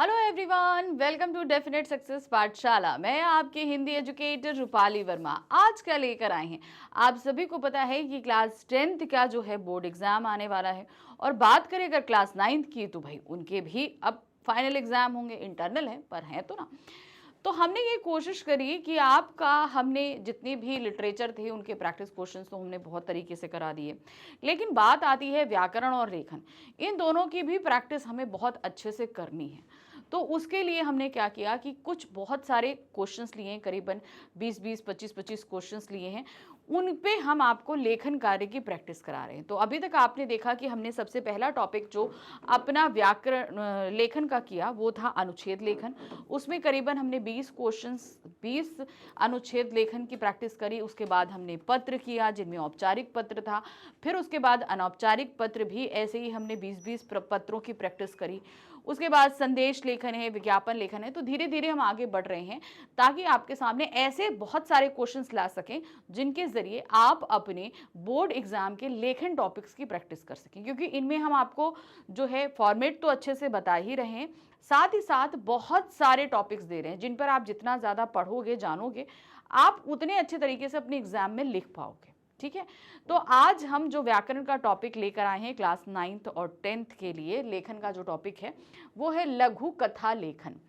Hello everyone, welcome to Definite Success Pathshala. मैं आपकी Hindi educator Rupali Verma आज क्या लेकर आए हैं। आप सभी को पता है कि क्लास 10th का जो है बोर्ड एग्जाम आने वाला है, और बात करें अगर क्लास 9th की तो भाई उनके भी अब फाइनल एग्जाम होंगे। इंटरनल है पर हैं तो ना। तो हमने ये कोशिश करी कि आपका हमने जितने भी लिटरेचर थे उनके प्रैक्टिस क्वेश्चंस तो हमने बहुत तरीके से करा दिए, लेकिन बात आती है व्याकरण और लेखन, इन दोनों की भी प्रैक्टिस हमें बहुत अच्छे से करनी है। तो उसके लिए हमने क्या किया कि कुछ बहुत सारे क्वेश्चंस लिए हैं, करीबन 20-20, 25-25 क्वेश्चंस लिए हैं। उन पे हम आपको लेखन कार्य की प्रैक्टिस करा रहे हैं। तो अभी तक आपने देखा कि हमने सबसे पहला टॉपिक जो अपना व्याकरण लेखन का किया वो था अनुच्छेद लेखन। उसमें करीबन हमने 20 क्वेश्चंस 20 अनुच्छेद लेखन की प्रैक्टिस करी। उसके बाद हमने पत्र किया जिनमें औपचारिक पत्र था, फिर उसके बाद अनौपचारिक पत्र भी ऐसे ही हमने 20-20 पत्रों की प्रैक्टिस करी। उसके बाद संदेश लेखन है, विज्ञापन लेखन है। तो धीरे धीरे हम आगे बढ़ रहे हैं ताकि आपके सामने ऐसे बहुत सारे क्वेश्चंस ला सकें जिनके जरिए आप अपने बोर्ड एग्जाम के लेखन टॉपिक्स की प्रैक्टिस कर सकें, क्योंकि इनमें हम आपको जो है फॉर्मेट तो अच्छे से बता ही रहे हैं, साथ ही साथ बहुत सारे टॉपिक्स दे रहे हैं जिन पर आप जितना ज़्यादा पढ़ोगे जानोगे आप उतने अच्छे तरीके से अपने एग्जाम में लिख पाओगे। ठीक है, तो आज हम जो व्याकरण का टॉपिक लेकर आए हैं क्लास 9th और 10th के लिए, लेखन का जो टॉपिक है वो है लघु कथा लेखन।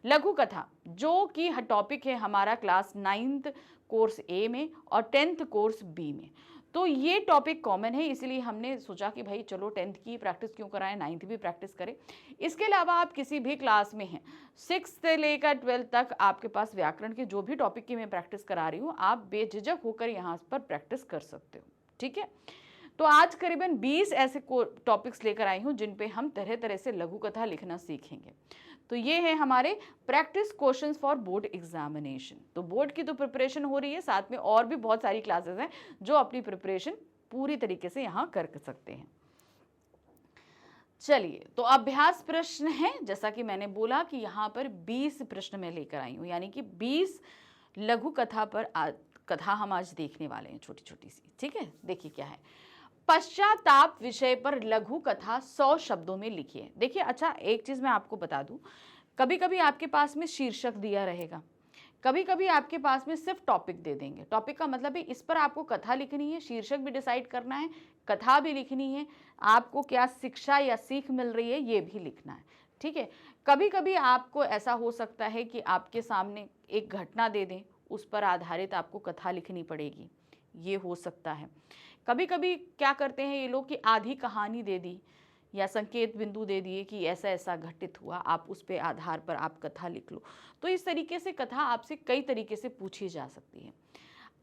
लघु कथा जो कि टॉपिक है हमारा क्लास 9th कोर्स ए में और 10th कोर्स बी में। तो ये टॉपिक कॉमन है, इसलिए हमने सोचा कि भाई चलो 10th की प्रैक्टिस क्यों कराएं, 9th भी प्रैक्टिस करें। इसके अलावा आप किसी भी क्लास में हैं, 6th से लेकर 12th तक आपके पास व्याकरण के जो भी टॉपिक की मैं प्रैक्टिस करा रही हूँ आप बेझिझक होकर यहाँ पर प्रैक्टिस कर सकते हो। ठीक है, तो आज करीबन 20 ऐसे टॉपिक्स लेकर आई हूँ जिन पे हम तरह तरह से लघु कथा लिखना सीखेंगे। तो ये है हमारे practice questions for board examination. तो बोर्ड की तो प्रिपरेशन हो रही है, साथ में और भी बहुत सारी क्लासेस हैं जो अपनी प्रिपरेशन पूरी तरीके से यहाँ कर सकते हैं। चलिए, तो अभ्यास प्रश्न है, जैसा कि मैंने बोला कि यहाँ पर 20 प्रश्न मैं लेकर आई हूँ, यानी कि 20 लघु कथा पर कथा हम आज देखने वाले हैं, छोटी छोटी सी। ठीक है, देखिए क्या है। पश्चाताप विषय पर लघु कथा 100 शब्दों में लिखिए। देखिए, अच्छा एक चीज मैं आपको बता दूं, कभी कभी आपके पास में शीर्षक दिया रहेगा, कभी कभी आपके पास में सिर्फ टॉपिक दे देंगे। टॉपिक का मतलब है इस पर आपको कथा लिखनी है, शीर्षक भी डिसाइड करना है, कथा भी लिखनी है, आपको क्या शिक्षा या सीख मिल रही है ये भी लिखना है। ठीक है, कभी कभी आपको ऐसा हो सकता है कि आपके सामने एक घटना दे दें, उस पर आधारित आपको कथा लिखनी पड़ेगी, ये हो सकता है। कभी कभी क्या करते हैं ये लोग कि आधी कहानी दे दी या संकेत बिंदु दे दिए कि ऐसा ऐसा घटित हुआ, आप उस पे आधार पर आप कथा लिख लो। तो इस तरीके से कथा आपसे कई तरीके से पूछी जा सकती है।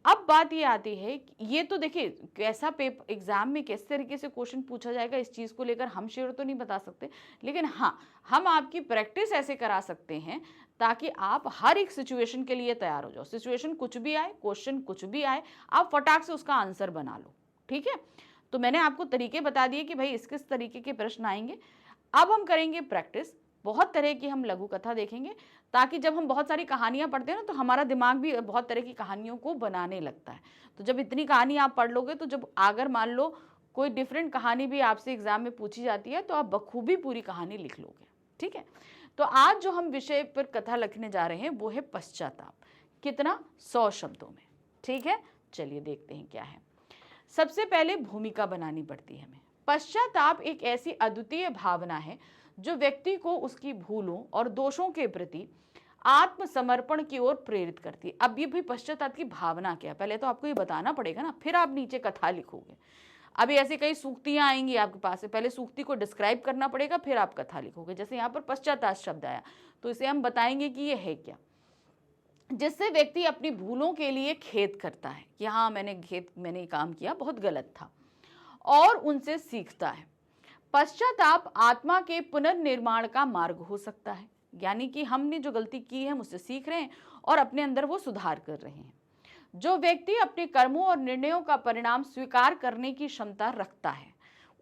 अब बात ये आती है कि ये तो देखिए कैसा पेपर एग्जाम में किस तरीके से क्वेश्चन पूछा जाएगा इस चीज़ को लेकर हम श्योर तो नहीं बता सकते, लेकिन हाँ हम आपकी प्रैक्टिस ऐसे करा सकते हैं ताकि आप हर एक सिचुएशन के लिए तैयार हो जाओ। सिचुएशन कुछ भी आए, क्वेश्चन कुछ भी आए, आप फटाक से उसका आंसर बना लो। ठीक है, तो मैंने आपको तरीके बता दिए कि भाई इस किस तरीके के प्रश्न आएंगे। अब हम करेंगे प्रैक्टिस, बहुत तरह की हम लघु कथा देखेंगे ताकि जब हम बहुत सारी कहानियां पढ़ते हैं ना तो हमारा दिमाग भी बहुत तरह की कहानियों को बनाने लगता है। तो जब इतनी कहानी आप पढ़ लोगे तो जब अगर मान लो कोई डिफरेंट कहानी भी आपसे एग्जाम में पूछी जाती है तो आप बखूबी पूरी कहानी लिख लोगे। ठीक है, तो आज जो हम विषय पर कथा लिखने जा रहे हैं वो है पश्चाताप। कितना? 100 शब्दों में। ठीक है, चलिए देखते हैं क्या है। सबसे पहले भूमिका बनानी पड़ती है हमें। पश्चाताप एक ऐसी अद्वितीय भावना है जो व्यक्ति को उसकी भूलों और दोषों के प्रति आत्मसमर्पण की ओर प्रेरित करती है। अब ये भी पश्चाताप की भावना क्या है, पहले तो आपको ये बताना पड़ेगा ना, फिर आप नीचे कथा लिखोगे। अभी ऐसे कई सूक्तियां आएंगी आपके पास, पहले सूक्ति को डिस्क्राइब करना पड़ेगा फिर आप कथा लिखोगे। जैसे यहाँ पर पश्चाताप शब्द आया तो इसे हम बताएंगे कि ये है क्या, जिससे व्यक्ति अपनी भूलों के लिए खेद करता है कि हाँ मैंने काम किया, बहुत गलत था, और उनसे सीखता है। पश्चाताप आत्मा के पुनर्निर्माण का मार्ग हो सकता है, यानी कि हमने जो गलती की है मुझसे सीख रहे हैं और अपने अंदर वो सुधार कर रहे हैं। जो व्यक्ति अपने कर्मों और निर्णयों का परिणाम स्वीकार करने की क्षमता रखता है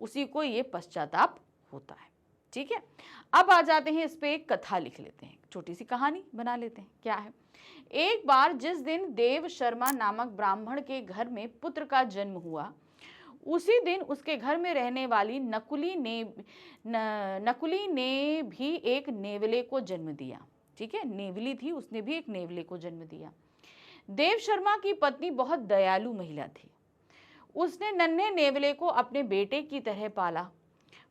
उसी को ये पश्चाताप होता है। ठीक है, अब आ जाते हैं इस पे एक कथा लिख लेते हैं, छोटी सी कहानी बना लेते हैं। क्या है? एक बार जिस दिन देव शर्मा नामक ब्राह्मण के घर में पुत्र का जन्म हुआ, उसी दिन उसके घर में रहने वाली नकुली ने भी एक नेवले को जन्म दिया। ठीक है, नेवली थी, उसने भी एक नेवले को जन्म दिया। देव शर्मा की पत्नी बहुत दयालु महिला थी। उसने नन्हे नेवले को अपने बेटे की तरह पाला।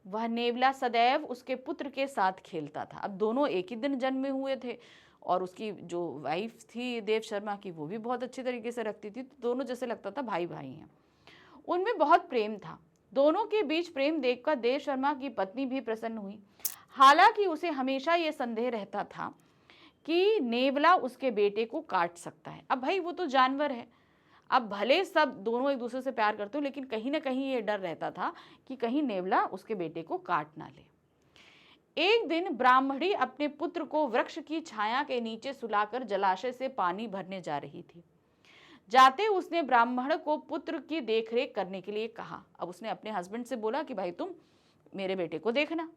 वह नेवला सदैव उसके पुत्र के साथ खेलता था। अब दोनों एक ही दिन जन्मे हुए थे और उसकी जो वाइफ थी देव शर्मा की, वो भी बहुत अच्छी तरीके से रखती थी। तो दोनों जैसे लगता था भाई भाई हैं। उनमें बहुत प्रेम था। दोनों के बीच प्रेम देखकर देव शर्मा की पत्नी भी प्रसन्न हुई। हालांकि उसे हमेशा ये संदेह रहता था कि नेवला उसके बेटे को काट सकता है। अब भाई वो तो जानवर है, अब भले सब दोनों एक दूसरे से प्यार करते हो, लेकिन कहीं ना कहीं ये डर रहता था कि कहीं नेवला उसके बेटे को काट ना ले। एक दिन ब्राह्मणी अपने पुत्र को वृक्ष की छाया के नीचे सुलाकर जलाशय से पानी भरने जा रही थी। जाते उसने ब्राह्मण को पुत्र की देखरेख करने के लिए कहा। अब उसने अपने हस्बैंड से बोला कि भाई तुम मेरे बेटे को देखना।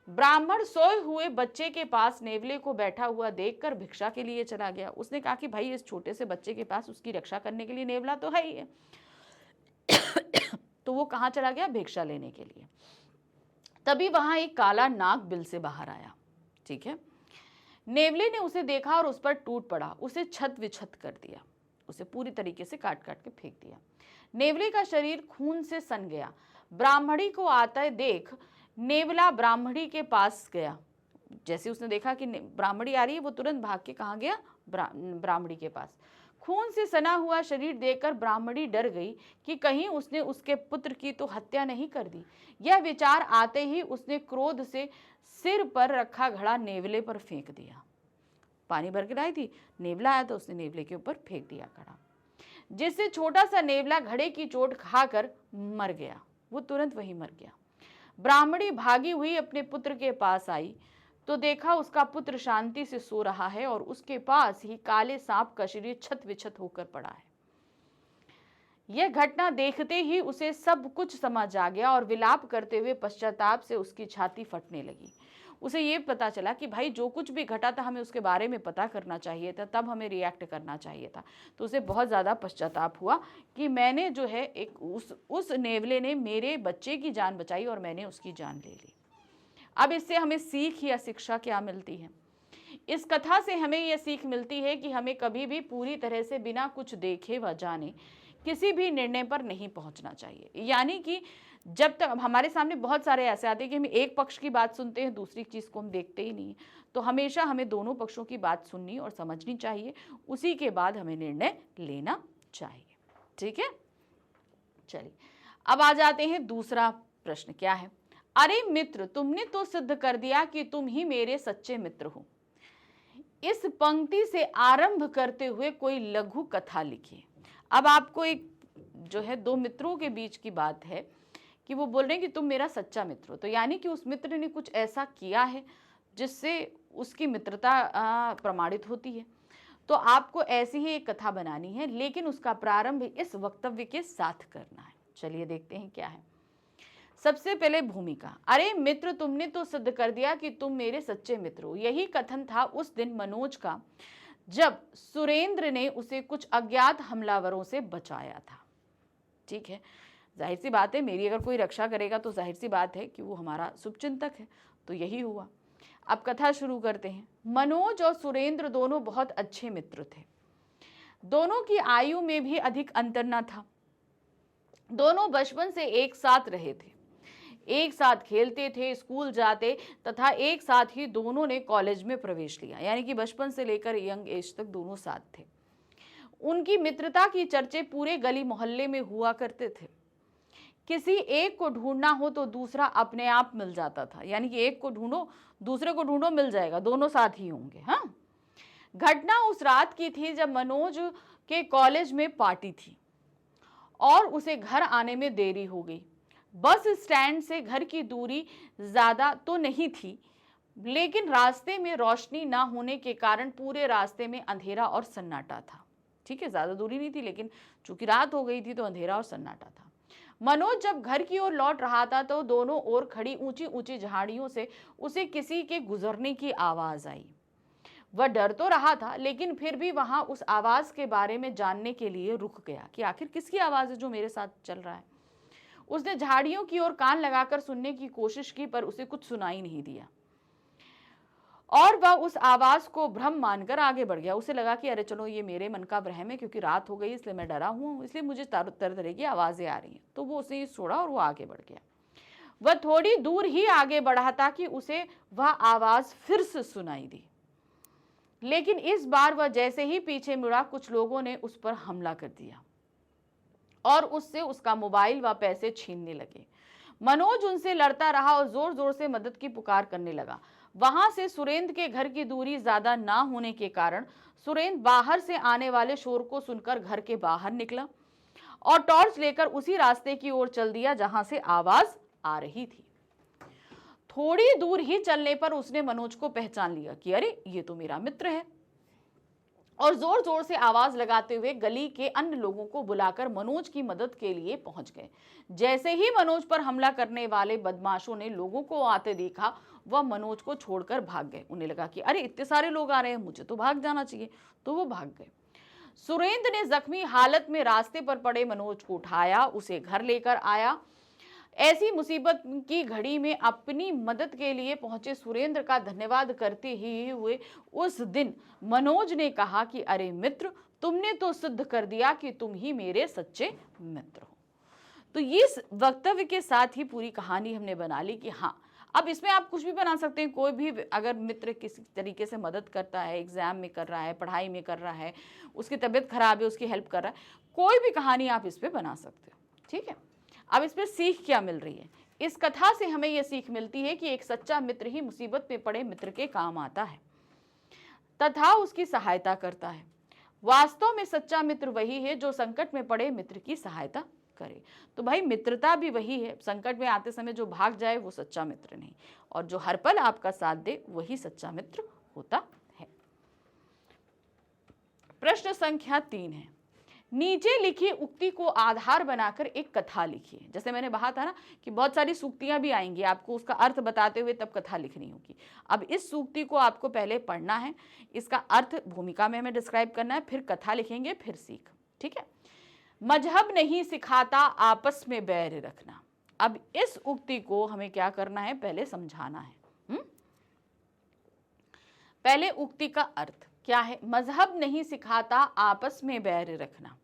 ब्राह्मण सोए हुए बच्चे के पास नेवले को बैठा हुआ देखकर भिक्षा के लिए चला गया। उसने कहा कि भाई इस छोटे से बच्चे के पास उसकी रक्षा करने के लिए नेवला तो है ही है। तो वो कहाँ चला गया? भिक्षा लेने के लिए। तभी वहां एक काला नाग बिल से बाहर आया। ठीक है, नेवले ने उसे देखा और उस पर टूट पड़ा, उसे छत विछत कर दिया, उसे पूरी तरीके से काट काट के फेंक दिया। नेवले का शरीर खून से सन गया। ब्राह्मणी को आता देख नेवला ब्राह्मणी के पास गया। जैसे उसने देखा कि ब्राह्मणी आ रही है, वो तुरंत भाग के कहाँ गया? ब्राह्मणी के पास। खून से सना हुआ शरीर देखकर ब्राह्मणी डर गई कि कहीं उसने उसके पुत्र की तो हत्या नहीं कर दी। यह विचार आते ही उसने क्रोध से सिर पर रखा घड़ा नेवले पर फेंक दिया। पानी भर के लाई थी, नेवला आया तो उसने नेवले के ऊपर फेंक दिया घड़ा, जिससे छोटा सा नेवला घड़े की चोट खाकर मर गया। वो तुरंत वहीं मर गया। ब्राह्मणी भागी हुई अपने पुत्र के पास आई तो देखा उसका पुत्र शांति से सो रहा है और उसके पास ही काले सांप का शरीर छत विछत होकर पड़ा है। यह घटना देखते ही उसे सब कुछ समझ आ गया और विलाप करते हुए पश्चाताप से उसकी छाती फटने लगी। उसे ये पता चला कि भाई जो कुछ भी घटा था हमें उसके बारे में पता करना चाहिए था, तब हमें रिएक्ट करना चाहिए था। तो उसे बहुत ज़्यादा पश्चाताप हुआ कि मैंने जो है एक उस नेवले ने मेरे बच्चे की जान बचाई और मैंने उसकी जान ले ली। अब इससे हमें सीख या शिक्षा क्या मिलती है? इस कथा से हमें यह सीख मिलती है कि हमें कभी भी पूरी तरह से बिना कुछ देखे व जाने किसी भी निर्णय पर नहीं पहुंचना चाहिए। यानी कि जब तक हमारे सामने बहुत सारे ऐसे आते हैं कि हम एक पक्ष की बात सुनते हैं, दूसरी चीज़ को हम देखते ही नहीं, तो हमेशा हमें दोनों पक्षों की बात सुननी और समझनी चाहिए, उसी के बाद हमें निर्णय लेना चाहिए। ठीक है, चलिए अब आ जाते हैं दूसरा प्रश्न। क्या है? अरे मित्र, तुमने तो सिद्ध कर दिया कि तुम ही मेरे सच्चे मित्र हो। इस पंक्ति से आरंभ करते हुए कोई लघु कथा लिखिए। अब आपको एक जो है दो मित्रों के बीच की बात है कि वो बोल रहे हैं कि तुम मेरा सच्चा मित्र हो, तो यानी कि उस मित्र ने कुछ ऐसा किया है जिससे उसकी मित्रता प्रमाणित होती है। तो आपको ऐसी ही एक कथा बनानी है, लेकिन उसका प्रारंभ इस वक्तव्य के साथ करना है। चलिए देखते हैं क्या है। सबसे पहले भूमिका। अरे मित्र, तुमने तो सिद्ध कर दिया कि तुम मेरे सच्चे मित्र हो। यही कथन था उस दिन मनोज का, जब सुरेंद्र ने उसे कुछ अज्ञात हमलावरों से बचाया था। ठीक है, जाहिर सी बात है, मेरी अगर कोई रक्षा करेगा तो जाहिर सी बात है कि वो हमारा शुभचिंतक है। तो यही हुआ। अब कथा शुरू करते हैं। मनोज और सुरेंद्र दोनों बहुत अच्छे मित्र थे। दोनों की आयु में भी अधिक अंतर न था। दोनों बचपन से एक साथ रहे थे, एक साथ खेलते थे, स्कूल जाते तथा एक साथ ही दोनों ने कॉलेज में प्रवेश लिया। यानी कि बचपन से लेकर यंग एज तक दोनों साथ थे। उनकी मित्रता की चर्चे पूरे गली मोहल्ले में हुआ करते थे। किसी एक को ढूंढना हो तो दूसरा अपने आप मिल जाता था। यानी कि एक को ढूंढो, दूसरे को ढूंढो, मिल जाएगा, दोनों साथ ही होंगे। हाँ, घटना उस रात की थी जब मनोज के कॉलेज में पार्टी थी और उसे घर आने में देरी हो गई। बस स्टैंड से घर की दूरी ज्यादा तो नहीं थी, लेकिन रास्ते में रोशनी ना होने के कारण पूरे रास्ते में अंधेरा और सन्नाटा था। ठीक है, ज्यादा दूरी नहीं थी, लेकिन चूंकि रात हो गई थी तो अंधेरा और सन्नाटा था। मनोज जब घर की ओर लौट रहा था तो दोनों ओर खड़ी ऊंची ऊंची झाड़ियों से उसे किसी के गुजरने की आवाज आई। वह डर तो रहा था, लेकिन फिर भी वहां उस आवाज के बारे में जानने के लिए रुक गया कि आखिर किसकी आवाज है जो मेरे साथ चल रहा है। उसने झाड़ियों की ओर कान लगाकर सुनने की कोशिश की, पर उसे कुछ सुनाई नहीं दिया और वह उस आवाज को भ्रम मानकर आगे बढ़ गया। उसे लगा कि अरे चलो ये मेरे मन का भ्रम है, क्योंकि रात हो गई इसलिए मैं डरा हुआ हूँ, इसलिए मुझे तरह तरह की आवाजें आ रही हैं। तो वो उसे छोड़ा और वो आगे बढ़ गया। वह थोड़ी दूर ही आगे बढ़ा था कि उसे वह आवाज फिर से सुनाई दी, लेकिन इस बार वह जैसे ही पीछे मुड़ा, कुछ लोगों ने उस पर हमला कर दिया और उससे उसका मोबाइल व पैसे छीनने लगे। मनोज उनसे लड़ता रहा और जोर जोर से मदद की पुकार करने लगा। वहां से सुरेंद्र के घर की दूरी ज्यादा ना होने के कारण सुरेंद्र बाहर से आने वाले शोर को सुनकर घर के बाहर निकला और टॉर्च लेकर उसी रास्ते की ओर चल दिया जहां से आवाज आ रही थी। थोड़ी दूर ही चलने पर उसने मनोज को पहचान लिया कि अरे ये तो मेरा मित्र है, और जोर जोर से आवाज लगाते हुए गली के अन्य लोगों को बुलाकर मनोज की मदद के लिए पहुंच गए। जैसे ही मनोज पर हमला करने वाले बदमाशों ने लोगों को आते देखा, वह मनोज को छोड़कर भाग गए। उन्हें लगा कि अरे इतने सारे लोग आ रहे हैं, मुझे तो भाग जाना चाहिए, तो वो भाग गए। सुरेंद्र ने जख्मी हालत में रास्ते पर पड़े मनोज को उठाया, उसे घर लेकर आया। ऐसी मुसीबत की घड़ी में अपनी मदद के लिए पहुंचे सुरेंद्र का धन्यवाद करते ही हुए उस दिन मनोज ने कहा कि अरे मित्र, तुमने तो सिद्ध कर दिया कि तुम ही मेरे सच्चे मित्र हो। तो इस वक्तव्य के साथ ही पूरी कहानी हमने बना ली कि हाँ, अब इसमें आप कुछ भी बना सकते हैं। कोई भी अगर मित्र किसी तरीके से मदद करता है, एग्जाम में कर रहा है, पढ़ाई में कर रहा है, उसकी तबीयत खराब है, उसकी हेल्प कर रहा है, कोई भी कहानी आप इस पे बना सकते हो। ठीक है, अब इस पर सीख क्या मिल रही है? इस कथा से हमें यह सीख मिलती है कि एक सच्चा मित्र ही मुसीबत में पड़े मित्र के काम आता है तथा उसकी सहायता करता है। वास्तव में सच्चा मित्र वही है जो संकट में पड़े मित्र की सहायता करे। तो भाई मित्रता भी वही है, संकट में आते समय जो भाग जाए वो सच्चा मित्र नहीं, और जो हर पल आपका साथ दे वही सच्चा मित्र होता है। प्रश्न संख्या 3 है, नीचे लिखी उक्ति को आधार बनाकर एक कथा लिखिए। जैसे मैंने कहा था ना कि बहुत सारी सूक्तियां भी आएंगी, आपको उसका अर्थ बताते हुए तब कथा लिखनी होगी। अब इस सूक्ति को आपको पहले पढ़ना है, इसका अर्थ भूमिका में हमें डिस्क्राइब करना है, फिर कथा लिखेंगे, फिर सीख। ठीक है, मजहब नहीं सिखाता आपस में बैर रखना। अब इस उक्ति को हमें क्या करना है, पहले समझाना है। पहले उक्ति का अर्थ क्या है? मजहब नहीं सिखाता आपस में बैर रखना।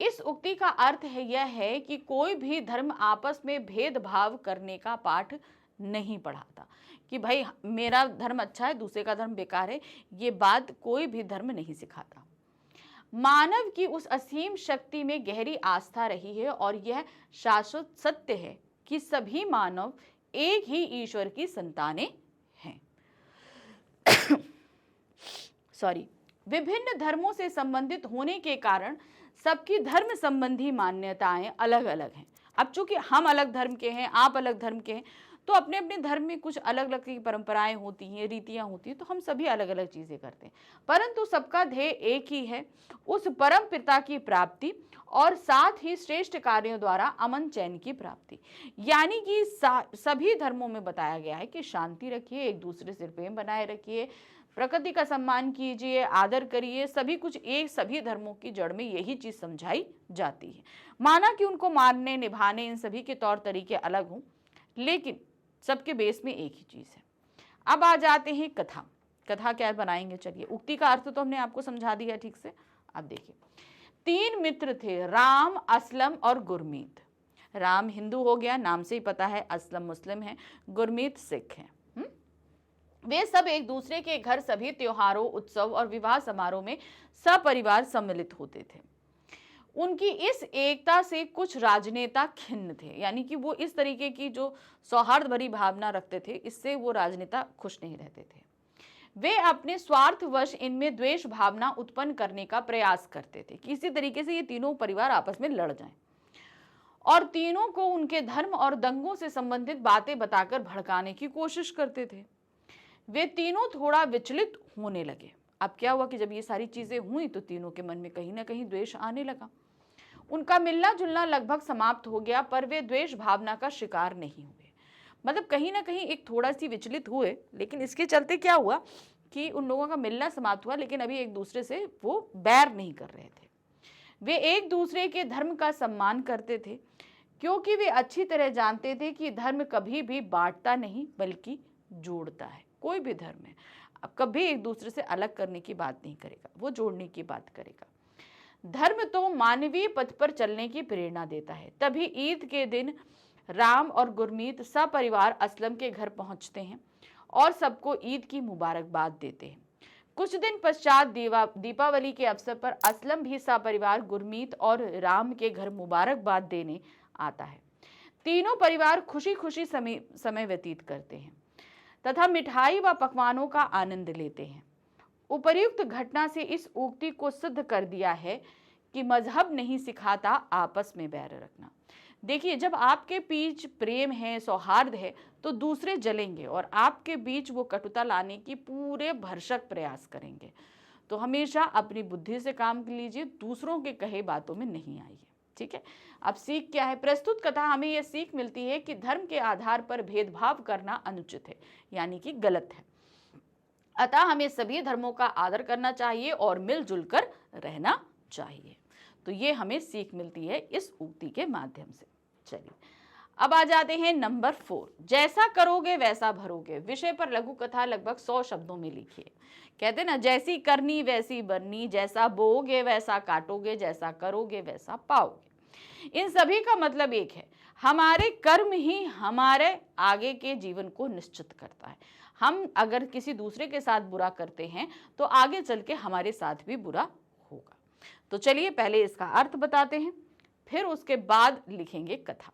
इस उक्ति का अर्थ है यह है कि कोई भी धर्म आपस में भेदभाव करने का पाठ नहीं पढ़ाता कि भाई मेरा धर्म अच्छा है, दूसरे का धर्म बेकार है। ये बात कोई भी धर्म नहीं सिखाता। मानव की उस असीम शक्ति में गहरी आस्था रही है और यह शाश्वत सत्य है कि सभी मानव एक ही ईश्वर की संतानें हैं। विभिन्न धर्मों से संबंधित होने के कारण सबकी धर्म संबंधी मान्यताएं अलग अलग हैं। अब चूंकि हम अलग धर्म के हैं, आप अलग धर्म के हैं, तो अपने अपने धर्म में कुछ अलग अलग की परंपराएं होती हैं, रीतियां होती हैं, तो हम सभी अलग अलग चीजें करते हैं, परंतु सबका ध्येय एक ही है, उस परम पिता की प्राप्ति और साथ ही श्रेष्ठ कार्यों द्वारा अमन चैन की प्राप्ति। यानी कि सभी धर्मों में बताया गया है कि शांति रखिए, एक दूसरे से प्रेम बनाए रखिए, प्रकृति का सम्मान कीजिए, आदर करिए, सभी कुछ एक, सभी धर्मों की जड़ में यही चीज समझाई जाती है। माना कि उनको मानने निभाने इन सभी के तौर तरीके अलग हों, लेकिन सबके बेस में एक ही चीज है। अब आ जाते हैं कथा। कथा क्या बनाएंगे? चलिए, उक्ति का अर्थ तो हमने आपको समझा दिया ठीक से। अब देखिए, 3 मित्र थे, राम, असलम और गुरमीत। राम हिंदू हो गया, नाम से ही पता है, असलम मुस्लिम है, गुरमीत सिख है। वे सब एक दूसरे के घर सभी त्योहारों, उत्सव और विवाह समारोह में सपरिवार सम्मिलित होते थे। उनकी इस एकता से कुछ राजनेता खिन्न थे, यानी कि वो इस तरीके की जो सौहार्द भरी भावना रखते थे, इससे वो राजनेता खुश नहीं रहते थे। वे अपने स्वार्थवश इनमें द्वेष भावना उत्पन्न करने का प्रयास करते थे, किसी तरीके से ये तीनों परिवार आपस में लड़ जाएं, और तीनों को उनके धर्म और दंगों से संबंधित बातें बताकर भड़काने की कोशिश करते थे। वे तीनों थोड़ा विचलित होने लगे। अब क्या हुआ कि जब ये सारी चीजें हुई तो तीनों के मन में कहीं ना कहीं द्वेष आने लगा। उनका मिलना जुलना लगभग समाप्त हो गया, पर वे द्वेष भावना का शिकार नहीं हुए। मतलब कहीं ना कहीं एक थोड़ा सी विचलित हुए, लेकिन इसके चलते क्या हुआ कि उन लोगों का मिलना समाप्त हुआ, लेकिन अभी एक दूसरे से वो बैर नहीं कर रहे थे। वे एक दूसरे के धर्म का सम्मान करते थे, क्योंकि वे अच्छी तरह जानते थे कि धर्म कभी भी बांटता नहीं बल्कि जोड़ता है। कोई भी धर्म है, अब कभी एक दूसरे से अलग करने की बात नहीं करेगा, वो जोड़ने की बात करेगा। धर्म तो मानवीय पथ पर चलने की प्रेरणा देता है। तभी ईद के दिन राम और गुरमीत सपरिवार असलम के घर पहुंचते हैं और सबको ईद की मुबारकबाद देते हैं। कुछ दिन पश्चात दीपावली के अवसर पर असलम भी सपरिवार गुरमीत और राम के घर मुबारकबाद देने आता है। तीनों परिवार खुशी खुशी समय व्यतीत करते हैं तथा मिठाई व पकवानों का आनंद लेते हैं। उपर्युक्त घटना से इस उक्ति को सिद्ध कर दिया है कि मजहब नहीं सिखाता आपस में बैर रखना। देखिए, जब आपके बीच प्रेम है, सौहार्द है, तो दूसरे जलेंगे और आपके बीच वो कटुता लाने की पूरे भरसक प्रयास करेंगे। तो हमेशा अपनी बुद्धि से काम लीजिए, दूसरों के कहे बातों में नहीं आइए। ठीक है, अब सीख क्या है? प्रस्तुत कथा हमें यह सीख मिलती है कि धर्म के आधार पर भेदभाव करना अनुचित है, यानी कि गलत है। अतः हमें सभी धर्मों का आदर करना चाहिए और मिलजुल कर रहना चाहिए। तो ये हमें सीख मिलती है इस उक्ति के माध्यम से। चलिए अब आ जाते हैं नंबर 4, जैसा करोगे वैसा भरोगे। विषय पर लघु कथा लगभग 100 शब्दों में लिखिए। कहते ना, जैसी करनी वैसी बननी, जैसा बोओगे वैसा काटोगे, जैसा करोगे वैसा पाओगे। इन सभी का मतलब एक है, हमारे कर्म ही हमारे आगे के जीवन को निश्चित करता है। हम अगर किसी दूसरे के साथ बुरा करते हैं तो आगे चल के हमारे साथ भी बुरा होगा। तो चलिए पहले इसका अर्थ बताते हैं, फिर उसके बाद लिखेंगे कथा।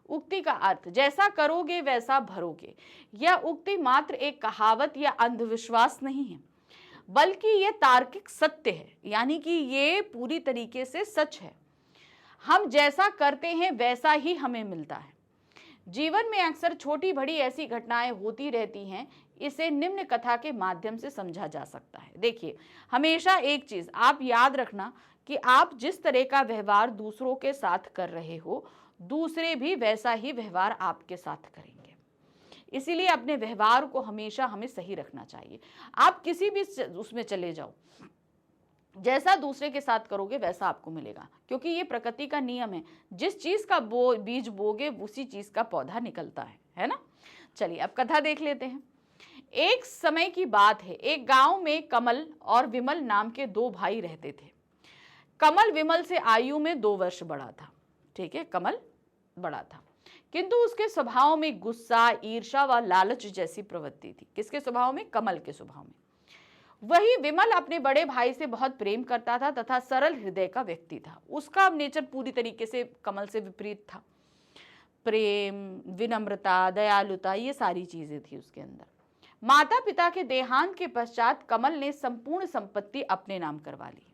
उक्ति का अर्थ, जैसा करोगे वैसा भरोगे। यह उक्ति मात्र एक कहावत या अंधविश्वास नहीं है, बल्कि यह तार्किक सत्य है, यानी कि ये पूरी तरीके से सच है। हम जैसा करते हैं वैसा ही हमें मिलता है। जीवन में अक्सर छोटी बड़ी ऐसी घटनाएं होती रहती हैं, इसे निम्न कथा के माध्यम से समझा जा सकता है। देखिए, हमेशा एक चीज आप याद रखना कि आप जिस तरह का व्यवहार दूसरों के साथ कर रहे हो, दूसरे भी वैसा ही व्यवहार आपके साथ करेंगे। इसीलिए अपने व्यवहार को हमेशा हमें सही रखना चाहिए। आप किसी भी उसमें चले जाओ, जैसा दूसरे के साथ करोगे वैसा आपको मिलेगा, क्योंकि ये प्रकृति का नियम है। जिस चीज का बीज बोगे उसी चीज का पौधा निकलता है ना। चलिए अब कथा देख लेते हैं। एक समय की बात है, एक गांव में कमल और विमल नाम के 2 भाई रहते थे। कमल विमल से आयु में 2 वर्ष बड़ा था। ठीक है, कमल बड़ा था, किंतु उसके स्वभाव में गुस्सा, ईर्ष्या व लालच जैसी प्रवृत्ति थी। किसके स्वभाव में? कमल के स्वभाव में। वही विमल अपने बड़े भाई से बहुत प्रेम करता था तथा सरल हृदय का व्यक्ति था। उसका नेचर पूरी तरीके से कमल से विपरीत था। प्रेम, विनम्रता, दयालुता, ये सारी चीजें थी उसके अंदर। माता पिता के देहांत के पश्चात कमल ने संपूर्ण संपत्ति अपने नाम करवा ली।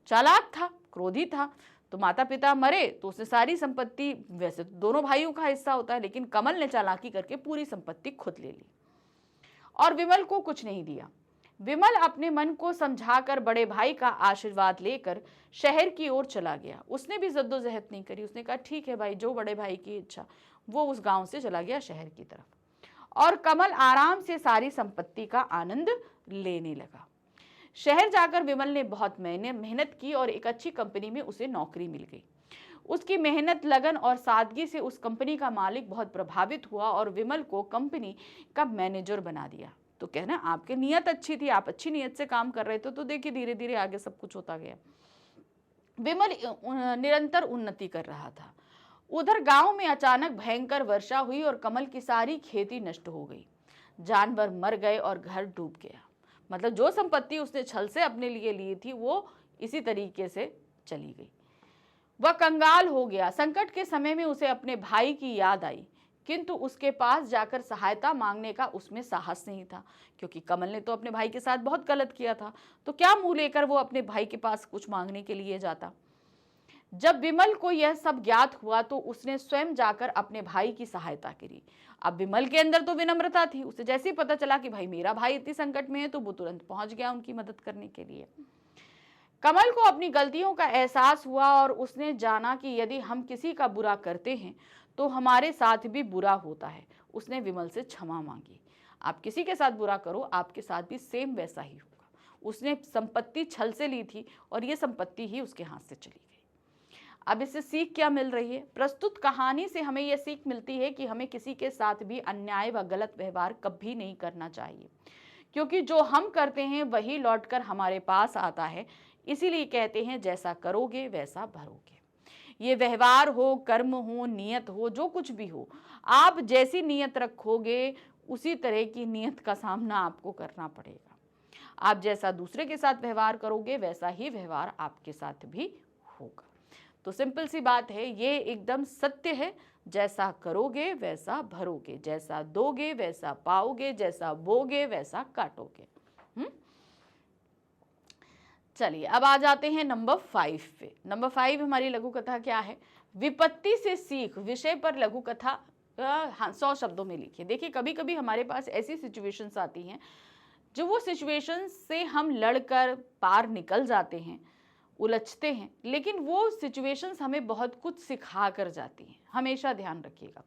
चालाक था, क्रोधी था, तो माता पिता मरे तो उसने सारी संपत्ति, वैसे तो दोनों भाइयों का हिस्सा होता है, लेकिन कमल ने चालाकी करके पूरी संपत्ति खुद ले ली और विमल को कुछ नहीं दिया। विमल अपने मन को समझाकर बड़े भाई का आशीर्वाद लेकर शहर की ओर चला गया। उसने भी जद्दोजहद नहीं करी, उसने कहा ठीक है भाई, जो बड़े भाई की इच्छा। वो उस गांव से चला गया शहर की तरफ और कमल आराम से सारी संपत्ति का आनंद लेने लगा। शहर जाकर विमल ने बहुत मेहनत की और एक अच्छी कंपनी में उसे नौकरी मिल गई। उसकी मेहनत, लगन और सादगी से उस कंपनी का मालिक बहुत प्रभावित हुआ और विमल को कंपनी का मैनेजर बना दिया। तो कहना, आपकी नीयत अच्छी थी, आप अच्छी नीयत से काम कर रहे थे, तो देखिए धीरे धीरे आगे सब कुछ होता गया। विमल निरंतर उन्नति कर रहा था। उधर गांव में अचानक भयंकर वर्षा हुई और कमल की सारी खेती नष्ट हो गई। जानवर मर गए और घर डूब गया। मतलब जो संपत्ति उसने छल से अपने लिए ली थी वो इसी तरीके से चली गई। वह कंगाल हो गया। संकट के समय में उसे अपने भाई की याद आई, किंतु उसके पास जाकर सहायता मांगने का उसमें साहस नहीं था, क्योंकि कमल ने तो अपने भाई के साथ बहुत गलत किया था। तो क्या मुंह लेकर वो अपने भाई के पास कुछ मांगने के लिए जाता। जब विमल को यह सब ज्ञात हुआ तो उसने स्वयं जाकर अपने भाई की सहायता करी। अब विमल के अंदर तो विनम्रता थी। उसे जैसे ही पता चला कि भाई मेरा भाई इतनी संकट में है, तो वो तुरंत पहुंच गया उनकी मदद करने के लिए। कमल को अपनी गलतियों का एहसास हुआ और उसने जाना कि यदि हम किसी का बुरा करते हैं तो हमारे साथ भी बुरा होता है। उसने विमल से क्षमा मांगी। आप किसी के साथ बुरा करो, आपके साथ भी सेम वैसा ही होगा। उसने संपत्ति छल से ली थी और ये संपत्ति ही उसके हाथ से चली गई। अब इससे सीख क्या मिल रही है? प्रस्तुत कहानी से हमें यह सीख मिलती है कि हमें किसी के साथ भी अन्याय व गलत व्यवहार कभी नहीं करना चाहिए, क्योंकि जो हम करते हैं वही लौटकर हमारे पास आता है। इसीलिए कहते हैं जैसा करोगे वैसा भरोगे। ये व्यवहार हो, कर्म हो, नियत हो, जो कुछ भी हो, आप जैसी नियत रखोगे उसी तरह की नियत का सामना आपको करना पड़ेगा। आप जैसा दूसरे के साथ व्यवहार करोगे वैसा ही व्यवहार आपके साथ भी होगा। तो सिंपल सी बात है, ये एकदम सत्य है। जैसा करोगे वैसा भरोगे, जैसा दोगे वैसा पाओगे, जैसा बोगे वैसा काटोगे। चलिए अब आ जाते हैं नंबर 5 पे। नंबर 5 हमारी लघु कथा क्या है? विपत्ति से सीख विषय पर लघु कथा 100 शब्दों में लिखिए। देखिए कभी कभी हमारे पास ऐसी सिचुएशंस आती हैं जो वो सिचुएशंस से हम लड़कर पार निकल जाते हैं, उलझते हैं, लेकिन वो सिचुएशंस हमें बहुत कुछ सिखा कर जाती हैं। हमेशा ध्यान रखिएगा,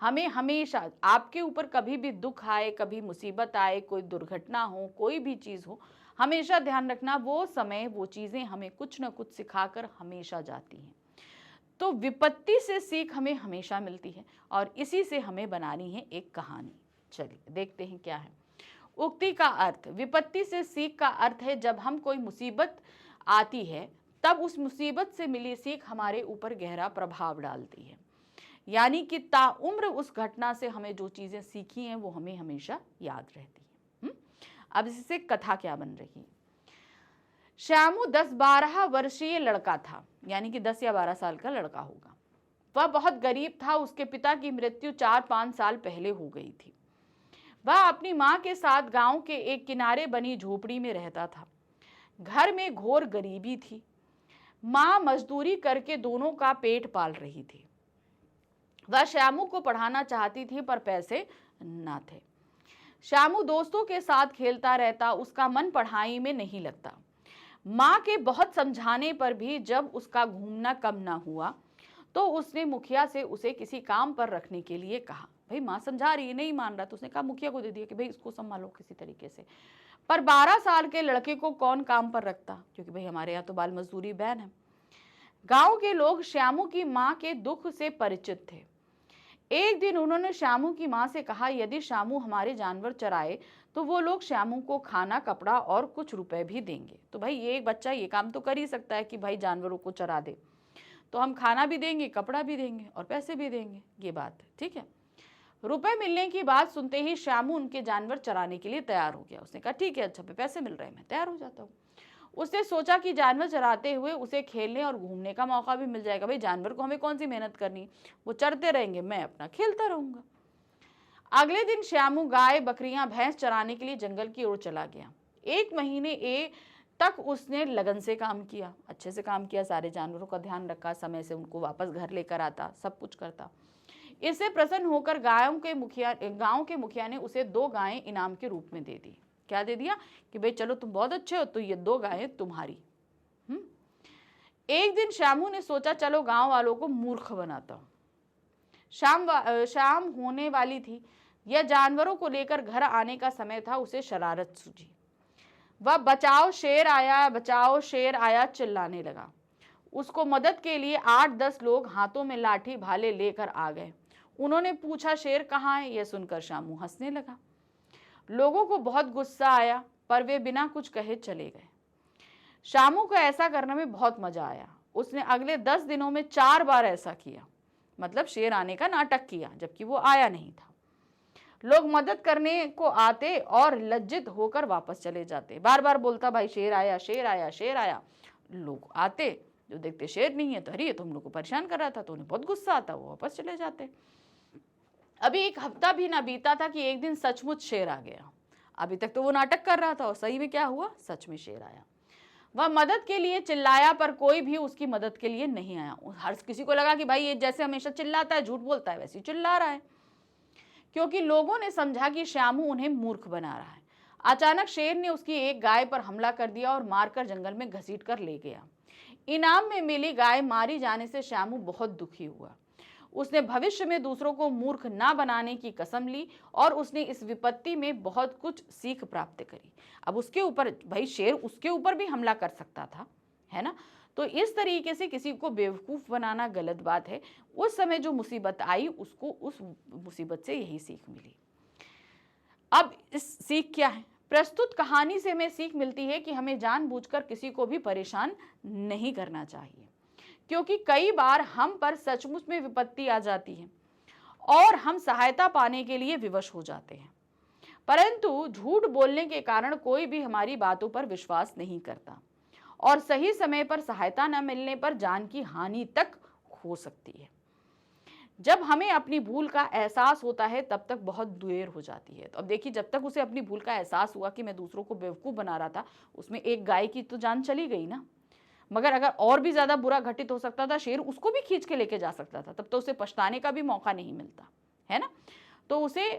हमें हमेशा आपके ऊपर कभी भी दुख आए, कभी मुसीबत आए, कोई दुर्घटना हो, कोई भी चीज़ हो, हमेशा ध्यान रखना वो समय वो चीज़ें हमें कुछ न कुछ सिखाकर हमेशा जाती हैं। तो विपत्ति से सीख हमें हमेशा मिलती है और इसी से हमें बनानी है एक कहानी। चलिए देखते हैं क्या है। उक्ति का अर्थ, विपत्ति से सीख का अर्थ है जब हम कोई मुसीबत आती है तब उस मुसीबत से मिली सीख हमारे ऊपर गहरा प्रभाव डालती है, यानी कि ताउम्र उस घटना से हमें जो चीज़ें सीखी हैं वो हमें हमेशा याद रहती हैं। अब इससे कथा क्या बन रही है? श्यामू 10-12 वर्षीय लड़का था, यानी कि 10 या 12 साल का लड़का होगा। वह बहुत गरीब था। उसके पिता की मृत्यु 4-5 साल पहले हो गई थी। वह अपनी माँ के साथ गांव के एक किनारे बनी झोपड़ी में रहता था। घर में घोर गरीबी थी। माँ मजदूरी करके दोनों का पेट पाल रही थी। वह श्यामू को पढ़ाना चाहती थी पर पैसे न थे। श्यामू दोस्तों के साथ खेलता रहता, उसका मन पढ़ाई में नहीं लगता। माँ के बहुत समझाने पर भी जब उसका घूमना कम ना हुआ तो उसने मुखिया से उसे किसी काम पर रखने के लिए कहा। भाई माँ समझा रही है, नहीं मान रहा, तो उसने कहा मुखिया को दे दिया कि भाई इसको संभालो किसी तरीके से। पर 12 साल के लड़के को कौन काम पर रखता, क्योंकि भाई हमारे यहाँ तो बाल मजदूरी बैन है। गांव के लोग श्यामू की माँ के दुख से परिचित थे। एक दिन उन्होंने श्यामू की माँ से कहा, यदि श्यामू हमारे जानवर चराए तो वो लोग श्यामू को खाना, कपड़ा और कुछ रुपए भी देंगे। तो भाई ये बच्चा ये काम तो कर ही सकता है कि भाई जानवरों को चरा दे, तो हम खाना भी देंगे, कपड़ा भी देंगे और पैसे भी देंगे। ये बात है, ठीक है। रुपए मिलने की बात सुनते ही श्यामू उनके जानवर चराने के लिए तैयार हो गया। उसने कहा ठीक है, अच्छा पैसे मिल रहे हैं, मैं तैयार हो जाता हूँ। उसने सोचा कि जानवर चराते हुए उसे खेलने और घूमने का मौका भी मिल जाएगा। भाई जानवर को हमें कौन सी मेहनत करनी, वो चरते रहेंगे, मैं अपना खेलता रहूंगा। अगले दिन श्यामू गाय, बकरियां, भैंस चराने के लिए जंगल की ओर चला गया। 1 महीने तक उसने लगन से काम किया, अच्छे से काम किया, सारे जानवरों का ध्यान रखा, समय से उनको वापस घर लेकर आता, सब कुछ करता। इससे प्रसन्न होकर गांव के मुखिया ने उसे 2 गायें इनाम के रूप में दे दी। क्या दे दिया कि भाई चलो तुम बहुत अच्छे हो तो ये 2 गायें तुम्हारी। एक दिन श्यामू ने सोचा चलो गांव वालों को मूर्ख बनाता हूं। शाम होने वाली थी। यह जानवरों को लेकर घर आने का समय था। उसे शरारत सूझी। वह बचाओ शेर आया चिल्लाने लगा। उसको मदद के लिए 8-10 लोग हाथों में लाठी भाले लेकर आ गए। उन्होंने पूछा शेर कहाँ है? यह सुनकर श्यामू हंसने लगा। लोगों को बहुत गुस्सा आया पर वे बिना कुछ कहे चले गए। श्यामू को ऐसा करने में बहुत मजा आया। उसने अगले 10 दिनों में 4 बार ऐसा किया, मतलब शेर आने का नाटक किया जबकि वो आया नहीं था। लोग मदद करने को आते और लज्जित होकर वापस चले जाते। बार बार बोलता भाई शेर आया, शेर आया, शेर आया। लोग आते, जो देखते शेर नहीं है तो अरे ये तो हम लोग को परेशान कर रहा था, तो उन्हें बहुत गुस्सा आता, वो वापस चले जाते। अभी 1 हफ्ता भी ना बीता था कि एक दिन सचमुच शेर आ गया। अभी तक तो वो नाटक कर रहा था और सही में क्या हुआ, सच में शेर आया। वह मदद के लिए चिल्लाया पर कोई भी उसकी मदद के लिए नहीं आया। हर किसी को लगा कि भाई ये जैसे हमेशा चिल्लाता है, झूठ बोलता है, वैसे ही चिल्ला रहा है, क्योंकि लोगों ने समझा कि श्यामू उन्हें मूर्ख बना रहा है। अचानक शेर ने उसकी एक गाय पर हमला कर दिया और मारकर जंगल में घसीट कर ले गया। इनाम में मिली गाय मारी जाने से श्यामू बहुत दुखी हुआ। उसने भविष्य में दूसरों को मूर्ख ना बनाने की कसम ली और उसने इस विपत्ति में बहुत कुछ सीख प्राप्त करी। अब उसके ऊपर भाई शेर उसके ऊपर भी हमला कर सकता था, है ना, तो इस तरीके से किसी को बेवकूफ़ बनाना गलत बात है। उस समय जो मुसीबत आई उसको उस मुसीबत से यही सीख मिली। अब इस सीख क्या है? प्रस्तुत कहानी से हमें सीख मिलती है कि हमें जानबूझकर किसी को भी परेशान नहीं करना चाहिए, क्योंकि कई बार हम पर सचमुच में विपत्ति आ जाती है और हम सहायता पाने के लिए विवश हो जाते हैं, परंतु झूठ बोलने के कारण कोई भी हमारी बातों पर विश्वास नहीं करता और सही समय पर सहायता न मिलने पर जान की हानि तक हो सकती है। जब हमें अपनी भूल का एहसास होता है तब तक बहुत देर हो जाती है। तो अब देखिए, जब तक उसे अपनी भूल का एहसास हुआ कि मैं दूसरों को बेवकूफ़ बना रहा था, उसमें एक गाय की तो जान चली गई ना। मगर अगर और भी ज़्यादा बुरा घटित हो सकता था, शेर उसको भी खींच के लेके जा सकता था, तब तो उसे पछताने का भी मौका नहीं मिलता है ना। तो उसे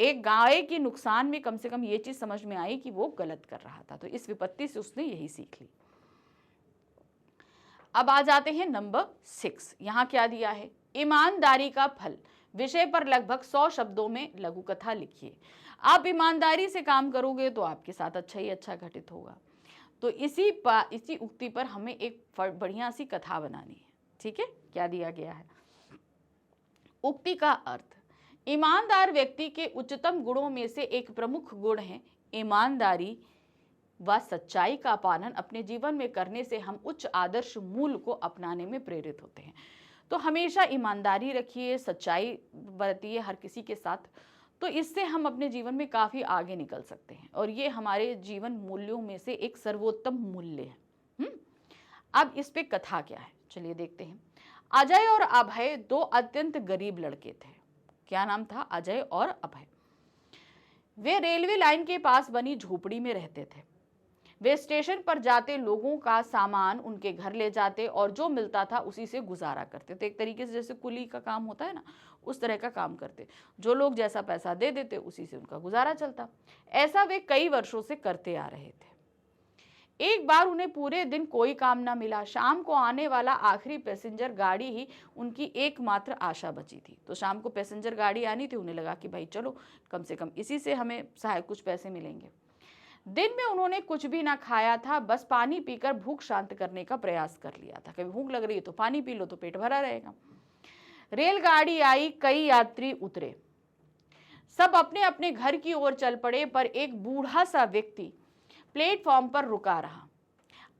एक गाय के नुकसान में कम से कम ये चीज़ समझ में आई कि वो गलत कर रहा था। तो इस विपत्ति से उसने यही सीख ली। अब आ जाते हैं नंबर 6। यहाँ क्या दिया है? ईमानदारी का फल विषय पर लगभग 100 शब्दों में लघु कथा लिखिए। आप ईमानदारी से काम करोगे तो आपके साथ अच्छा ही अच्छा घटित होगा। तो इसी उक्ति पर हमें एक बढ़िया सी कथा बनानी है। ठीक है, क्या दिया गया है? उक्ति का अर्थ, ईमानदार व्यक्ति के उच्चतम गुणों में से एक प्रमुख गुण है ईमानदारी व सच्चाई का पालन अपने जीवन में करने से हम उच्च आदर्श मूल को अपनाने में प्रेरित होते हैं। तो हमेशा ईमानदारी रखिए, सच्चाई बरतिए हर किसी के साथ, तो इससे हम अपने जीवन में काफ़ी आगे निकल सकते हैं और ये हमारे जीवन मूल्यों में से एक सर्वोत्तम मूल्य है। अब इस पे कथा क्या है, चलिए देखते हैं। अजय और अभय दो अत्यंत गरीब लड़के थे। क्या नाम था? अजय और अभय। वे रेलवे लाइन के पास बनी झोपड़ी में रहते थे। वे स्टेशन पर जाते लोगों का सामान उनके घर ले जाते और जो मिलता था उसी से गुजारा करते थे। एक तरीके से जैसे कुली का काम होता है ना, उस तरह का काम करते। जो लोग जैसा पैसा दे देते उसी से उनका गुजारा चलता। ऐसा वे कई वर्षों से करते आ रहे थे। एक बार उन्हें पूरे दिन कोई काम न मिला। शाम को आने वाला आखिरी पैसेंजर गाड़ी ही उनकी एकमात्र आशा बची थी। तो शाम को पैसेंजर गाड़ी आनी थी, उन्हें लगा कि भाई चलो कम से कम इसी से हमें कुछ पैसे मिलेंगे। दिन में उन्होंने कुछ भी ना खाया था, बस पानी पीकर भूख शांत करने का प्रयास कर लिया था। कभी भूख लग रही है तो पानी पी लो तो पेट भरा रहेगा। रेलगाड़ी आई, कई यात्री उतरे, सब अपने अपने घर की ओर चल पड़े, पर एक बूढ़ा सा व्यक्ति प्लेटफॉर्म पर रुका रहा।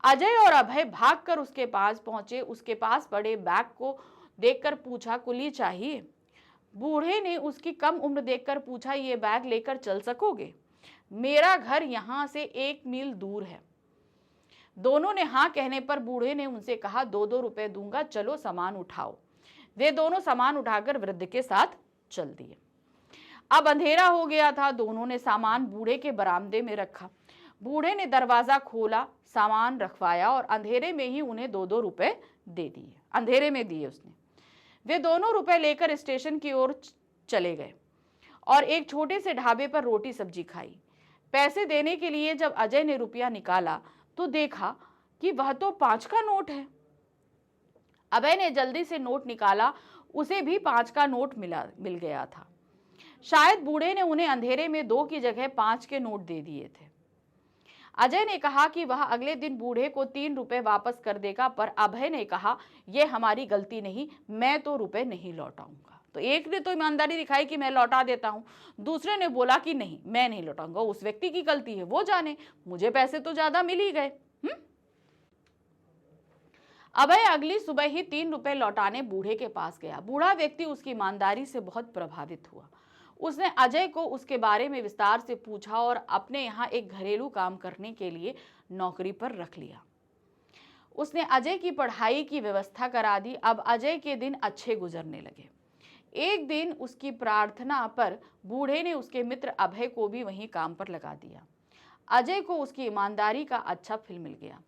अजय और अभय भागकर उसके पास पहुंचे। उसके पास पड़े बैग को देखकर पूछा, कुली चाहिए? बूढ़े ने उसकी कम उम्र देखकर पूछा, ये बैग लेकर चल सकोगे? मेरा घर यहाँ से 1 मील दूर है। दोनों ने हाँ कहने पर बूढ़े ने उनसे कहा, 2-2 रुपए दूंगा, चलो सामान उठाओ। वे दोनों सामान उठाकर वृद्ध के साथ चल दिए। अब अंधेरा हो गया था। दोनों ने सामान बूढ़े के बरामदे में रखा। बूढ़े ने दरवाजा खोला, सामान रखवाया और अंधेरे में ही उन्हें 2-2 रुपए दे दिए। अंधेरे में दिए उसने। वे दोनों रुपए लेकर स्टेशन की ओर चले गए और एक छोटे से ढाबे पर रोटी सब्जी खाई। पैसे देने के लिए जब अजय ने रुपया निकाला तो देखा कि वह तो 5 का नोट है। अभय ने जल्दी से नोट निकाला, उसे भी 5 का नोट मिल गया था। शायद बूढ़े ने उन्हें अंधेरे में 2 की जगह 5 के नोट दे दिए थे। अजय ने कहा कि वह अगले दिन बूढ़े को 3 रुपए वापस कर देगा, पर अभय ने कहा, यह हमारी गलती नहीं, मैं तो रुपए नहीं लौटाऊंगा। तो एक ने तो ईमानदारी दिखाई कि मैं लौटा देता हूं, दूसरे ने बोला कि नहीं मैं नहीं लौटाऊंगा, उस व्यक्ति की गलती है, वो जाने, मुझे पैसे तो ज्यादा मिल ही गए। अभय अगली सुबह ही 3 रुपए लौटाने बूढ़े के पास गया। बूढ़ा व्यक्ति उसकी ईमानदारी से बहुत प्रभावित हुआ। उसने अजय को उसके बारे में विस्तार से पूछा और अपने यहाँ एक घरेलू काम करने के लिए नौकरी पर रख लिया। उसने अजय की पढ़ाई की व्यवस्था करा दी। अब अजय के दिन अच्छे गुजरने लगे। एक दिन उसकी प्रार्थना पर बूढ़े ने उसके मित्र अभय को भी वहीं काम पर लगा दिया। अजय को उसकी ईमानदारी का अच्छा फल मिल गया।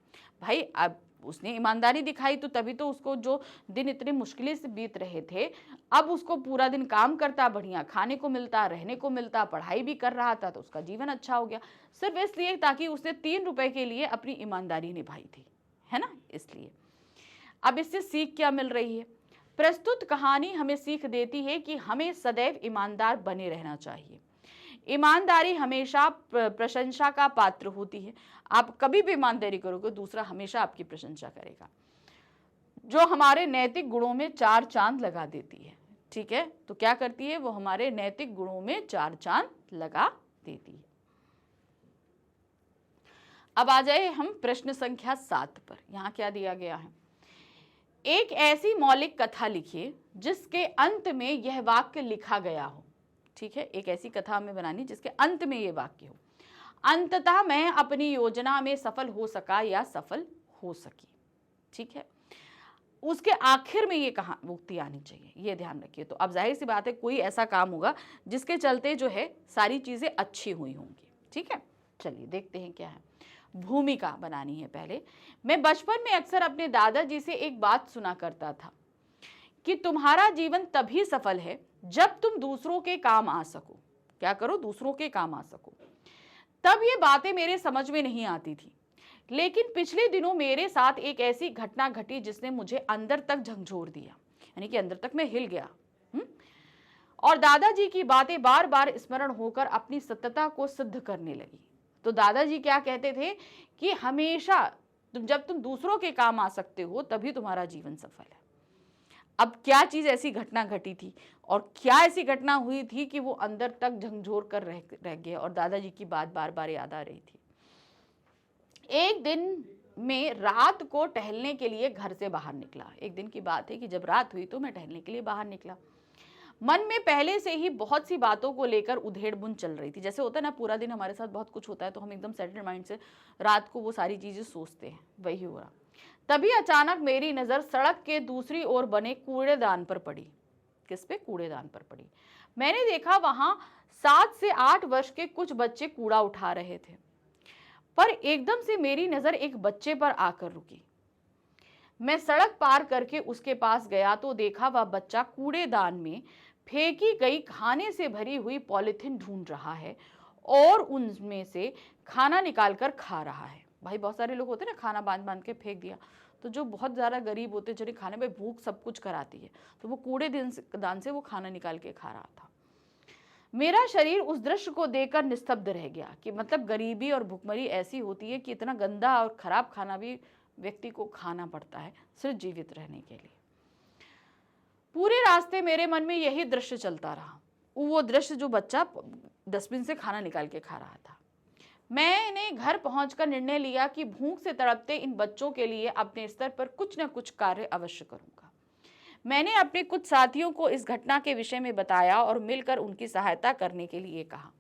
भाई अब उसने ईमानदारी दिखाई तो तभी तो उसको जो दिन इतने मुश्किल से बीत रहे थे, अब उसको पूरा दिन काम करता, बढ़िया खाने को मिलता, रहने को मिलता, पढ़ाई भी कर रहा था, तो उसका जीवन अच्छा हो गया, सिर्फ इसलिए ताकि उसने 3 रुपए के लिए अपनी ईमानदारी निभाई थी, है ना। इसलिए अब इससे सीख क्या मिल रही है? प्रस्तुत कहानी हमें सीख देती है कि हमें सदैव ईमानदार बने रहना चाहिए। ईमानदारी हमेशा प्रशंसा का पात्र होती है। आप कभी भी ईमानदारी करोगे, दूसरा हमेशा आपकी प्रशंसा करेगा, जो हमारे नैतिक गुणों में 4 चांद लगा देती है। ठीक है, तो क्या करती है वो, हमारे नैतिक गुणों में 4 चांद लगा देती है। अब आ जाए हम प्रश्न संख्या 7 पर। यहाँ क्या दिया गया है, एक ऐसी मौलिक कथा लिखिए जिसके अंत में यह वाक्य लिखा गया हो। ठीक है, एक ऐसी कथा हमें बनानी जिसके अंत में यह वाक्य हो, अंततः मैं अपनी योजना में सफल हो सका या सफल हो सकी। ठीक है, उसके आखिर में ये कहा उक्ति आनी चाहिए, ये ध्यान रखिए। तो अब जाहिर सी बात है कोई ऐसा काम होगा जिसके चलते जो है सारी चीजें अच्छी हुई होंगी। ठीक है, चलिए देखते हैं क्या है। भूमिका बनानी है पहले। मैं बचपन में अक्सर अपने दादाजी से एक बात सुना करता था कि तुम्हारा जीवन तभी सफल है जब तुम दूसरों के काम आ सको। क्या करो, दूसरों के काम आ सको। तब ये बातें मेरे समझ में नहीं आती थी, लेकिन पिछले दिनों मेरे साथ एक ऐसी घटना घटी जिसने मुझे अंदर तक झंझोर दिया, यानी कि अंदर तक मैं हिल गया। और दादाजी की बातें बार बार स्मरण होकर अपनी सत्यता को सिद्ध करने लगी। तो दादाजी क्या कहते थे कि हमेशा जब तुम दूसरों के काम आ सकते हो तभी तुम्हारा जीवन सफल है। अब क्या चीज ऐसी घटना घटी थी और क्या ऐसी घटना हुई थी कि वो अंदर तक झंझोर कर रह गए और दादाजी की बात बार बार याद आ रही थी। एक दिन में रात को टहलने के लिए घर से बाहर निकला। एक दिन की बात है कि जब रात हुई तो मैं टहलने के लिए बाहर निकला। मन में पहले से ही बहुत सी बातों को लेकर उधेड़-बुन चल रही थी। जैसे होता है ना, पूरा दिन हमारे साथ बहुत कुछ होता है तो हम एकदम सेटल्ड माइंड से रात को वो सारी चीजें सोचते हैं, वही हो रहा। तभी अचानक मेरी नजर सड़क के दूसरी ओर बने कूड़ेदान पर पड़ी। किस पे? कूड़ेदान पर पड़ी। मैंने देखा वहां 7 से 8 वर्ष के कुछ बच्चे कूड़ा उठा रहे थे, पर एकदम से मेरी नजर एक बच्चे पर आकर रुकी। मैं सड़क पार करके उसके पास गया तो देखा वह बच्चा कूड़ेदान में फेंकी गई खाने से भरी हुई पॉलिथीन ढूंढ रहा है और उनमें से खाना निकालकर खा रहा है। भाई बहुत सारे लोग होते हैं ना, खाना बांध बांध के फेंक दिया। तो जो बहुत ज़्यादा गरीब होते हैं, जिन्हें खाने में भूख सब कुछ कराती है, तो वो कूड़ेदान से वो खाना निकाल के खा रहा था। मेरा शरीर उस दृश्य को देखकर निस्तब्ध रह गया कि मतलब गरीबी और भुखमरी ऐसी होती है कि इतना गंदा और खराब खाना भी व्यक्ति को खाना पड़ता है सिर्फ जीवित रहने के लिए। पूरे रास्ते मेरे मन में यही दृश्य चलता रहा, वो दृश्य जो बच्चा डस्टबिन से खाना निकाल के खा रहा था। मैंने घर पहुंचकर निर्णय लिया कि भूख से तड़पते इन बच्चों के लिए अपने स्तर पर कुछ न कुछ कार्य अवश्य करूंगा। मैंने अपने कुछ साथियों को इस घटना के विषय में बताया और मिलकर उनकी सहायता करने के लिए कहा।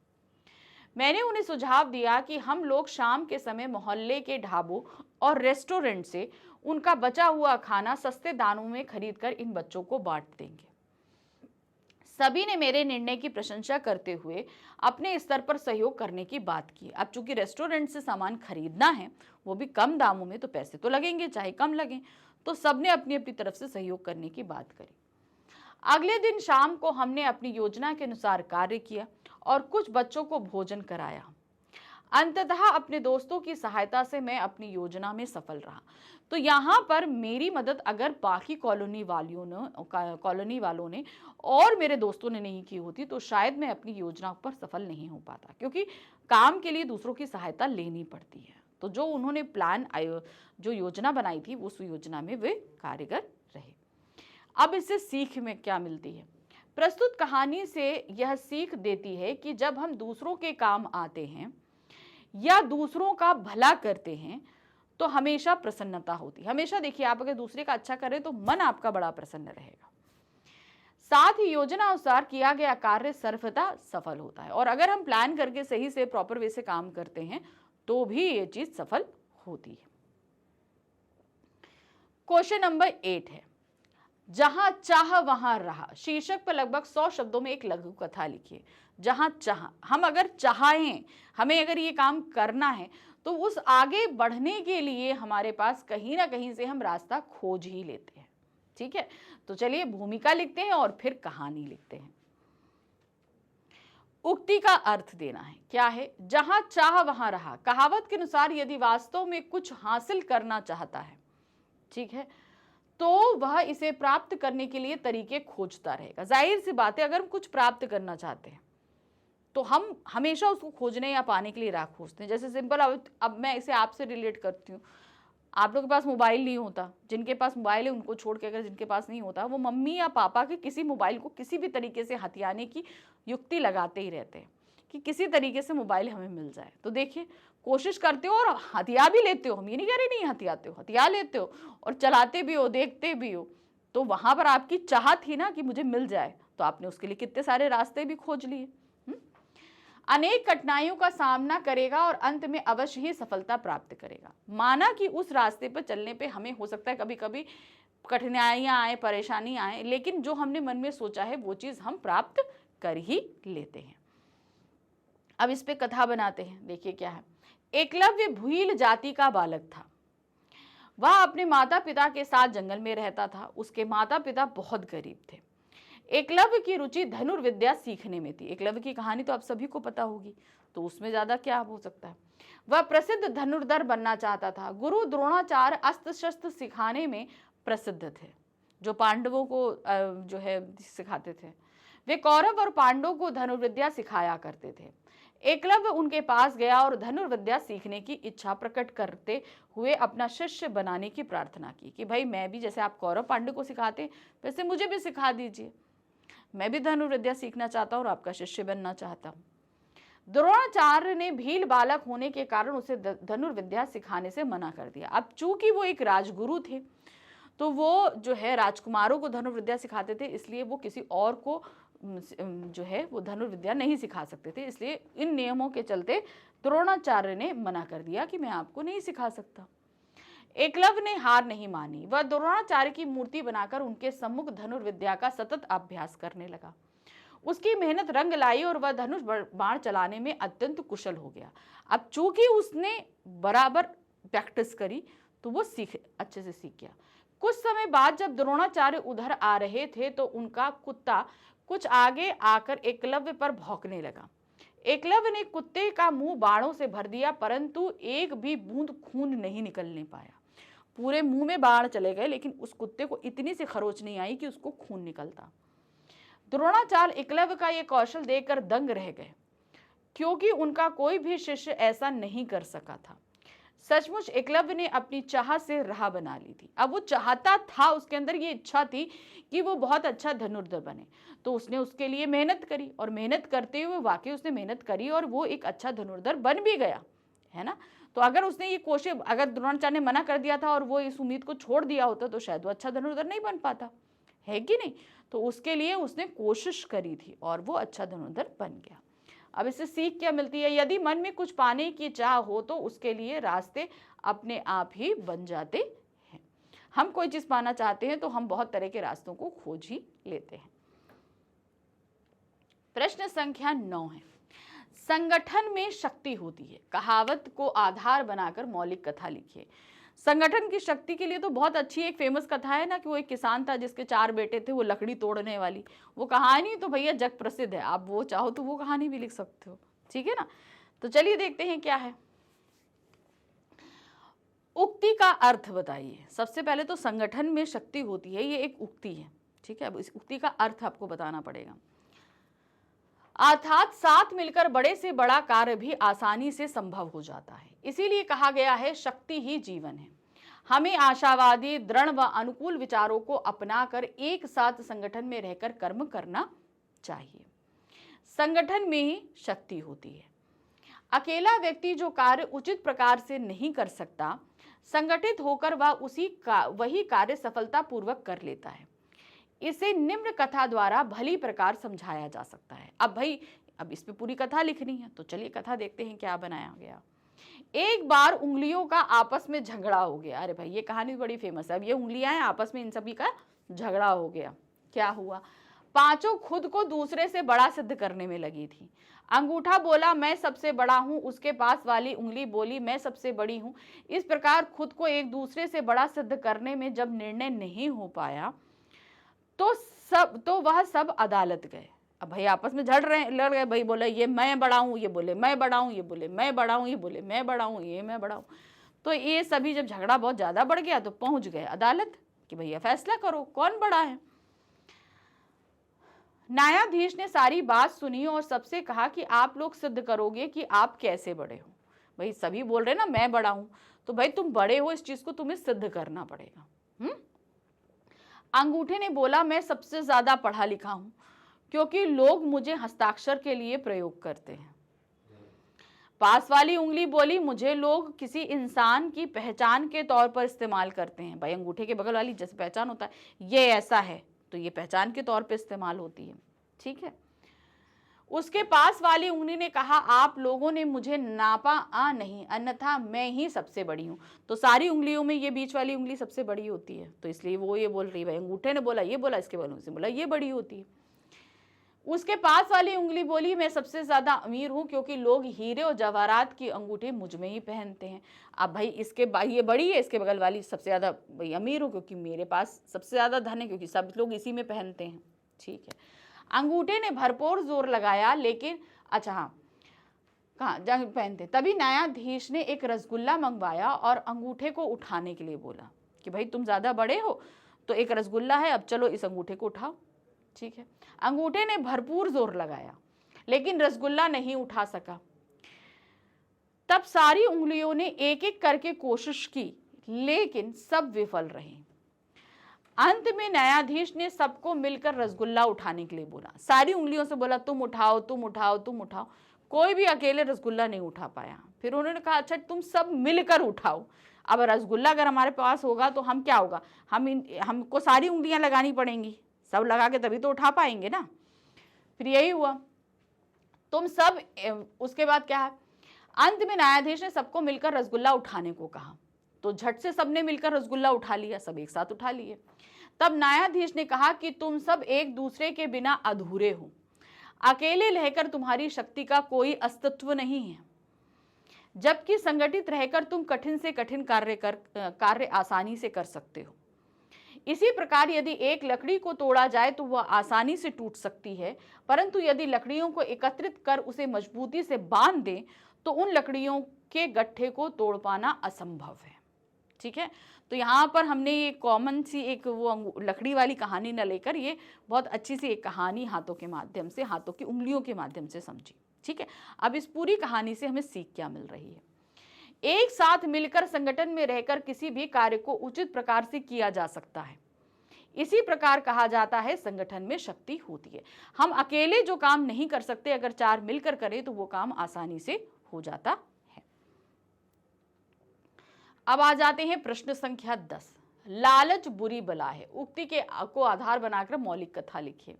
मैंने उन्हें सुझाव दिया कि हम लोग शाम के समय मोहल्ले के ढाबों और रेस्टोरेंट से उनका बचा हुआ खाना सस्ते दामों में खरीदकर इन बच्चों को बांट देंगे। सभी ने मेरे निर्णय की प्रशंसा करते हुए अपने स्तर पर सहयोग करने की बात की। अब चूंकि रेस्टोरेंट से सामान खरीदना है, वो भी कम दामों में, तो पैसे तो लगेंगे चाहे कम लगें, तो सबने अपनी अपनी तरफ से सहयोग करने की बात करी। अगले दिन शाम को हमने अपनी योजना के अनुसार कार्य किया और कुछ बच्चों को भोजन कराया। अंततः अपने दोस्तों की सहायता से मैं अपनी योजना में सफल रहा। तो यहाँ पर मेरी मदद अगर बाकी कॉलोनी वालों ने और मेरे दोस्तों ने नहीं की होती तो शायद मैं अपनी योजना पर सफल नहीं हो पाता, क्योंकि काम के लिए दूसरों की सहायता लेनी पड़ती है। तो जो उन्होंने जो योजना बनाई थी उस योजना में वे कारीगर रहे। अब इससे सीख में क्या मिलती है? प्रस्तुत कहानी से यह सीख देती है कि जब हम दूसरों के काम आते हैं या दूसरों का भला करते हैं तो हमेशा प्रसन्नता होती है। हमेशा देखिए, आप अगर दूसरे का अच्छा करें तो मन आपका बड़ा प्रसन्न रहेगा। साथ ही योजना अनुसार किया गया कार्य सर्वथा सफल होता है, और अगर हम प्लान करके सही से प्रॉपर वे से काम करते हैं तो भी ये चीज सफल होती है। क्वेश्चन नंबर 8 है, जहां चाह वहां रहा। शीर्षक पर लगभग 100 शब्दों में एक लघु कथा लिखिए। जहां चाह, हम अगर चाहें, हमें अगर ये काम करना है तो उस आगे बढ़ने के लिए हमारे पास कहीं ना कहीं से हम रास्ता खोज ही लेते हैं। ठीक है, तो चलिए भूमिका लिखते हैं और फिर कहानी लिखते हैं। उक्ति का अर्थ देना है। क्या है? जहां चाह वहां रहा। कहावत के अनुसार यदि वास्तव में कुछ हासिल करना चाहता है, ठीक है, तो वह इसे प्राप्त करने के लिए तरीके खोजता रहेगा। जाहिर सी बात है, अगर हम कुछ प्राप्त करना चाहते हैं तो हम हमेशा उसको खोजने या पाने के लिए राह खोजते हैं। जैसे सिंपल, अब मैं इसे आपसे रिलेट करती हूँ। आप लोगों के पास मोबाइल नहीं होता, जिनके पास मोबाइल है उनको छोड़ के अगर जिनके पास नहीं होता, वो मम्मी या पापा के किसी मोबाइल को किसी भी तरीके से हथियाने की युक्ति लगाते ही रहते हैं कि किसी तरीके से मोबाइल हमें मिल जाए। तो देखिए, कोशिश करते हो और हथिया भी लेते हो। हम ये नहीं कह रहे नहीं हथियाते हो, हथिया लेते हो और चलाते भी हो, देखते भी हो। तो वहां पर आपकी चाह थी ना कि मुझे मिल जाए, तो आपने उसके लिए कितने सारे रास्ते भी खोज लिए। अनेक कठिनाइयों का सामना करेगा और अंत में अवश्य ही सफलता प्राप्त करेगा। माना कि उस रास्ते पर चलने पे हमें हो सकता है कभी कभी कठिनाइयां आए, परेशानी आए, लेकिन जो हमने मन में सोचा है वो चीज हम प्राप्त कर ही लेते हैं। अब इस पे कथा बनाते हैं। देखिए क्या है। एकलव्य भील जाति का बालक था। वह अपने माता पिता के साथ जंगल में रहता था। उसके माता पिता बहुत गरीब थे। एकलव्य की रुचि धनुर्विद्या सीखने में थी। एकलव्य की कहानी तो आप सभी को पता होगी, तो उसमें ज्यादा क्या हो सकता है। वह प्रसिद्ध धनुर्धर बनना चाहता था। गुरु द्रोणाचार्य अस्त्र शस्त्र सिखाने में प्रसिद्ध थे, जो पांडवों को जो है सिखाते थे। वे कौरव और पांडवों को धनुर्विद्या सिखाया करते थे। एकलव्य उनके पास गया और धनुर्विद्या सीखने की इच्छा प्रकट करते हुए अपना शिष्य बनाने की प्रार्थना की कि भाई मैं भी जैसे आप कौरव पांडव को सिखाते वैसे मुझे भी सिखा दीजिए, मैं भी धनुर्विद्या सीखना चाहता हूँ और आपका शिष्य बनना चाहता हूँ। द्रोणाचार्य ने भील बालक होने के कारण उसे धनुर्विद्या सिखाने से मना कर दिया। अब चूंकि वो एक राजगुरु थे, तो वो जो है राजकुमारों को धनुर्विद्या सिखाते थे, इसलिए वो किसी और को जो है वो धनुर्विद्या नहीं सिखा सकते थे। इसलिए इन नियमों के चलते द्रोणाचार्य ने मना कर दिया कि मैं आपको नहीं सिखा सकता। एकलव्य ने हार नहीं मानी। वह द्रोणाचार्य की मूर्ति बनाकर उनके सम्मुख धनुर्विद्या का सतत अभ्यास करने लगा। उसकी मेहनत रंग लाई और वह धनुष बाण चलाने में अत्यंत कुशल हो गया। अब चूंकि उसने बराबर प्रैक्टिस करी तो वो अच्छे से सीख गया। कुछ समय बाद जब द्रोणाचार्य उधर आ रहे थे तो उनका कुत्ता कुछ आगे आकर एकलव्य पर भौंकने लगा। एकलव्य ने कुत्ते का मुंह बाणों से भर दिया, परंतु एक भी बूंद खून नहीं निकलने पाया। पूरे मुंह में बाण चले गए, लेकिन उस कुत्ते को इतनी सी खरोच नहीं आई कि उसको खून निकलता। द्रोणाचार्य एकलव्य का यह कौशल देखकर दंग रह गए, क्योंकि उनका कोई भी शिष्य ऐसा नहीं कर सका था। सचमुच एकलव्य ने अपनी चाह से राह बना ली थी। अब वो चाहता था, उसके अंदर ये इच्छा थी कि वो बहुत अच्छा धनुर्धर बने, तो उसने उसके लिए मेहनत करी और मेहनत करते हुए वाकई उसने मेहनत करी और वो एक अच्छा धनुर्धर बन भी गया, है ना। तो अगर उसने ये कोशिश, अगर द्रोणाचार्य ने मना कर दिया था और वो इस उम्मीद को छोड़ दिया होता तो शायद वो अच्छा धनुर्धर नहीं बन पाता, है कि नहीं। तो उसके लिए उसने कोशिश करी थी और वो अच्छा धनुर्धर बन गया। अब इससे सीख क्या मिलती है। यदि मन में कुछ पाने की चाह हो तो उसके लिए रास्ते अपने आप ही बन जाते हैं। हम कोई चीज पाना चाहते हैं तो हम बहुत तरह के रास्तों को खोज ही लेते हैं। प्रश्न संख्या 9 है, संगठन में शक्ति होती है। कहावत को आधार बनाकर मौलिक कथा लिखिए। संगठन की शक्ति के लिए तो बहुत अच्छी एक फेमस कथा है ना, कि वो एक किसान था जिसके 4 बेटे थे, वो लकड़ी तोड़ने वाली। वो कहानी तो भैया जग प्रसिद्ध है, आप वो चाहो तो वो कहानी भी लिख सकते हो, ठीक है ना। तो चलिए देखते हैं क्या है। उक्ति का अर्थ बताइए। सबसे पहले तो संगठन में शक्ति होती है, ये एक उक्ति है, ठीक है। अब इस उक्ति का अर्थ आपको बताना पड़ेगा। अर्थात साथ मिलकर बड़े से बड़ा कार्य भी आसानी से संभव हो जाता है। इसीलिए कहा गया है शक्ति ही जीवन है। हमें आशावादी, दृढ़ व अनुकूल विचारों को अपनाकर एक साथ संगठन में रहकर कर्म करना चाहिए। संगठन में ही शक्ति होती है। अकेला व्यक्ति जो कार्य उचित प्रकार से नहीं कर सकता, संगठित होकर वह वही कार्य सफलतापूर्वक कर लेता है। इसे निम्न कथा द्वारा भली प्रकार समझाया जा सकता है। अब भाई, अब इस पे पूरी कथा लिखनी है, तो चलिए कथा देखते हैं क्या बनाया गया। एक बार उंगलियों का आपस में झगड़ा हो गया। अरे भाई, ये कहानी बड़ी फेमस है। अब ये उंगलियां हैं, आपस में इन सभी का झगड़ा हो गया। क्या हुआ, पांचों खुद को दूसरे से बड़ा सिद्ध करने में लगी थी। अंगूठा बोला मैं सबसे बड़ा हूं, उसके पास वाली उंगली बोली मैं सबसे बड़ी हूं। इस प्रकार खुद को एक दूसरे से बड़ा सिद्ध करने में जब निर्णय नहीं हो पाया तो वह सब अदालत गए। अब भाई आपस में लड़ गए। भाई बोले ये मैं बड़ा हूं, ये बोले मैं बड़ा हूं, ये बोले मैं बड़ा हूं, ये बोले मैं बड़ा हूं, ये मैं बड़ा हूं। तो ये सभी जब झगड़ा बहुत ज्यादा बढ़ गया तो पहुंच गए अदालत कि भैया फैसला करो कौन बड़ा है। न्यायाधीश ने सारी बात सुनी और सबसे कहा कि आप लोग सिद्ध करोगे कि आप कैसे बड़े हो। भाई सभी बोल रहे ना मैं बड़ा हूं, तो भाई तुम बड़े हो, इस चीज को तुम्हें सिद्ध करना पड़ेगा। अंगूठे ने बोला मैं सबसे ज्यादा पढ़ा लिखा हूं क्योंकि लोग मुझे हस्ताक्षर के लिए प्रयोग करते हैं। पास वाली उंगली बोली मुझे लोग किसी इंसान की पहचान के तौर पर इस्तेमाल करते हैं। भाई अंगूठे के बगल वाली जैसे पहचान होता है, ये ऐसा है, तो ये पहचान के तौर पर इस्तेमाल होती है। ठीक है। उसके पास वाली उंगली ने कहा आप लोगों ने मुझे नापा नहीं, अन्यथा मैं ही सबसे बड़ी हूं। तो सारी उंगलियों में ये बीच वाली उंगली सबसे बड़ी होती है, तो इसलिए वो ये बोल रही है। भाई अंगूठे ने बोला ये बोला, इसके बाद से बोला ये बड़ी होती है। उसके पास वाली उंगली बोली मैं सबसे ज्यादा अमीर हूं क्योंकि लोग हीरे और जवाहरात की अंगूठे मुझ में ही पहनते हैं। अब भाई इसके ये बड़ी है, इसके बगल वाली सबसे ज्यादा भाई अमीर हूं क्योंकि मेरे पास सबसे ज्यादा धन है, क्योंकि सब लोग इसी में पहनते हैं। ठीक है। अंगूठे ने भरपूर जोर लगाया, लेकिन अच्छा हाँ कहाँ जंग पहनते। तभी न्यायाधीश ने एक रसगुल्ला मंगवाया और अंगूठे को उठाने के लिए बोला कि भाई तुम ज्यादा बड़े हो तो एक रसगुल्ला है, अब चलो इस अंगूठे को उठाओ। ठीक है। अंगूठे ने भरपूर जोर लगाया लेकिन रसगुल्ला नहीं उठा सका। तब सारी उंगलियों ने एक एक करके कोशिश की लेकिन सब विफल रही। अंत में न्यायाधीश ने सबको मिलकर रसगुल्ला उठाने के लिए बोला। सारी उंगलियों से बोला तुम उठाओ तुम उठाओ तुम उठाओ। कोई भी अकेले रसगुल्ला नहीं उठा पाया। फिर उन्होंने कहा अच्छा तुम सब मिलकर उठाओ। अब रसगुल्ला अगर हमारे पास होगा तो हम क्या होगा, हमको सारी उंगलियां लगानी पड़ेंगी, सब लगा के तभी तो उठा पाएंगे ना। फिर यही हुआ, तुम सब। उसके बाद क्या है, अंत में न्यायाधीश ने सबको मिलकर रसगुल्ला उठाने को कहा, तो झट से सबने मिलकर रसगुल्ला उठा लिया, सब एक साथ उठा लिए। तब न्यायाधीश ने कहा कि तुम सब एक दूसरे के बिना अधूरे हो, अकेले रहकर तुम्हारी शक्ति का कोई अस्तित्व नहीं है, जबकि संगठित रहकर तुम कठिन से कठिन कार्य आसानी से कर सकते हो। इसी प्रकार यदि एक लकड़ी को तोड़ा जाए तो वह आसानी से टूट सकती है, परंतु यदि लकड़ियों को एकत्रित कर उसे मजबूती से बांध दें तो उन लकड़ियों के गट्ठे को तोड़ पाना असंभव है। ठीक है। तो यहाँ पर हमने ये कॉमन सी एक वो लकड़ी वाली कहानी न लेकर ये बहुत अच्छी सी एक कहानी हाथों के माध्यम से, हाथों की उंगलियों के माध्यम से समझी। ठीक है। अब इस पूरी कहानी से हमें सीख क्या मिल रही है? एक साथ मिलकर संगठन में रहकर किसी भी कार्य को उचित प्रकार से किया जा सकता है। इसी प्रकार कहा जाता है संगठन में शक्ति होती है। हम अकेले जो काम नहीं कर सकते, अगर चार मिलकर करें तो वो काम आसानी से हो जाता है। अब आ जाते हैं प्रश्न संख्या 10। लालच बुरी बला है। उक्ति को आधार बनाकर मौलिक कथा लिखिए।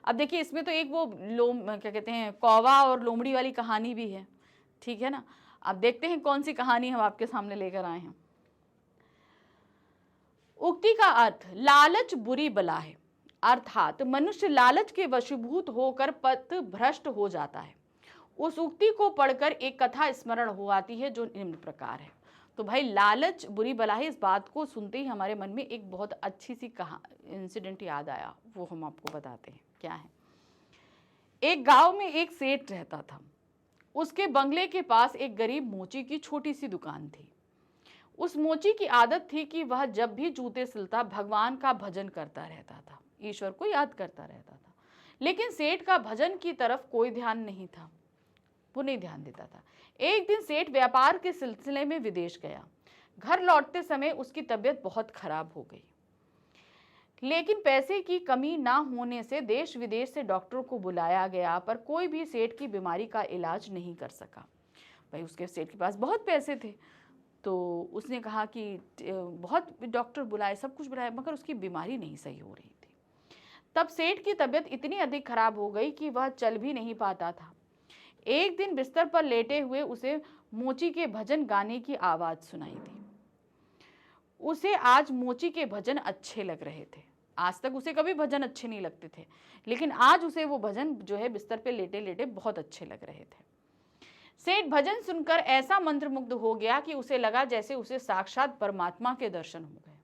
अब देखिए इसमें तो एक वो क्या कहते हैं, कौवा और लोमड़ी वाली कहानी भी है। ठीक है ना। अब देखते हैं कौन सी कहानी हम आपके सामने लेकर आए हैं। उक्ति का अर्थ लालच बुरी बला है, अर्थात मनुष्य लालच के वशीभूत होकर पथ भ्रष्ट हो जाता है। उस उक्ति को पढ़कर एक कथा स्मरण हो आती है जो निम्न प्रकार है। तो भाई लालच बुरी बला है, इस बात को सुनते ही हमारे मन में एक बहुत अच्छी सी इंसिडेंट याद आया, वो हम आपको बताते हैं। क्या है? एक गांव में एक सेठ रहता था। उसके बंगले के पास एक गरीब मोची की छोटी सी दुकान थी। उस मोची की आदत थी कि वह जब भी जूते सिलता भगवान का भजन करता रहता था, ईश्वर को याद करता रहता था। लेकिन सेठ का भजन की तरफ कोई ध्यान नहीं था, वो नहीं ध्यान देता था। एक दिन सेठ व्यापार के सिलसिले में विदेश गया। घर लौटते समय उसकी तबीयत बहुत खराब हो गई, लेकिन पैसे की कमी ना होने से देश विदेश से डॉक्टरों को बुलाया गया, पर कोई भी सेठ की बीमारी का इलाज नहीं कर सका। भाई उसके सेठ के पास बहुत पैसे थे, तो उसने कहा कि बहुत डॉक्टर बुलाए, सब कुछ बुलाया, मगर उसकी बीमारी नहीं सही हो रही थी। तब सेठ की तबीयत इतनी अधिक खराब हो गई कि वह चल भी नहीं पाता था। एक दिन बिस्तर पर लेटे हुए उसे मोची के भजन गाने की आवाज सुनाई दी। उसे आज मोची के भजन अच्छे लग रहे थे। आज तक उसे कभी भजन अच्छे नहीं लगते थे, लेकिन आज उसे वो भजन जो है बिस्तर पे लेटे लेटे बहुत अच्छे लग रहे थे। सेठ भजन सुनकर ऐसा मंत्रमुग्ध हो गया कि उसे लगा जैसे उसे साक्षात परमात्मा के दर्शन हो गए।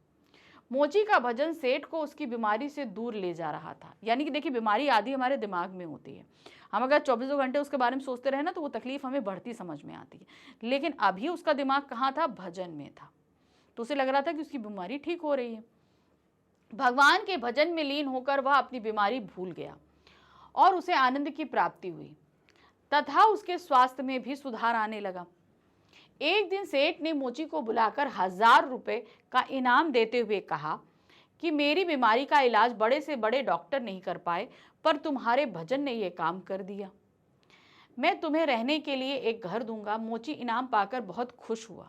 मोची का भजन सेठ को उसकी बीमारी से दूर ले जा रहा था। यानी कि देखिए, बीमारी आदि हमारे दिमाग में होती है। हम अगर 24 घंटे उसके बारे में सोचते रहे ना तो वो तकलीफ हमें बढ़ती समझ में आती है, लेकिन अभी उसका दिमाग कहाँ था? भजन में था। तो उसे लग रहा था कि उसकी बीमारी ठीक हो रही है। भगवान के भजन में लीन होकर वह अपनी बीमारी भूल गया। और उसे आनंद की प्राप्ति हुई तथा उसके स्वास्थ्य में भी सुधार आने लगा। एक दिन सेठ ने मोची को बुलाकर 1000 रुपए का इनाम देते हुए कहा कि मेरी बीमारी का इलाज बड़े से बड़े डॉक्टर नहीं कर पाए, पर तुम्हारे भजन ने यह काम कर दिया। मैं तुम्हें रहने के लिए एक घर दूंगा। मोची इनाम पाकर बहुत खुश हुआ।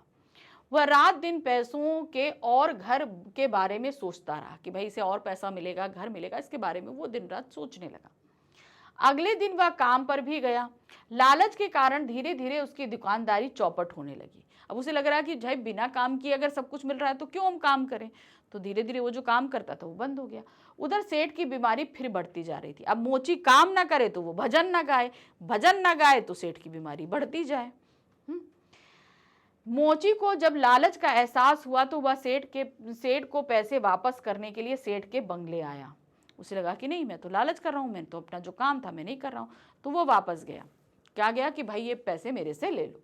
वह रात दिन पैसों के और घर के बारे में सोचता रहा कि भाई इसे और पैसा मिलेगा, घर मिलेगा, इसके बारे में वो दिन रात सोचने लगा। अगले दिन वह काम पर भी गया। लालच के कारण धीरे धीरे उसकी दुकानदारी चौपट होने लगी। अब उसे लग रहा कि भाई बिना काम किए अगर सब कुछ मिल रहा है तो क्यों हम काम करें। तो धीरे धीरे वो जो काम करता था वो बंद हो गया। उधर सेठ की बीमारी फिर बढ़ती जा रही थी। अब मोची काम ना करे तो वो भजन ना गाए, भजन ना गाए तो सेठ की बीमारी बढ़ती जाए। मोची को जब लालच का एहसास हुआ तो वह सेठ को पैसे वापस करने के लिए सेठ के बंगले आया। उसे लगा कि नहीं, मैं तो लालच कर रहा हूं, मैं तो अपना जो काम था मैं नहीं कर रहा हूं। तो वो वापस गया। क्या गया कि भाई ये पैसे मेरे से ले लो।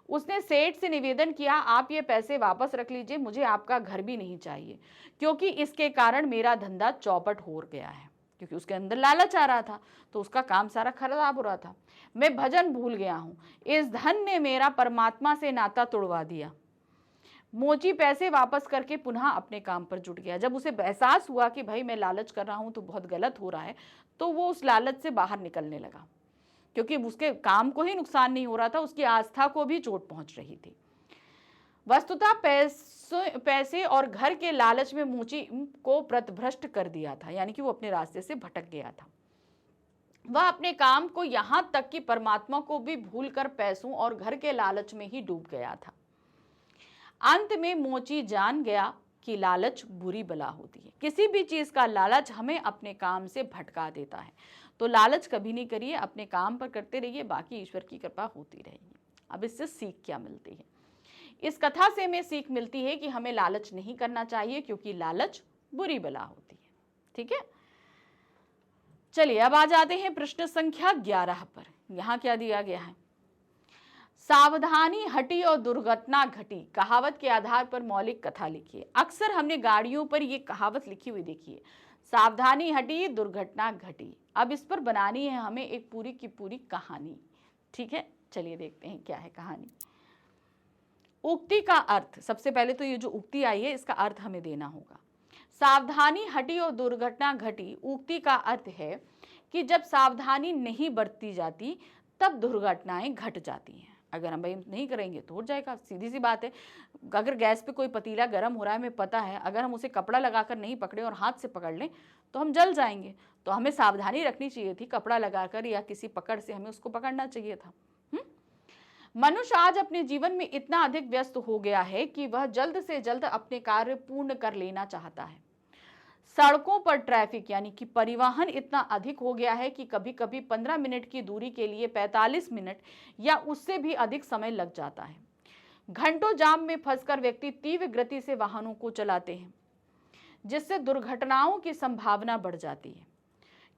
उसने सेठ से निवेदन किया, आप ये पैसे वापस रख लीजिए, मुझे आपका घर भी नहीं चाहिए, क्योंकि इसके कारण मेरा धंधा चौपट हो गया है। क्योंकि उसके अंदर लालच आ रहा था तो उसका काम सारा खराब हो रहा था। मैं भजन भूल गया हूं, इस धन ने मेरा परमात्मा से नाता तोड़वा दिया। मोची पैसे वापस करके पुनः अपने काम पर जुट गया। जब उसे एहसास हुआ कि भाई मैं लालच कर रहा हूं तो बहुत गलत हो रहा है, तो वो उस लालच से बाहर निकलने लगा, क्योंकि उसके काम को ही नुकसान नहीं हो रहा था, उसकी आस्था को भी चोट पहुंच रही थी। वस्तुतः पैसे और घर के लालच में मोची को पथभ्रष्ट कर दिया था, यानी कि वो अपने रास्ते से भटक गया था। वह अपने काम को यहां तक कि परमात्मा को भी भूलकर पैसों और घर के लालच में ही डूब गया था। अंत में मोची जान गया कि लालच बुरी बला होती है। किसी भी चीज का लालच हमें अपने काम से भटका देता है। तो लालच कभी नहीं करिए, अपने काम पर करते रहिए, बाकी ईश्वर की कृपा होती रहेगी। अब इससे सीख क्या मिलती है? इस कथा से हमें सीख मिलती है कि हमें लालच नहीं करना चाहिए, क्योंकि लालच बुरी बला होती है। ठीक है, चलिए अब आ जाते हैं प्रश्न संख्या 11 पर। यहां क्या दिया गया है? सावधानी हटी और दुर्घटना घटी, कहावत के आधार पर मौलिक कथा लिखिए। अक्सर हमने गाड़ियों पर यह कहावत लिखी हुई देखी है, सावधानी हटी दुर्घटना घटी। अब इस पर बनानी है हमें एक पूरी की पूरी कहानी। ठीक है, चलिए देखते हैं क्या है कहानी। उक्ति का अर्थ, सबसे पहले तो ये जो उक्ति आई है इसका अर्थ हमें देना होगा। सावधानी हटी और दुर्घटना घटी, उक्ति का अर्थ है कि जब सावधानी नहीं बरती जाती तब दुर्घटनाएं घट जाती हैं। अगर हम भाई नहीं करेंगे तो हो जाएगा, सीधी सी बात है। अगर गैस पे कोई पतीला गर्म हो रहा है, हमें पता है, अगर हम उसे कपड़ा लगाकर नहीं पकड़े और हाथ से पकड़ लें तो हम जल जाएंगे। तो हमें सावधानी रखनी चाहिए थी, कपड़ा लगाकर या किसी पकड़ से हमें उसको पकड़ना चाहिए था। मनुष्य आज अपने जीवन में इतना अधिक व्यस्त हो गया है कि वह जल्द से जल्द अपने कार्य पूर्ण कर लेना चाहता है। सड़कों पर ट्रैफिक यानी कि परिवहन इतना अधिक हो गया है कि कभी कभी 15 मिनट की दूरी के लिए 45 मिनट या उससे भी अधिक समय लग जाता है। घंटों जाम में फंसकर व्यक्ति तीव्र गति से वाहनों को चलाते हैं, जिससे दुर्घटनाओं की संभावना बढ़ जाती है,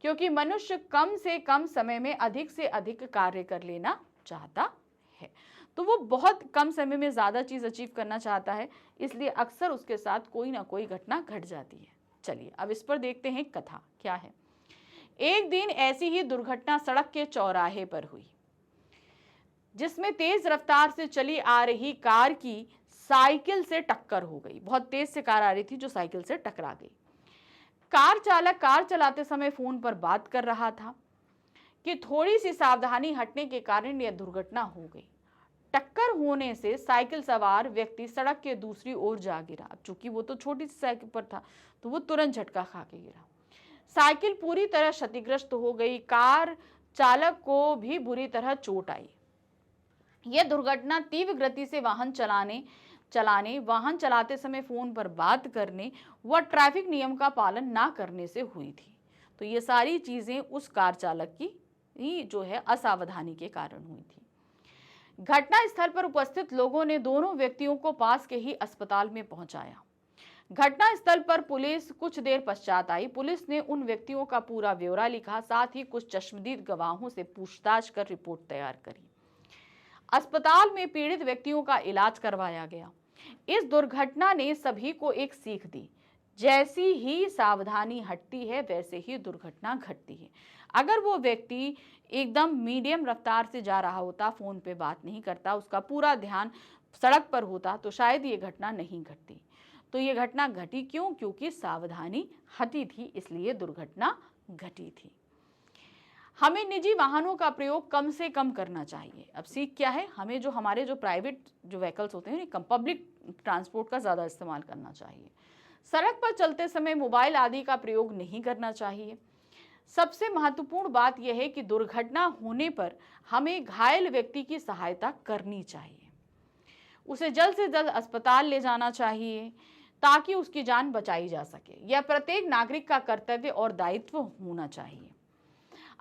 क्योंकि मनुष्य कम से कम समय में अधिक से अधिक कार्य कर लेना चाहता है। तो वो बहुत कम समय में ज्यादा चीज अचीव करना चाहता है, इसलिए अक्सर उसके साथ कोई ना कोई घटना घट जाती है। चलिए अब इस पर देखते हैं कथा क्या है। एक दिन ऐसी ही दुर्घटना सड़क के चौराहे पर हुई, जिसमें तेज रफ्तार से चली आ रही कार की साइकिल से टक्कर हो गई। बहुत तेज से कार आ रही थी जो साइकिल से टकरा गई। कार चालक कार चलाते समय फोन पर बात कर रहा था कि थोड़ी सी सावधानी हटने के कारण यह दुर्घटना हो गई। टक्कर होने से साइकिल सवार व्यक्ति सड़क के दूसरी ओर जा गिरा। अब चूंकि वो तो छोटी सी साइकिल पर था तो वो तुरंत झटका खा के गिरा। साइकिल पूरी तरह क्षतिग्रस्त हो गई। कार चालक को भी बुरी तरह चोट आई। यह दुर्घटना तीव्र गति से वाहन चलाते समय फोन पर बात करने व ट्रैफिक नियम का पालन ना करने से हुई थी। तो ये सारी चीजें उस कार चालक की ही जो है असावधानी के कारण हुई थी। घटना स्थल पर उपस्थित लोगों ने दोनों व्यक्तियों को पास के ही अस्पताल में पहुंचाया। घटना स्थल पर पुलिस कुछ देर पश्चात आई। पुलिस ने उन व्यक्तियों का पूरा ब्यौरा लिखा, साथ ही कुछ चश्मदीद गवाहों से पूछताछ कर रिपोर्ट तैयार करी। अस्पताल में पीड़ित व्यक्तियों का इलाज करवाया गया। इस दुर्घटना ने सभी को एक सीख दी, जैसी ही सावधानी हटती है वैसे ही दुर्घटना घटती है। अगर वो व्यक्ति एकदम मीडियम रफ्तार से जा रहा होता, फ़ोन पे बात नहीं करता, उसका पूरा ध्यान सड़क पर होता, तो शायद ये घटना नहीं घटती। तो ये घटना घटी क्यों? क्योंकि सावधानी हटी थी, इसलिए दुर्घटना घटी थी। हमें निजी वाहनों का प्रयोग कम से कम करना चाहिए। अब सीख क्या है? हमें जो हमारे जो प्राइवेट जो व्हीकल्स होते हैं, पब्लिक ट्रांसपोर्ट का ज़्यादा इस्तेमाल करना चाहिए। सड़क पर चलते समय मोबाइल आदि का प्रयोग नहीं करना चाहिए। सबसे महत्वपूर्ण बात यह है कि दुर्घटना होने पर हमें घायल व्यक्ति की सहायता करनी चाहिए, उसे जल्द से जल्द अस्पताल ले जाना चाहिए ताकि उसकी जान बचाई जा सके। यह प्रत्येक नागरिक का कर्तव्य और दायित्व होना चाहिए।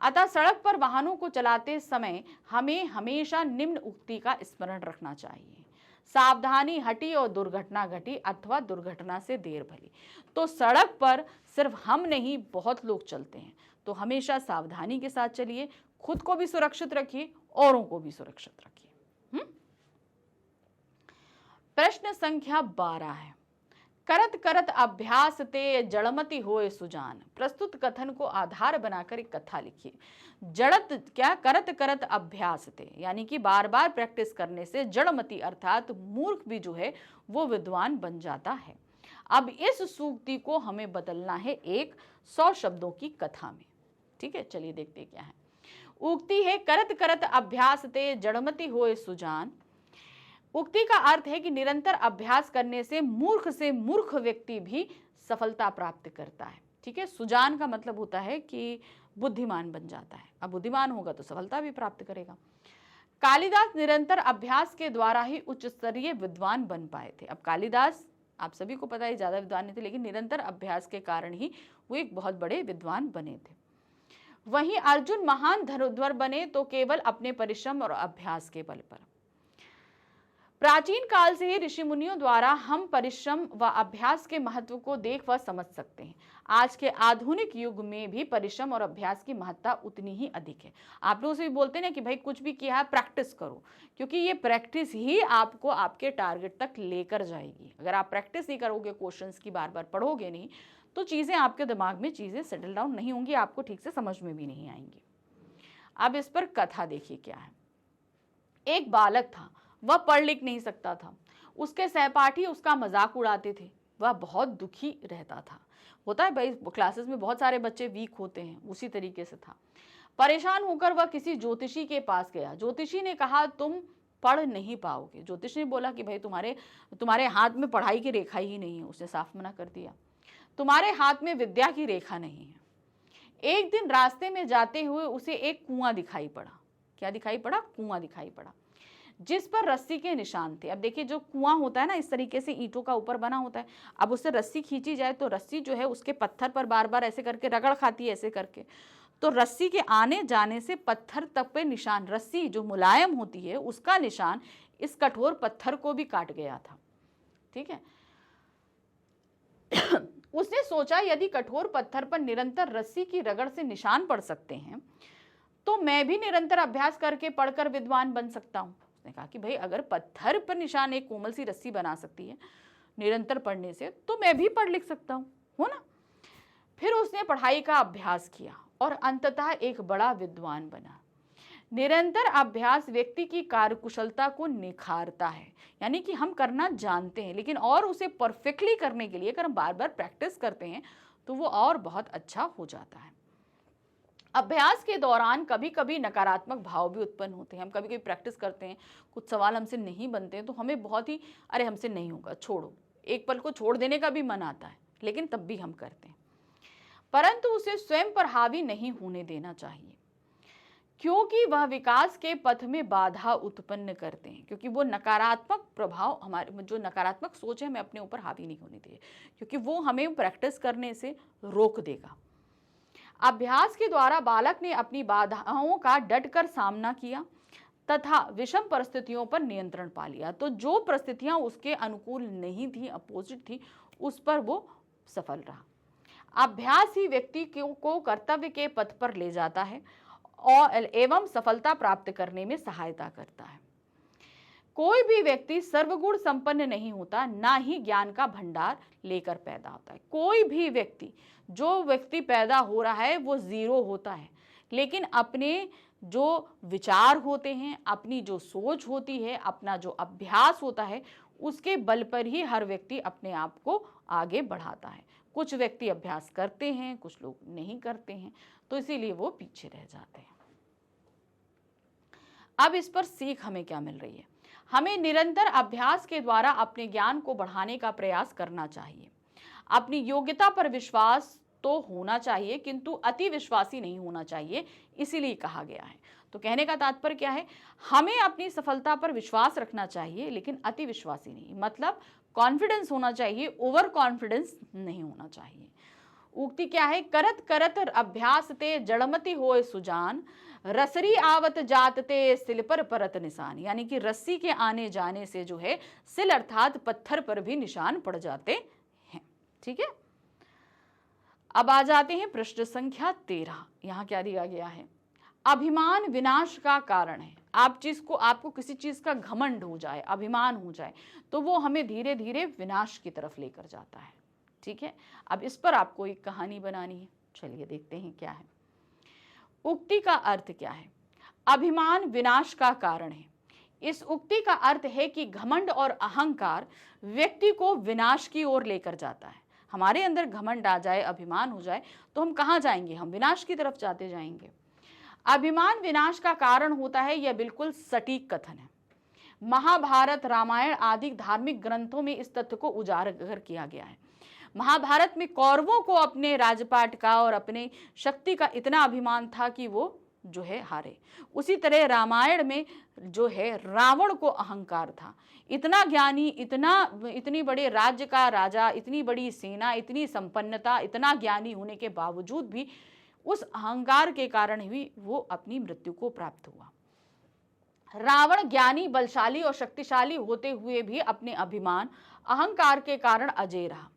अतः सड़क पर वाहनों को चलाते समय हमें हमेशा निम्न उक्ति का स्मरण रखना चाहिए: सावधानी हटी और दुर्घटना घटी, अथवा दुर्घटना से देर भली। तो सड़क पर सिर्फ हम नहीं, बहुत लोग चलते हैं, तो हमेशा सावधानी के साथ चलिए, खुद को भी सुरक्षित रखिए, औरों को भी सुरक्षित रखिए। प्रश्न संख्या 12 है, करत करत अभ्यास ते जड़मति होए सुजान। प्रस्तुत कथन को आधार बनाकर एक कथा लिखिए। जड़त क्या? करत करत अभ्यास ते, यानी कि बार बार प्रैक्टिस करने से जड़मति अर्थात मूर्ख भी जो है वो विद्वान बन जाता है। अब इस सूक्ति को हमें बदलना है एक 100 शब्दों की कथा में। ठीक है, चलिए देखते क्या है। उक्ति है, करत करत अभ्यास ते जड़मति होए सुजान। उक्ति का अर्थ है कि निरंतर अभ्यास करने से मूर्ख व्यक्ति भी सफलता प्राप्त करता है। ठीक है, सुजान का मतलब होता है कि बुद्धिमान बन जाता है। अब बुद्धिमान होगा तो सफलता भी प्राप्त करेगा। कालिदास निरंतर अभ्यास के द्वारा ही उच्च स्तरीय विद्वान बन पाए थे। अब कालिदास आप सभी को पता है ज्यादा विद्वान नहीं थे, लेकिन निरंतर अभ्यास के कारण ही वो एक बहुत बड़े विद्वान बने थे। वहीं अर्जुन महान धनुर्धर बने तो केवल अपने परिश्रम और अभ्यास के बल पर। प्राचीन काल से ही ऋषि मुनियों द्वारा हम परिश्रम व अभ्यास के महत्व को देख व समझ सकते हैं। आज के आधुनिक युग में भी परिश्रम और अभ्यास की महत्ता उतनी ही अधिक है। आप लोग से भी बोलते हैं ना कि भाई कुछ भी किया है प्रैक्टिस करो, क्योंकि ये प्रैक्टिस ही आपको आपके टारगेट तक लेकर जाएगी। अगर आप प्रैक्टिस नहीं करोगे, क्वेश्चंस की बार बार पढ़ोगे नहीं, तो चीज़ें आपके दिमाग में चीज़ें सेटल डाउन नहीं होंगी, आपको ठीक से समझ में भी नहीं आएंगी। अब इस पर कथा देखिए क्या है। एक बालक था, वह पढ़ लिख नहीं सकता था। उसके सहपाठी उसका मजाक उड़ाते थे। वह बहुत दुखी रहता था। होता है भाई, क्लासेस में बहुत सारे बच्चे वीक होते हैं, उसी तरीके से था। परेशान होकर वह किसी ज्योतिषी के पास गया। ज्योतिषी ने कहा तुम पढ़ नहीं पाओगे। ज्योतिष ने बोला कि भाई तुम्हारे हाथ में पढ़ाई की रेखा ही नहीं है। उसने साफ मना कर दिया, तुम्हारे हाथ में विद्या की रेखा नहीं है। एक दिन रास्ते में जाते हुए उसे एक कुआं दिखाई पड़ा। क्या दिखाई पड़ा? कुआं दिखाई पड़ा, जिस पर रस्सी के निशान थे। अब देखिए, जो कुआं होता है ना, इस तरीके से ईंटों का ऊपर बना होता है। अब उससे रस्सी खींची जाए तो रस्सी जो है उसके पत्थर पर बार बार ऐसे करके रगड़ खाती है, ऐसे करके। तो रस्सी के आने जाने से पत्थर तक पे निशान, रस्सी जो मुलायम होती है उसका निशान इस कठोर पत्थर को भी काट गया था। ठीक है। उसने सोचा यदि कठोर पत्थर पर निरंतर रस्सी की रगड़ से निशान पड़ सकते हैं, तो मैं भी निरंतर अभ्यास करके पढ़कर विद्वान बन सकता हूँ। उसने कहा कि भाई अगर पत्थर पर निशान एक कोमल सी रस्सी बना सकती है निरंतर पढ़ने से, तो मैं भी पढ़ लिख सकता हूँ, हो ना। फिर उसने पढ़ाई का अभ्यास किया और अंततः एक बड़ा विद्वान बना। निरंतर अभ्यास व्यक्ति की कार्यकुशलता को निखारता है। यानी कि हम करना जानते हैं, लेकिन और उसे परफेक्टली करने के लिए अगर हम बार बार प्रैक्टिस करते हैं तो वो और बहुत अच्छा हो जाता है। अभ्यास के दौरान कभी कभी नकारात्मक भाव भी उत्पन्न होते हैं। हम कभी कभी प्रैक्टिस करते हैं, कुछ सवाल हमसे नहीं बनते हैं, तो हमें बहुत ही अरे हमसे नहीं होगा, छोड़ो, एक पल को छोड़ देने का भी मन आता है, लेकिन तब भी हम करते हैं। परंतु उसे स्वयं पर हावी नहीं होने देना चाहिए, क्योंकि वह विकास के पथ में बाधा उत्पन्न करते हैं। क्योंकि वो नकारात्मक प्रभाव, हमारे जो नकारात्मक सोच है, हमें अपने ऊपर हावी नहीं होने दें, क्योंकि वो हमें प्रैक्टिस करने से रोक देगा। अभ्यास के द्वारा बालक ने अपनी बाधाओं का डटकर सामना किया तथा विषम परिस्थितियों पर नियंत्रण पा लिया। तो जो परिस्थितियां उसके अनुकूल नहीं थी, अपोजिट थी, उस पर वो सफल रहा। अभ्यास ही व्यक्ति को कर्तव्य के पथ पर ले जाता है और एवं सफलता प्राप्त करने में सहायता करता है। कोई भी व्यक्ति सर्वगुण संपन्न नहीं होता, ना ही ज्ञान का भंडार लेकर पैदा होता है। कोई भी व्यक्ति, जो व्यक्ति पैदा हो रहा है वो जीरो होता है, लेकिन अपने जो विचार होते हैं, अपनी जो सोच होती है, अपना जो अभ्यास होता है, उसके बल पर ही हर व्यक्ति अपने आप को आगे बढ़ाता है। कुछ व्यक्ति अभ्यास करते हैं, कुछ लोग नहीं करते हैं, तो इसीलिए वो पीछे रह जाते हैं। अब इस पर सीख हमें क्या मिल रही है? हमें निरंतर अभ्यास के द्वारा अपने ज्ञान को बढ़ाने का प्रयास करना चाहिए। अपनी योग्यता पर विश्वास तो होना चाहिए, किंतु अति विश्वासी नहीं होना चाहिए, इसीलिए कहा गया है। तो कहने का तात्पर्य क्या है? हमें अपनी सफलता पर विश्वास रखना चाहिए, लेकिन अति विश्वासी नहीं। मतलब कॉन्फिडेंस होना चाहिए, ओवर कॉन्फिडेंस नहीं होना चाहिए। उक्ति क्या है? करत करत अभ्यास ते जड़मति होए सुजान, रसरी आवत जात ते सिल पर परत निशान। यानी कि रस्सी के आने जाने से जो है सिल अर्थात पत्थर पर भी निशान पड़ जाते हैं। ठीक है, अब आ जाते हैं प्रश्न संख्या 13। यहाँ क्या दिया गया है? अभिमान विनाश का कारण है। आपको किसी चीज का घमंड हो जाए, अभिमान हो जाए, तो वो हमें धीरे धीरे विनाश की तरफ लेकर जाता है। ठीक है, अब इस पर आपको एक कहानी बनानी है। चलिए देखते हैं क्या है। उक्ति का अर्थ क्या है? अभिमान विनाश का कारण है। इस उक्ति का अर्थ है कि घमंड और अहंकार व्यक्ति को विनाश की ओर लेकर जाता है। हमारे अंदर घमंड आ जाए, अभिमान हो जाए, तो हम कहाँ जाएंगे? हम विनाश की तरफ जाते जाएंगे। अभिमान विनाश का कारण होता है, यह बिल्कुल सटीक कथन है। महाभारत, रामायण आदि धार्मिक ग्रंथों में इस तथ्य को उजागर किया गया है। महाभारत में कौरवों को अपने राजपाट का और अपने शक्ति का इतना अभिमान था कि वो जो है हारे। उसी तरह रामायण में जो है रावण को अहंकार था। इतना ज्ञानी, इतनी बड़े राज्य का राजा, इतनी बड़ी सेना, इतनी संपन्नता, इतना ज्ञानी होने के बावजूद भी उस अहंकार के कारण ही वो अपनी मृत्यु को प्राप्त हुआ। रावण ज्ञानी, बलशाली और शक्तिशाली होते हुए भी अपने अभिमान, अहंकार के कारण अजेय रहा।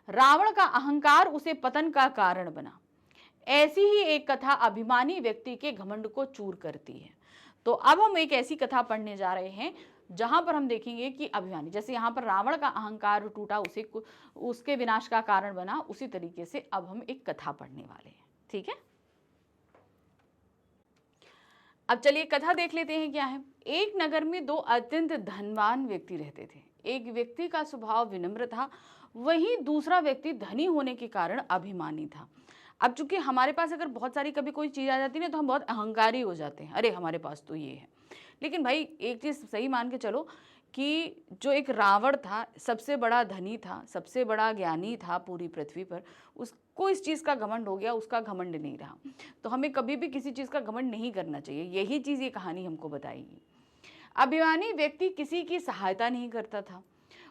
रावण का अहंकार उसे पतन का कारण बना। ऐसी ही एक कथा अभिमानी व्यक्ति के घमंड को चूर करती है। तो अब हम एक ऐसी कथा पढ़ने जा रहे हैं जहां पर हम देखेंगे कि अभिमानी, जैसे यहाँ पर रावण का अहंकार टूटा, उसके विनाश का कारण बना, उसी तरीके से अब हम एक कथा पढ़ने वाले हैं। ठीक है, अब चलिए कथा देख लेते हैं क्या है। एक नगर में दो अत्यंत धनवान व्यक्ति रहते थे। एक व्यक्ति का स्वभाव विनम्र था, वहीं दूसरा व्यक्ति धनी होने के कारण अभिमानी था। अब चूंकि हमारे पास अगर बहुत सारी कभी कोई चीज़ आ जाती है ना, तो हम बहुत अहंकारी हो जाते हैं, अरे हमारे पास तो ये है। लेकिन भाई एक चीज़ सही मान के चलो कि जो एक रावण था, सबसे बड़ा धनी था, सबसे बड़ा ज्ञानी था पूरी पृथ्वी पर, उसको इस चीज़ का घमंड हो गया, उसका घमंड नहीं रहा। तो हमें कभी भी किसी चीज़ का घमंड नहीं करना चाहिए। यही चीज़ ये कहानी हमको बताएगी। अभिमानी व्यक्ति किसी की सहायता नहीं करता था,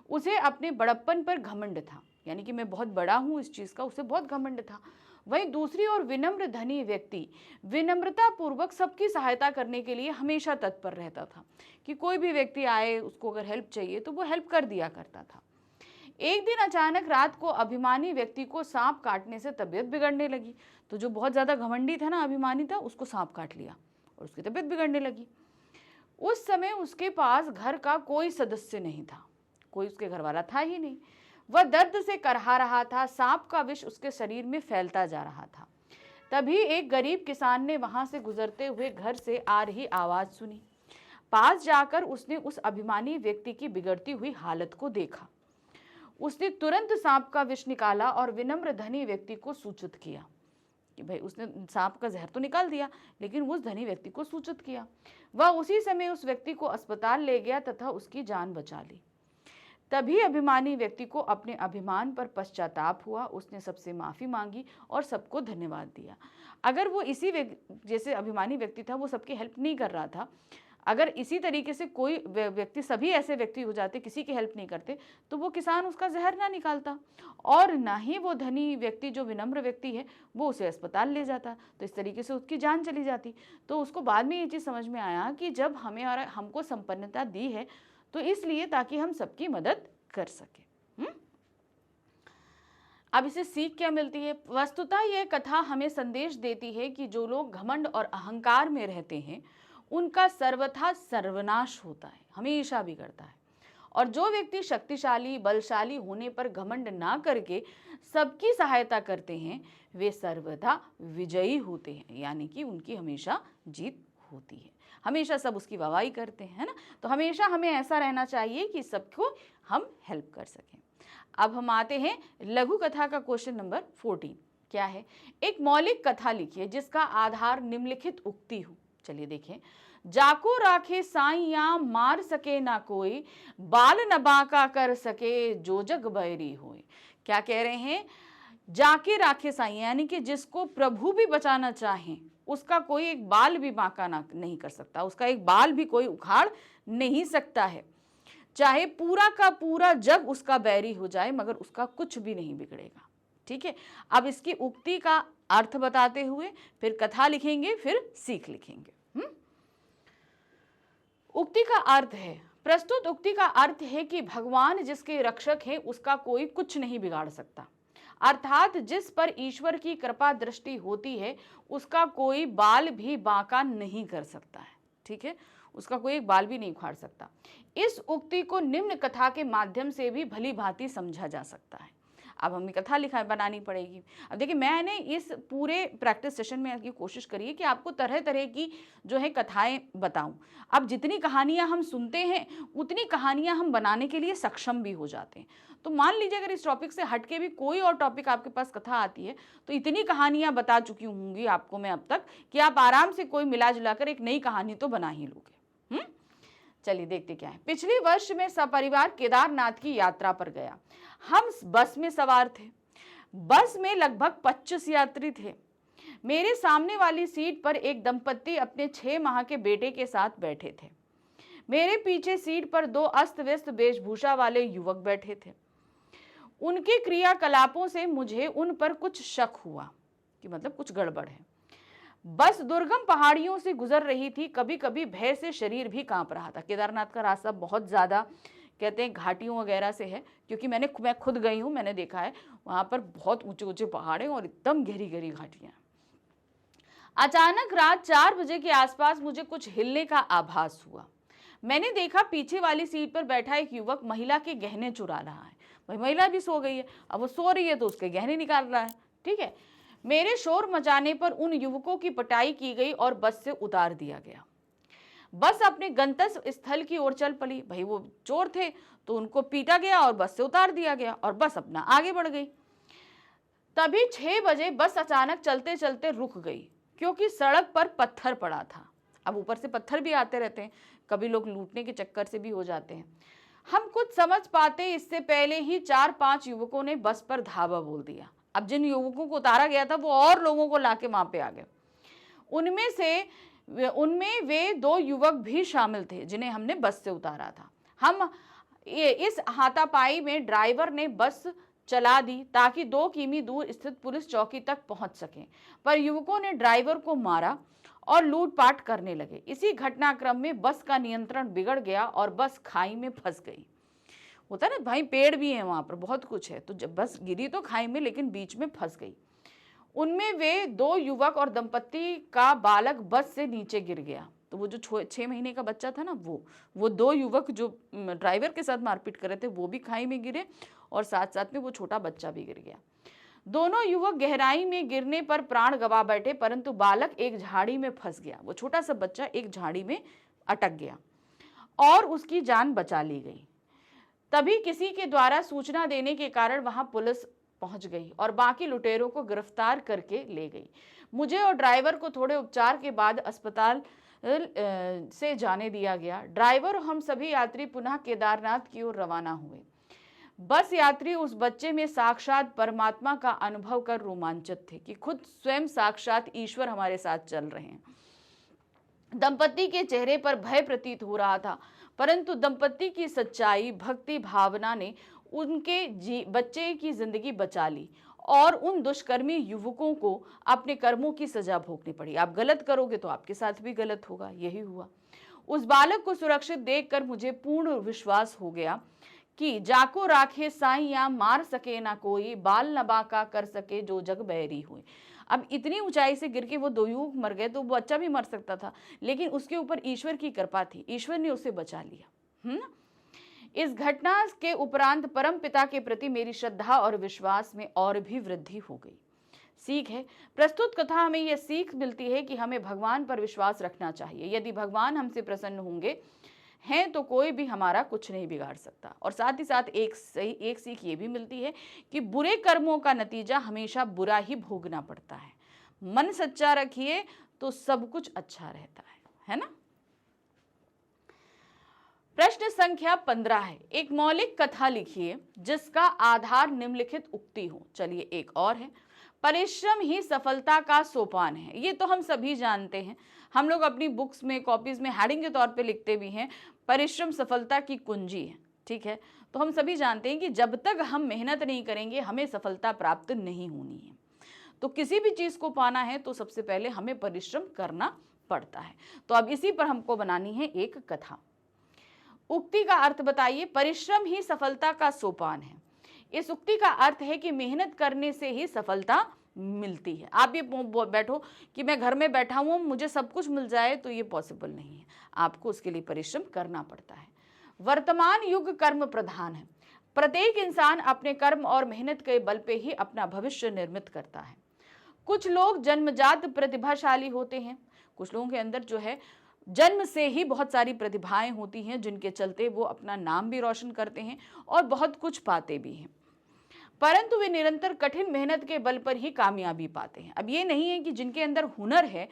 उसे अपने बड़प्पन पर घमंड था, यानी कि मैं बहुत बड़ा हूँ, इस चीज़ का उसे बहुत घमंड था। वहीं दूसरी ओर विनम्र धनी व्यक्ति विनम्रता पूर्वक सबकी सहायता करने के लिए हमेशा तत्पर रहता था, कि कोई भी व्यक्ति आए, उसको अगर हेल्प चाहिए तो वो हेल्प कर दिया करता था। एक दिन अचानक रात को अभिमानी व्यक्ति को सांप काटने से तबीयत बिगड़ने लगी। तो जो बहुत ज़्यादा घमंडी था ना, अभिमानी था, उसको सांप काट लिया और उसकी तबीयत बिगड़ने लगी। उस समय उसके पास घर का कोई सदस्य नहीं था, कोई उसके घर वाला था ही नहीं। वह दर्द से करहा रहा था, सांप का विष उसके शरीर में फैलता जा रहा था। तभी एक गरीब किसान ने वहां से गुजरते हुए घर से आ रही आवाज सुनी। पास जाकर उसने उस अभिमानी व्यक्ति की बिगड़ती हुई हालत को देखा। उसने तुरंत सांप का विष निकाला और विनम्र धनी व्यक्ति को सूचित किया कि भाई, उसने सांप का जहर तो निकाल दिया, लेकिन उस धनी व्यक्ति को सूचित किया। वह उसी समय उस व्यक्ति को अस्पताल ले गया तथा उसकी जान बचा ली। तभी अभिमानी व्यक्ति को अपने अभिमान पर पश्चाताप हुआ। उसने सबसे माफ़ी मांगी और सबको धन्यवाद दिया। अगर वो जैसे अभिमानी व्यक्ति था, वो सबकी हेल्प नहीं कर रहा था, अगर इसी तरीके से कोई व्यक्ति, सभी ऐसे व्यक्ति हो जाते, किसी की हेल्प नहीं करते, तो वो किसान उसका जहर ना निकालता और ना ही वो धनी व्यक्ति, जो विनम्र व्यक्ति है, वो उसे अस्पताल ले जाता। तो इस तरीके से उसकी जान चली जाती। तो उसको बाद में ये चीज़ समझ में आया कि जब हमें और हमको संपन्नता दी है तो इसलिए ताकि हम सबकी मदद कर सके। अब इसे सीख क्या मिलती है? वस्तुतः यह कथा हमें संदेश देती है कि जो लोग घमंड और अहंकार में रहते हैं, उनका सर्वथा सर्वनाश होता है, हमेशा बिगड़ता है। और जो व्यक्ति शक्तिशाली बलशाली होने पर घमंड ना करके सबकी सहायता करते हैं वे सर्वदा विजयी होते हैं, यानी कि उनकी हमेशा जीत होती है, हमेशा सब उसकी वाहवाही करते हैं, है ना। तो हमेशा हमें ऐसा रहना चाहिए कि सबको हम हेल्प कर सकें। अब हम आते हैं लघु कथा का क्वेश्चन नंबर 14। क्या है? एक मौलिक कथा लिखिए जिसका आधार निम्नलिखित उक्ति हो। चलिए देखें। जाको राखे साइया मार सके ना कोई, बाल न बांका कर सके जो जग बैरी होए। क्या कह रहे हैं? जाके राखे साइया, यानी कि जिसको प्रभु भी बचाना चाहें उसका कोई एक बाल भी बांका नहीं कर सकता, उसका एक बाल भी कोई उखाड़ नहीं सकता है। चाहे पूरा का पूरा जग उसका बैरी हो जाए मगर उसका कुछ भी नहीं बिगड़ेगा। ठीक है। अब इसकी उक्ति का अर्थ बताते हुए फिर कथा लिखेंगे, फिर सीख लिखेंगे। उक्ति का अर्थ है, प्रस्तुत उक्ति का अर्थ है कि भगवान जिसके रक्षक हैं उसका कोई कुछ नहीं बिगाड़ सकता, अर्थात जिस पर ईश्वर की कृपा दृष्टि होती है उसका कोई बाल भी बांका नहीं कर सकता है। ठीक है, उसका कोई एक बाल भी नहीं उखाड़ सकता। इस उक्ति को निम्न कथा के माध्यम से भी भली भांति समझा जा सकता है। अब हमें कथा लिखा बनानी पड़ेगी। अब देखिए, मैंने इस पूरे प्रैक्टिस सेशन में की कोशिश करी है कि आपको तरह तरह की जो है कथाएं बताऊं। अब जितनी कहानियां हम सुनते हैं उतनी कहानियां हम बनाने के लिए सक्षम भी हो जाते हैं। तो मान लीजिए अगर इस टॉपिक से हटके भी कोई और टॉपिक आपके पास कथा आती है तो इतनी कहानियां बता चुकी होंगी आपको मैं अब तक कि आप आराम से कोई मिला जुलाकर एक नई कहानी तो बना ही लोगे। चलिए देखते क्या है। पिछले वर्ष में सपरिवार केदारनाथ की यात्रा पर गया। हम बस में सवार थे। बस में लगभग 25 यात्री थे। मेरे सामने वाली सीट पर एक दंपत्ति अपने 6 माह के बेटे के साथ बैठे थे। मेरे पीछे सीट पर 2 अस्त व्यस्त वेशभूषा वाले युवक बैठे थे। उनके क्रियाकलापों से मुझे उन पर कुछ शक हुआ कि मतलब कुछ गड़बड़ है। बस दुर्गम पहाड़ियों से गुजर रही थी। कभी कभी भय से शरीर भी कांप रहा था। केदारनाथ का रास्ता बहुत ज़्यादा कहते हैं घाटियों वगैरह से है, क्योंकि मैं खुद गई हूँ, मैंने देखा है वहाँ पर बहुत ऊंचे ऊंचे पहाड़ हैं और एकदम गहरी गहरी घाटियाँ। अचानक रात 4 बजे के आसपास मुझे कुछ हिलने का आभास हुआ। मैंने देखा पीछे वाली सीट पर बैठा एक युवक महिला के गहने चुरा रहा है। भाई महिला भी सो गई है, अब वो सो रही है तो उसके गहने निकाल रहा है। ठीक है। मेरे शोर मचाने पर उन युवकों की पिटाई की गई और बस से उतार दिया गया। बस अपने गंतव्य स्थल की ओर चल पड़ी। भाई वो चोर थे तो उनको पीटा गया और बस से उतार दिया गया और बस अपना आगे बढ़ गई। तभी 6 बजे बस अचानक चलते चलते रुक गई क्योंकि सड़क पर पत्थर पड़ा था। अब ऊपर से पत्थर भी आते रहते हैं, कभी लोग लूटने के चक्कर से भी हो जाते हैं। हम कुछ समझ पाते इससे पहले ही 4-5 युवकों ने बस पर धावा बोल दिया। अब जिन युवकों को उतारा गया था वो और लोगों को लाके वहां पे आ गए। उनमें वे 2 युवक भी शामिल थे जिन्हें हमने बस से उतारा था। इस हाथापाई में ड्राइवर ने बस चला दी ताकि 2 किमी दूर स्थित पुलिस चौकी तक पहुंच सकें, पर युवकों ने ड्राइवर को मारा और लूटपाट करने लगे। इसी घटनाक्रम में बस का नियंत्रण बिगड़ गया और बस खाई में फंस गई। होता है ना भाई, पेड़ भी हैं वहां पर, बहुत कुछ है, तो जब बस गिरी तो खाई में, लेकिन बीच में फंस गई। उनमें वे 2 युवक और दंपत्ति का बालक बस से नीचे गिर गया। तो वो जो 6 महीने का बच्चा था ना, वो 2 युवक जो ड्राइवर के साथ मारपीट कर रहे थे वो भी खाई में गिरे और साथ साथ में वो छोटा बच्चा भी गिर गया। दोनों युवक गहराई में गिरने पर प्राण गंवा बैठे, परंतु बालक एक झाड़ी में फंस गया। वो छोटा सा बच्चा एक झाड़ी में अटक गया और उसकी जान बचा ली गई। तभी किसी के द्वारा सूचना देने के कारण वहां पुलिस पहुंच गई और बाकी लुटेरों को गिरफ्तार करके ले गई। मुझे और ड्राइवर को थोड़े उपचार के बाद अस्पताल से जाने दिया गया। ड्राइवर और हम सभी यात्री पुनः केदारनाथ की ओर रवाना हुए। बस यात्री उस बच्चे में साक्षात परमात्मा का अनुभव कर रोमांचित थे कि खुद स्वयं साक्षात ईश्वर हमारे साथ चल रहे हैं। दंपत्ति के चेहरे पर भय प्रतीत हो रहा था, परंतु दंपत्ति की सच्चाई भक्ति भावना ने उनके बच्चे की जिंदगी बचा ली और उन दुष्कर्मी युवकों को अपने कर्मों की सजा भोगनी पड़ी। आप गलत करोगे तो आपके साथ भी गलत होगा, यही हुआ। उस बालक को सुरक्षित देखकर मुझे पूर्ण विश्वास हो गया कि जाको राखे साइया मार सके ना कोई, बाल न बांका कर सके जो जग बैरी हुए। अब इतनी ऊंचाई से गिर के वो 2 युवक मर गए तो वो बच्चा भी मर सकता था, लेकिन उसके ऊपर ईश्वर की कृपा थी, ईश्वर ने उसे बचा लिया। इस घटना के उपरांत परम पिता के प्रति मेरी श्रद्धा और विश्वास में और भी वृद्धि हो गई। सीख है, प्रस्तुत कथा हमें यह सीख मिलती है कि हमें भगवान पर विश्वास रखना चाहिए। यदि भगवान हमसे प्रसन्न होंगे हैं तो कोई भी हमारा कुछ नहीं बिगाड़ सकता। और साथ ही साथ एक सीख ये भी मिलती है कि बुरे कर्मों का नतीजा हमेशा बुरा ही भोगना पड़ता है। मन सच्चा रखिए तो सब कुछ अच्छा रहता है ना। प्रश्न संख्या 15 है, एक मौलिक कथा लिखिए जिसका आधार निम्नलिखित उक्ति हो। चलिए एक और है, परिश्रम ही सफलता का सोपान है। ये तो हम सभी जानते हैं, हम लोग अपनी बुक्स में, कॉपीज में हेडिंग के तौर पे लिखते भी हैं, परिश्रम सफलता की कुंजी है। ठीक है, तो हम सभी जानते हैं कि जब तक हम मेहनत नहीं करेंगे हमें सफलता प्राप्त नहीं होनी है। तो किसी भी चीज को पाना है तो सबसे पहले हमें परिश्रम करना पड़ता है। तो अब इसी पर हमको बनानी है एक कथा। उक्ति का अर्थ बताइए। परिश्रम ही सफलता का सोपान है। इस उक्ति का अर्थ है कि मेहनत करने से ही सफलता मिलती है। आप ये बैठो कि मैं घर में बैठा हूं मुझे सब कुछ मिल जाए, तो ये पॉसिबल नहीं है। आपको उसके लिए परिश्रम करना पड़ता है। वर्तमान युग कर्म प्रधान है। प्रत्येक इंसान अपने कर्म और मेहनत के बल पे ही अपना भविष्य निर्मित करता है। कुछ लोग जन्मजात प्रतिभाशाली होते हैं। कुछ लोगों के अंदर जो है जन्म से ही बहुत सारी प्रतिभाएं होती हैं, जिनके चलते वो अपना नाम भी रोशन करते हैं और बहुत कुछ पाते भी हैं, परंतु वे निरंतर कठिन मेहनत के बल पर ही कामयाबी पाते हैं। अब ये नहीं है कि जिनके अंदर हुनर है,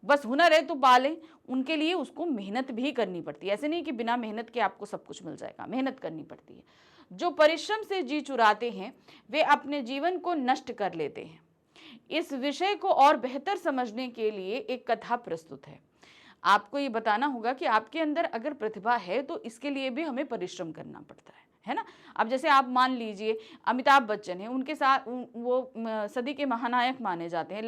बस हुनर है तो पा लें, उनके लिए उसको मेहनत भी करनी पड़ती है। ऐसे नहीं कि बिना मेहनत के आपको सब कुछ मिल जाएगा, मेहनत करनी पड़ती है। जो परिश्रम से जी चुराते हैं वे अपने जीवन को नष्ट कर लेते हैं। इस विषय को और बेहतर समझने के लिए एक कथा प्रस्तुत है। आपको ये बताना होगा कि आपके अंदर अगर प्रतिभा है तो इसके लिए भी हमें परिश्रम करना पड़ता है ना। अब जैसे आप मान लीजिए अमिताभ बच्चन है, उनके साथ वो सदी के महानायक माने जाते हैं।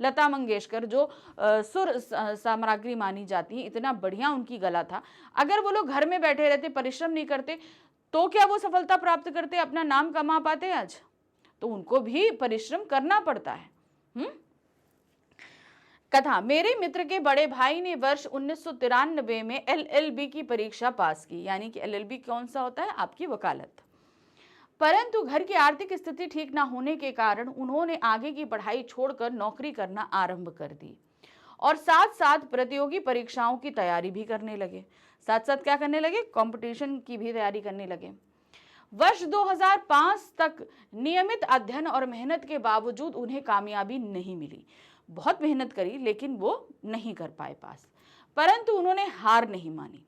लता मंगेशकर जो सुर साम्राज्ञी मानी जाती है, इतना बढ़िया उनकी गला था। अगर वो लोग घर में बैठे रहते, परिश्रम नहीं करते, तो क्या वो सफलता प्राप्त करते, अपना नाम कमा पाते आज? तो उनको भी परिश्रम करना पड़ता है। कथा, मेरे मित्र के बड़े भाई ने वर्ष 1993 में LLB की परीक्षा पास की। यानी कि LLB कौन सा होता है? आपकी वकालत। परंतु घर की आर्थिक स्थिति ठीक ना होने के कारण उन्होंने आगे की पढ़ाई छोड़कर नौकरी करना आरंभ कर दी और साथ साथ प्रतियोगी परीक्षाओं की तैयारी भी करने लगे। साथ साथ क्या करने लगे? कंपटीशन की भी तैयारी करने लगे। वर्ष 2005 तक नियमित अध्ययन और मेहनत के बावजूद उन्हें कामयाबी नहीं मिली। बहुत मेहनत करी लेकिन वो नहीं कर पाए पास, परंतु उन्होंने हार नहीं मानी।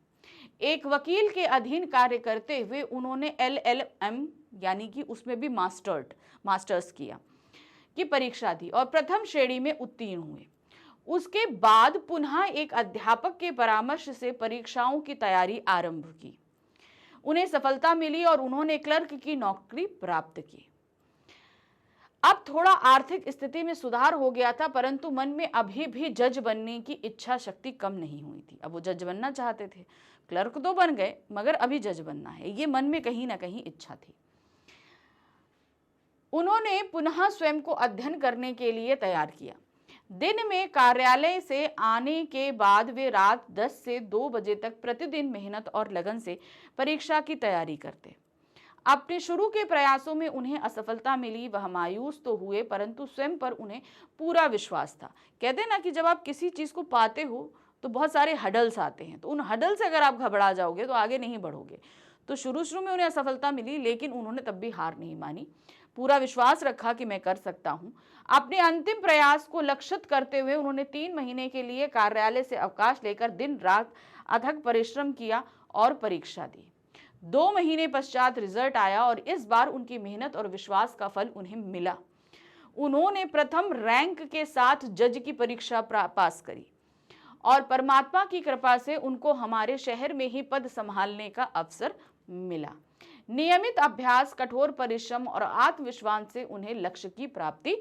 एक वकील के अधीन कार्य करते हुए उन्होंने LLM यानी कि उसमें भी मास्टर्स किया की परीक्षा दी और प्रथम श्रेणी में उत्तीर्ण हुए। उसके बाद पुनः एक अध्यापक के परामर्श से परीक्षाओं की तैयारी आरंभ की। उन्हें सफलता मिली और उन्होंने क्लर्क की नौकरी प्राप्त की। अब थोड़ा आर्थिक स्थिति में सुधार हो गया था, परंतु मन में अभी भी जज बनने की इच्छा शक्ति कम नहीं हुई थी। अब वो जज बनना चाहते थे, क्लर्क तो बन गए मगर अभी जज बनना है, ये मन में कहीं ना कहीं इच्छा थी। उन्होंने पुनः स्वयं को अध्ययन करने के लिए तैयार किया। दिन में कार्यालय से आने के बाद वे रात 10 से 2 बजे तक प्रतिदिन मेहनत और लगन से परीक्षा की तैयारी करते। अपने शुरू के प्रयासों में उन्हें असफलता मिली, वह मायूस तो हुए परंतु स्वयं पर उन्हें पूरा विश्वास था। कहते हैं ना कि जब आप किसी चीज को पाते हो तो बहुत सारे हडल्स आते हैं, तो उन हडल से अगर आप घबरा जाओगे तो आगे नहीं बढ़ोगे। तो शुरू में उन्हें असफलता मिली लेकिन उन्होंने तब भी हार नहीं मानी, पूरा विश्वास रखा कि मैं कर सकता हूं। अपने अंतिम प्रयास को लक्षित करते हुए उन्होंने 3 महीने के लिए कार्यालय से अवकाश लेकर दिन रात अथक परिश्रम किया और परीक्षा दी। 2 महीने पश्चात रिजल्ट आया और इस बार उनकी मेहनत और विश्वास का फल उन्हें मिला। उन्होंने प्रथम रैंक के साथ जज की परीक्षा पास करी और परमात्मा की कृपा से उनको हमारे शहर में ही पद संभालने का अवसर मिला। नियमित अभ्यास, कठोर परिश्रम और आत्मविश्वास से उन्हें लक्ष्य की प्राप्ति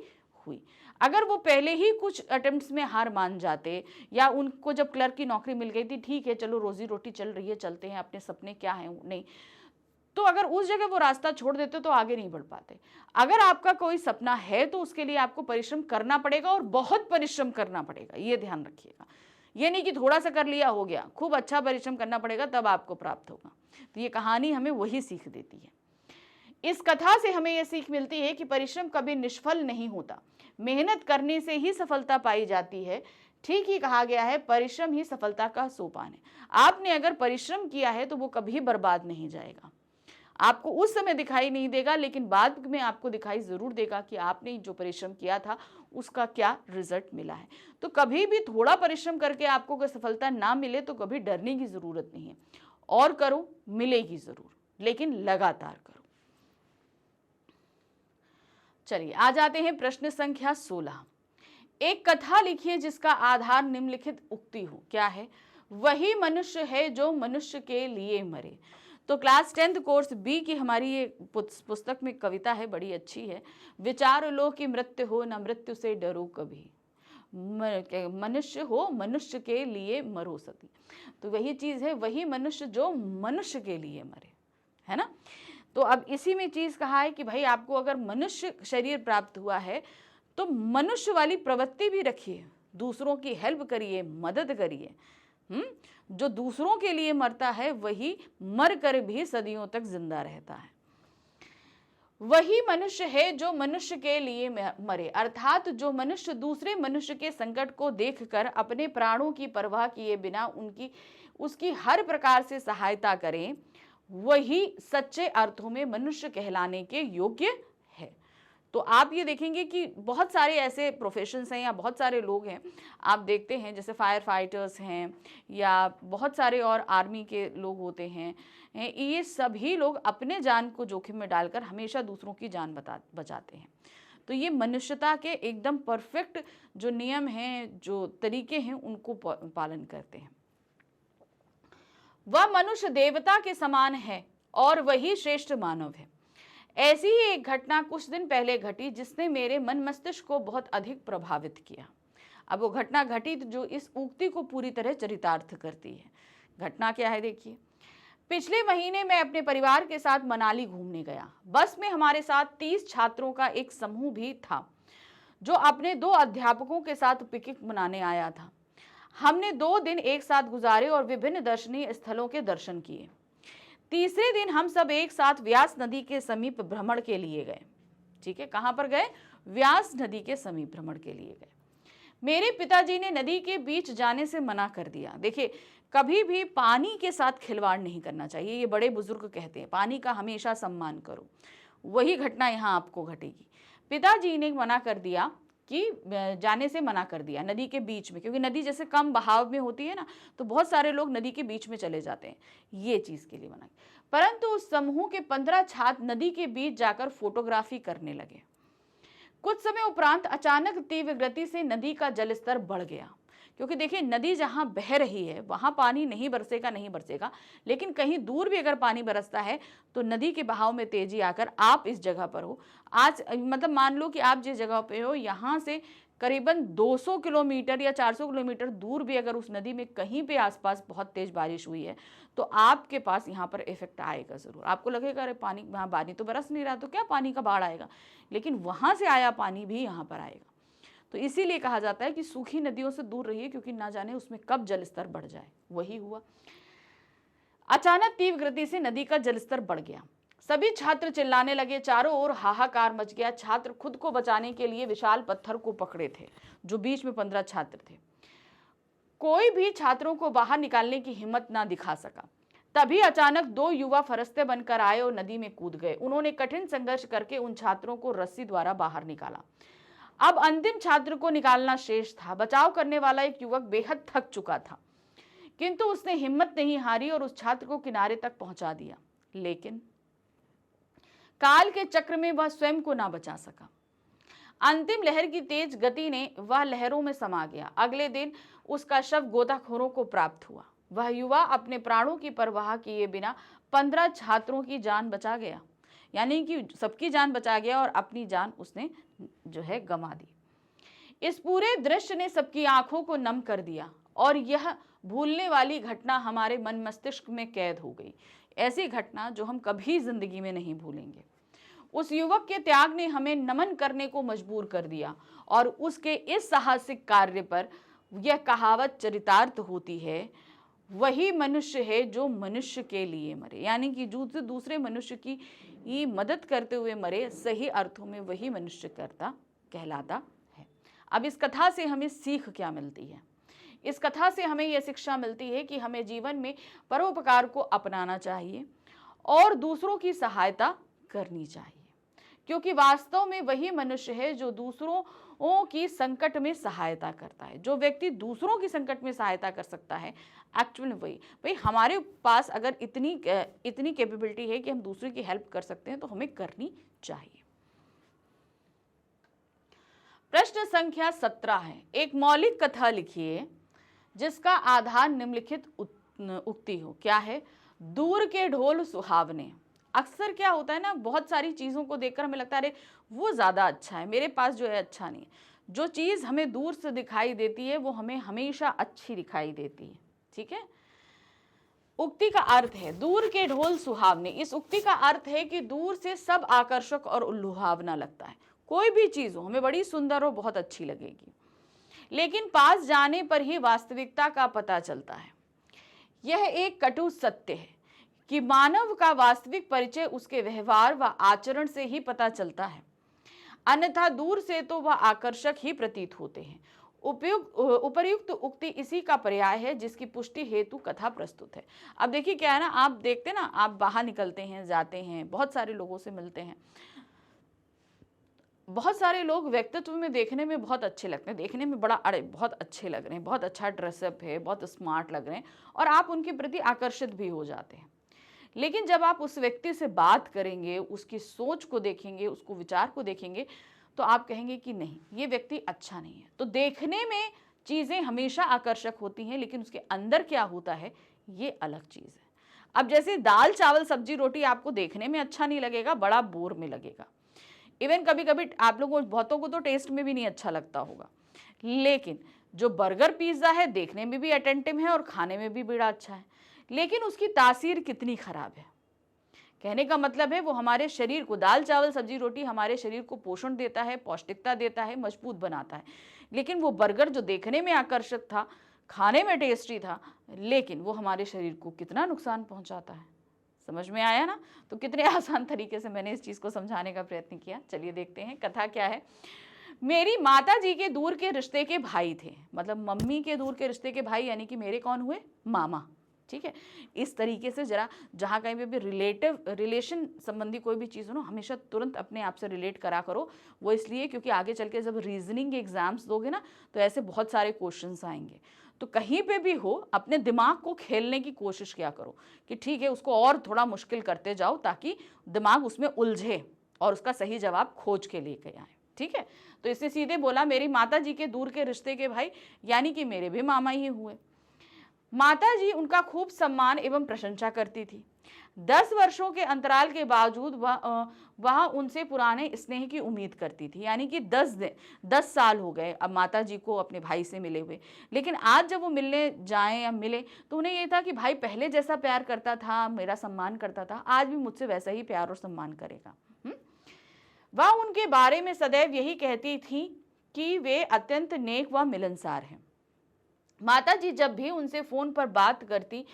हुई। अगर वो पहले ही कुछ अटेम्प्ट्स में हार मान जाते या उनको जब क्लर्क की नौकरी मिल गई थी, ठीक है चलो रोजी रोटी चल रही है, चलते हैं, अपने सपने क्या हैं नहीं, तो अगर उस जगह वो रास्ता छोड़ देते तो आगे नहीं बढ़ पाते। अगर आपका कोई सपना है तो उसके लिए आपको परिश्रम करना पड़ेगा और बहुत परिश्रम करना पड़ेगा, ये ध्यान रखिएगा। ये नहीं कि थोड़ा सा कर लिया हो गया, खूब अच्छा परिश्रम करना पड़ेगा तब आपको प्राप्त होगा। तो ये कहानी हमें वही सीख देती है। इस कथा से हमें यह सीख मिलती है कि परिश्रम कभी निष्फल नहीं होता, मेहनत करने से ही सफलता पाई जाती है। ठीक ही कहा गया है, परिश्रम ही सफलता का सोपान है। आपने अगर परिश्रम किया है तो वो कभी बर्बाद नहीं जाएगा। आपको उस समय दिखाई नहीं देगा, लेकिन बाद में आपको दिखाई जरूर देगा कि आपने जो परिश्रम किया था उसका क्या रिजल्ट मिला है। तो कभी भी थोड़ा परिश्रम करके आपको अगर सफलता ना मिले तो कभी डरने की जरूरत नहीं है, और करो, मिलेगी जरूर, लेकिन लगातार करो। चलिए आ जाते हैं प्रश्न संख्या 16। एक कथा लिखिए जिसका आधार निम्नलिखित उक्ति हो। क्या है? वही मनुष्य है जो मनुष्य के लिए मरे। तो क्लास 10th कोर्स बी की हमारी ये पुस्तक में कविता है, बड़ी अच्छी है। विचार लो कि मृत्यु हो, न मृत्यु से डरो कभी, मनुष्य हो मनुष्य के लिए मरो सती। तो वही चीज है, वही मनुष्य जो मनुष्य के लिए मरे, है ना। तो अब इसी में चीज कहा है कि भाई आपको अगर मनुष्य शरीर प्राप्त हुआ है तो मनुष्य वाली प्रवृत्ति भी रखिए, दूसरों की हेल्प करिए, मदद करिए। जो दूसरों के लिए मरता है वही मर कर भी सदियों तक जिंदा रहता है। वही मनुष्य है जो मनुष्य के लिए मरे, अर्थात जो मनुष्य दूसरे मनुष्य के संकट को देखकर अपने प्राणों की परवाह किए बिना उसकी हर प्रकार से सहायता करें, वही सच्चे अर्थों में मनुष्य कहलाने के योग्य है। तो आप ये देखेंगे कि बहुत सारे ऐसे प्रोफेशंस हैं या बहुत सारे लोग हैं, आप देखते हैं जैसे फायर फाइटर्स हैं या बहुत सारे और आर्मी के लोग होते हैं, ये सभी लोग अपने जान को जोखिम में डालकर हमेशा दूसरों की जान बचाते हैं। तो ये मनुष्यता के एकदम परफेक्ट जो नियम हैं, जो तरीके हैं, उनको पालन करते हैं। वह मनुष्य देवता के समान है और वही श्रेष्ठ मानव है। ऐसी ही एक घटना कुछ दिन पहले घटी जिसने मेरे मन मस्तिष्क को बहुत अधिक प्रभावित किया। अब वो घटना घटी जो इस उक्ति को पूरी तरह चरितार्थ करती है। घटना क्या है देखिए। पिछले महीने मैं अपने परिवार के साथ मनाली घूमने गया। बस में हमारे साथ 30 छात्रों का एक समूह भी था जो अपने 2 अध्यापकों के साथ पिकनिक मनाने आया था। हमने 2 दिन एक साथ गुजारे और विभिन्न दर्शनीय स्थलों के दर्शन किए। तीसरे दिन हम सब एक साथ व्यास नदी के समीप भ्रमण के लिए गए। ठीक है, कहां पर गए? व्यास नदी के समीप भ्रमण के लिए गए। मेरे पिताजी ने नदी के बीच जाने से मना कर दिया। देखिए, कभी भी पानी के साथ खिलवाड़ नहीं करना चाहिए, ये बड़े बुजुर्ग कहते हैं, पानी का हमेशा सम्मान करो। वही घटना यहाँ आपको घटेगी। पिताजी ने मना कर दिया कि जाने से मना कर दिया नदी के बीच में, क्योंकि नदी जैसे कम बहाव में होती है ना, तो बहुत सारे लोग नदी के बीच में चले जाते हैं, ये चीज के लिए मना। परंतु उस समूह के 15 छात्र नदी के बीच जाकर फोटोग्राफी करने लगे। कुछ समय उपरांत अचानक तीव्र गति से नदी का जलस्तर बढ़ गया, क्योंकि देखिए नदी जहां बह रही है वहां पानी नहीं बरसेगा, लेकिन कहीं दूर भी अगर पानी बरसता है तो नदी के बहाव में तेजी आकर आप इस जगह पर हो, आज मतलब मान लो कि आप जिस जगह पे हो यहाँ से करीबन 200 किलोमीटर या 400 किलोमीटर दूर भी अगर उस नदी में कहीं पे आसपास बहुत तेज बारिश हुई है तो आपके पास यहाँ पर इफेक्ट आएगा जरूर। आपको लगेगा अरे पानी, वहाँ पानी तो बरस नहीं रहा तो क्या पानी का बाढ़ आएगा, लेकिन वहां से आया पानी भी यहाँ पर आएगा। तो इसीलिए कहा जाता है कि सूखी नदियों से दूर रहिए, क्योंकि ना जाने उसमें कब जलस्तर बढ़ जाए। वही हुआ, अचानक तीव्र गति से नदी का जलस्तर बढ़ गया। सभी छात्र चिल्लाने लगे, चारों ओर हाहाकार मच गया। छात्र खुद को बचाने के लिए विशाल पत्थर को पकड़े थे, जो बीच में 15 छात्र थे। कोई भी छात्रों को बाहर निकालने की हिम्मत ना दिखा सका। तभी अचानक 2 युवा फरिश्ते बनकर आए और नदी में कूद गए। उन्होंने कठिन संघर्ष करके उन छात्रों को रस्सी द्वारा बाहर निकाला। अब अंतिम छात्र को निकालना शेष था। बचाव करने वाला एक युवक बेहद थक चुका था, किंतु उसने हिम्मत नहीं हारी और उस छात्र को किनारे तक पहुंचा दिया। लेकिन काल के चक्र में वह स्वयं को ना बचा सका। अंतिम लहर की तेज गति ने वह लहरों में समा गया। अगले दिन उसका शव गोताखोरों को प्राप्त हुआ। वह युवा अपने प्राणों की परवाह किए बिना 15 छात्रों की जान बचा गया, यानी कि सबकी जान बचा गया और अपनी जान उसने जो है गंवा दी। इस पूरे दृश्य ने सबकी आंखों को नम कर दिया और यह भूलने वाली घटना हमारे मन मस्तिष्क में कैद हो गई। ऐसी घटना जो हम कभी जिंदगी में नहीं भूलेंगे। उस युवक के त्याग ने हमें नमन करने को मजबूर कर दिया और उसके इस साहसिक कार्य पर यह कहावत चरितार्थ होती है, वही मनुष्य है जो मनुष्य के लिए मरे, यानी कि जो दूसरे मनुष्य की मदद करते हुए मरे, सही अर्थों में वही मनुष्य कहलाता है। अब इस कथा से हमें सीख क्या मिलती है? इस कथा से हमें यह शिक्षा मिलती है कि हमें जीवन में परोपकार को अपनाना चाहिए और दूसरों की सहायता करनी चाहिए, क्योंकि वास्तव में वही मनुष्य है जो दूसरों की संकट में सहायता करता है। जो व्यक्ति दूसरों की संकट में सहायता कर सकता है, एक्चुअल वही भाई हमारे पास अगर इतनी कैपेबिलिटी है कि हम दूसरे की हेल्प कर सकते हैं तो हमें करनी चाहिए। प्रश्न संख्या 17 है, एक मौलिक कथा लिखिए जिसका आधार निम्नलिखित उक्ति हो। क्या है? दूर के ढोल सुहावने। अक्सर क्या होता है ना, बहुत सारी चीज़ों को देखकर हमें लगता है अरे वो ज़्यादा अच्छा है, मेरे पास जो है अच्छा नहीं। जो चीज़ हमें दूर से दिखाई देती है वो हमें हमेशा अच्छी दिखाई देती है। ठीक है, उक्ति का अर्थ है दूर के ढोल सुहावने। इस उक्ति का अर्थ है कि दूर से सब आकर्षक और लुभावना लगता है। कोई भी चीज़ हो हमें बड़ी सुंदर और बहुत अच्छी लगेगी, लेकिन पास जाने पर ही वास्तविकता का पता चलता है। यह एक कटु सत्य है कि मानव का वास्तविक परिचय उसके व्यवहार व आचरण से ही पता चलता है, अन्यथा दूर से तो वह आकर्षक ही प्रतीत होते हैं। उपर्युक्त उक्ति इसी का पर्याय है जिसकी पुष्टि हेतु कथा प्रस्तुत है। अब देखिए क्या है ना, आप देखते हैं ना, आप बाहर निकलते हैं, जाते हैं, बहुत सारे लोगों से मिलते हैं। बहुत सारे लोग व्यक्तित्व में देखने में बहुत अच्छे लगते हैं, देखने में बहुत अच्छे लग रहे हैं, बहुत अच्छा ड्रेसअप है, बहुत स्मार्ट लग रहे हैं और आप उनके प्रति आकर्षित भी हो जाते हैं। लेकिन जब आप उस व्यक्ति से बात करेंगे, उसकी सोच को देखेंगे, उसको विचार को देखेंगे, तो आप कहेंगे कि नहीं, ये व्यक्ति अच्छा नहीं है। तो देखने में चीज़ें हमेशा आकर्षक होती हैं, लेकिन उसके अंदर क्या होता है ये अलग चीज़ है। अब जैसे दाल चावल सब्जी रोटी आपको देखने में अच्छा नहीं लगेगा, बड़ा बोर में लगेगा। इवन कभी कभी आप लोगों बहुतों को तो टेस्ट में भी नहीं अच्छा लगता होगा, लेकिन जो बर्गर पिज्ज़ा है देखने में भी अटेंटिव है और खाने में भी बड़ा अच्छा है, लेकिन उसकी तासीर कितनी खराब है। कहने का मतलब है वो हमारे शरीर को, दाल चावल सब्जी रोटी हमारे शरीर को पोषण देता है, पौष्टिकता देता है, मजबूत बनाता है, लेकिन वो बर्गर जो देखने में आकर्षक था, खाने में टेस्टी था, लेकिन वो हमारे शरीर को कितना नुकसान पहुंचाता है। समझ में आया ना? तो कितने आसान तरीके से मैंने इस चीज़ को समझाने का प्रयत्न किया। चलिए देखते हैं कथा क्या है। मेरी माता जी के दूर के रिश्ते के भाई थे, मतलब मम्मी के दूर के रिश्ते के भाई, यानी कि मेरे कौन हुए? मामा। ठीक है, इस तरीके से जरा जहाँ कहीं पे भी रिलेशन संबंधी कोई भी चीज़ हो ना, हमेशा तुरंत अपने आप से रिलेट करा करो। वो इसलिए क्योंकि आगे चल के जब रीजनिंग एग्जाम्स दोगे ना, तो ऐसे बहुत सारे क्वेश्चंस आएंगे। तो कहीं पे भी हो अपने दिमाग को खेलने की कोशिश किया करो कि ठीक है, उसको और थोड़ा मुश्किल करते जाओ ताकि दिमाग उसमें उलझे और उसका सही जवाब खोज के लेके आए। ठीक है, तो इससे सीधे बोला मेरी माता जी के दूर के रिश्ते के भाई, यानी कि मेरे भी मामा ही हुए। माता जी उनका खूब सम्मान एवं प्रशंसा करती थी। 10 वर्षों के अंतराल के बावजूद वह उनसे पुराने स्नेह की उम्मीद करती थी, यानी कि 10 साल हो गए अब माता जी को अपने भाई से मिले हुए, लेकिन आज जब वो मिलने जाएं या मिले तो उन्हें ये था कि भाई पहले जैसा प्यार करता था, मेरा सम्मान करता था, आज भी मुझसे वैसा ही प्यार और सम्मान करेगा। वह उनके बारे में सदैव यही कहती थी कि वे अत्यंत नेक व मिलनसार हैं। माता जी जब भी उनसे फोन पर बात करती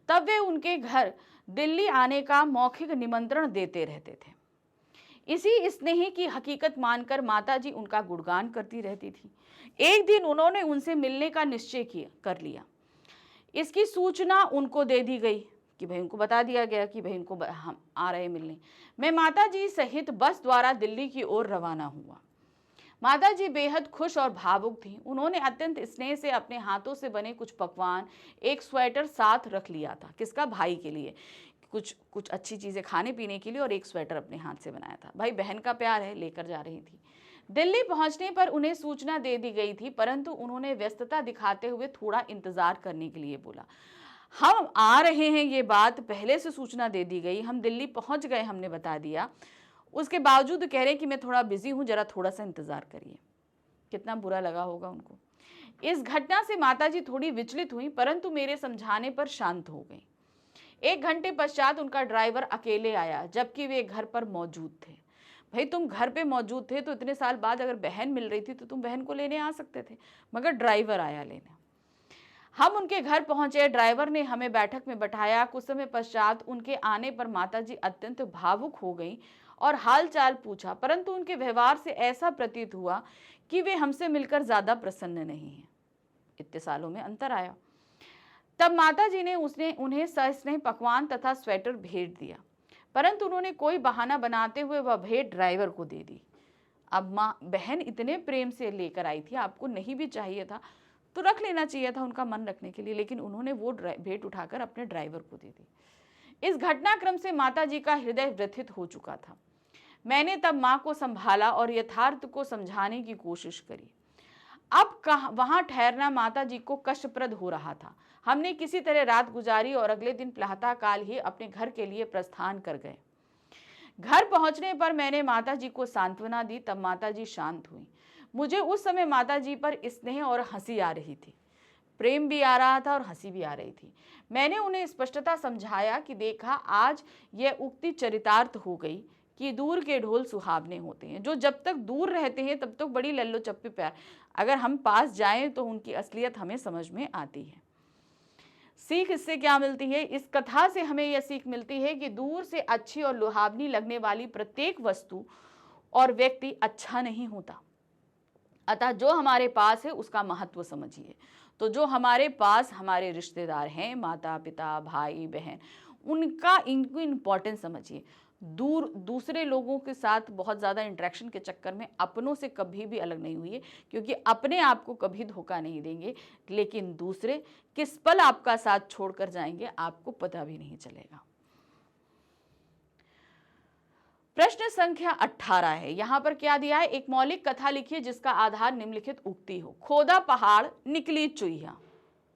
तब वे उनके घर दिल्ली आने का मौखिक निमंत्रण देते रहते थे। इसी स्नेह की हकीकत मानकर माता जी उनका गुणगान करती रहती थी। एक दिन उन्होंने उनसे मिलने का निश्चय कर लिया। इसकी सूचना उनको दे दी गई कि भाई उनको बता दिया गया कि भाई उनको हम आ रहे मिलने। मैं माता जी सहित बस द्वारा दिल्ली की ओर रवाना हुआ। माता जी बेहद खुश और भावुक थीं। उन्होंने अत्यंत स्नेह से अपने हाथों से बने कुछ पकवान, एक स्वेटर साथ रख लिया था। किसका? भाई के लिए। कुछ अच्छी चीज़ें खाने पीने के लिए और एक स्वेटर अपने हाथ से बनाया था। भाई बहन का प्यार है, लेकर जा रही थी। दिल्ली पहुंचने पर उन्हें सूचना दे दी गई थी, परंतु उन्होंने व्यस्तता दिखाते हुए थोड़ा इंतजार करने के लिए बोला। हम आ रहे हैं ये बात पहले से सूचना दे दी गई, हम दिल्ली पहुंच गए, हमने बता दिया, उसके बावजूद कह रहे कि मैं थोड़ा बिजी हूं, जरा थोड़ा सा इंतजार करिए। कितना बुरा लगा होगा उनको। इस घटना से माताजी थोड़ी विचलित हुई, परंतु मेरे समझाने पर शांत हो गई। 1 घंटे पश्चात उनका ड्राइवर अकेले आया, जबकि वे घर पर मौजूद थे। भाई तुम घर पे मौजूद थे तो इतने साल बाद अगर बहन मिल रही थी तो तुम बहन को लेने आ सकते थे, मगर ड्राइवर आया लेने। हम उनके घर पहुंचे, ड्राइवर ने हमें बैठक में बैठाया। कुछ समय पश्चात उनके आने पर माताजी अत्यंत भावुक हो गई और हालचाल पूछा, परंतु उनके व्यवहार से ऐसा प्रतीत हुआ कि वे हमसे मिलकर ज्यादा प्रसन्न नहीं हैं। इतने सालों में अंतर आया। तब माताजी ने उन्हें सस्नेह पकवान तथा स्वेटर भेंट दिया, परंतु उन्होंने कोई बहाना बनाते हुए वह भेंट ड्राइवर को दे दी। अब माँ बहन इतने प्रेम से लेकर आई थी, आपको नहीं भी चाहिए था तो रख लेना चाहिए था उनका मन रखने के लिए, लेकिन उन्होंने वो भेंट उठाकर अपने ड्राइवर को दे दी। इस घटनाक्रम से माताजी का हृदय व्यथित हो चुका था। मैंने तब माँ को संभाला और यथार्थ को समझाने की कोशिश करी। अब वहां ठहरना माताजी को कष्टप्रद हो रहा था। हमने किसी तरह रात गुजारी और अगले दिन प्रातःकाल ही अपने घर के लिए प्रस्थान कर गए। घर पहुंचने पर मैंने माताजी को सांत्वना दी, तब माताजी शांत हुई। मुझे उस समय माताजी पर स्नेह और हंसी आ रही थी, प्रेम भी आ रहा था और हंसी भी आ रही थी। मैंने उन्हें स्पष्टता समझाया कि देखा, आज यह उक्ति चरितार्थ हो गई कि दूर के ढोल सुहावने होते हैं। जो जब तक दूर रहते हैं तब तक बड़ी लल्लो चप्पी प्यार, अगर हम पास जाएं तो उनकी असलियत हमें समझ में आती है। सीख इससे क्या मिलती है? इस कथा से हमें यह सीख मिलती है कि दूर से अच्छी और लुभावनी लगने वाली प्रत्येक वस्तु और व्यक्ति अच्छा नहीं होता। अतः जो हमारे पास है उसका महत्व समझिए। तो जो हमारे पास हमारे रिश्तेदार हैं, माता पिता भाई बहन, इनको इम्पोर्टेंस समझिए। दूसरे लोगों के साथ बहुत ज़्यादा इंटरेक्शन के चक्कर में अपनों से कभी भी अलग नहीं हुई, क्योंकि अपने आप को कभी धोखा नहीं देंगे, लेकिन दूसरे किस पल आपका साथ छोड़कर जाएंगे आपको पता भी नहीं चलेगा। प्रश्न संख्या 18 है। यहां पर क्या दिया है? एक मौलिक कथा लिखिए जिसका आधार निम्नलिखित उक्ति हो। खोदा पहाड़ निकली चुईया।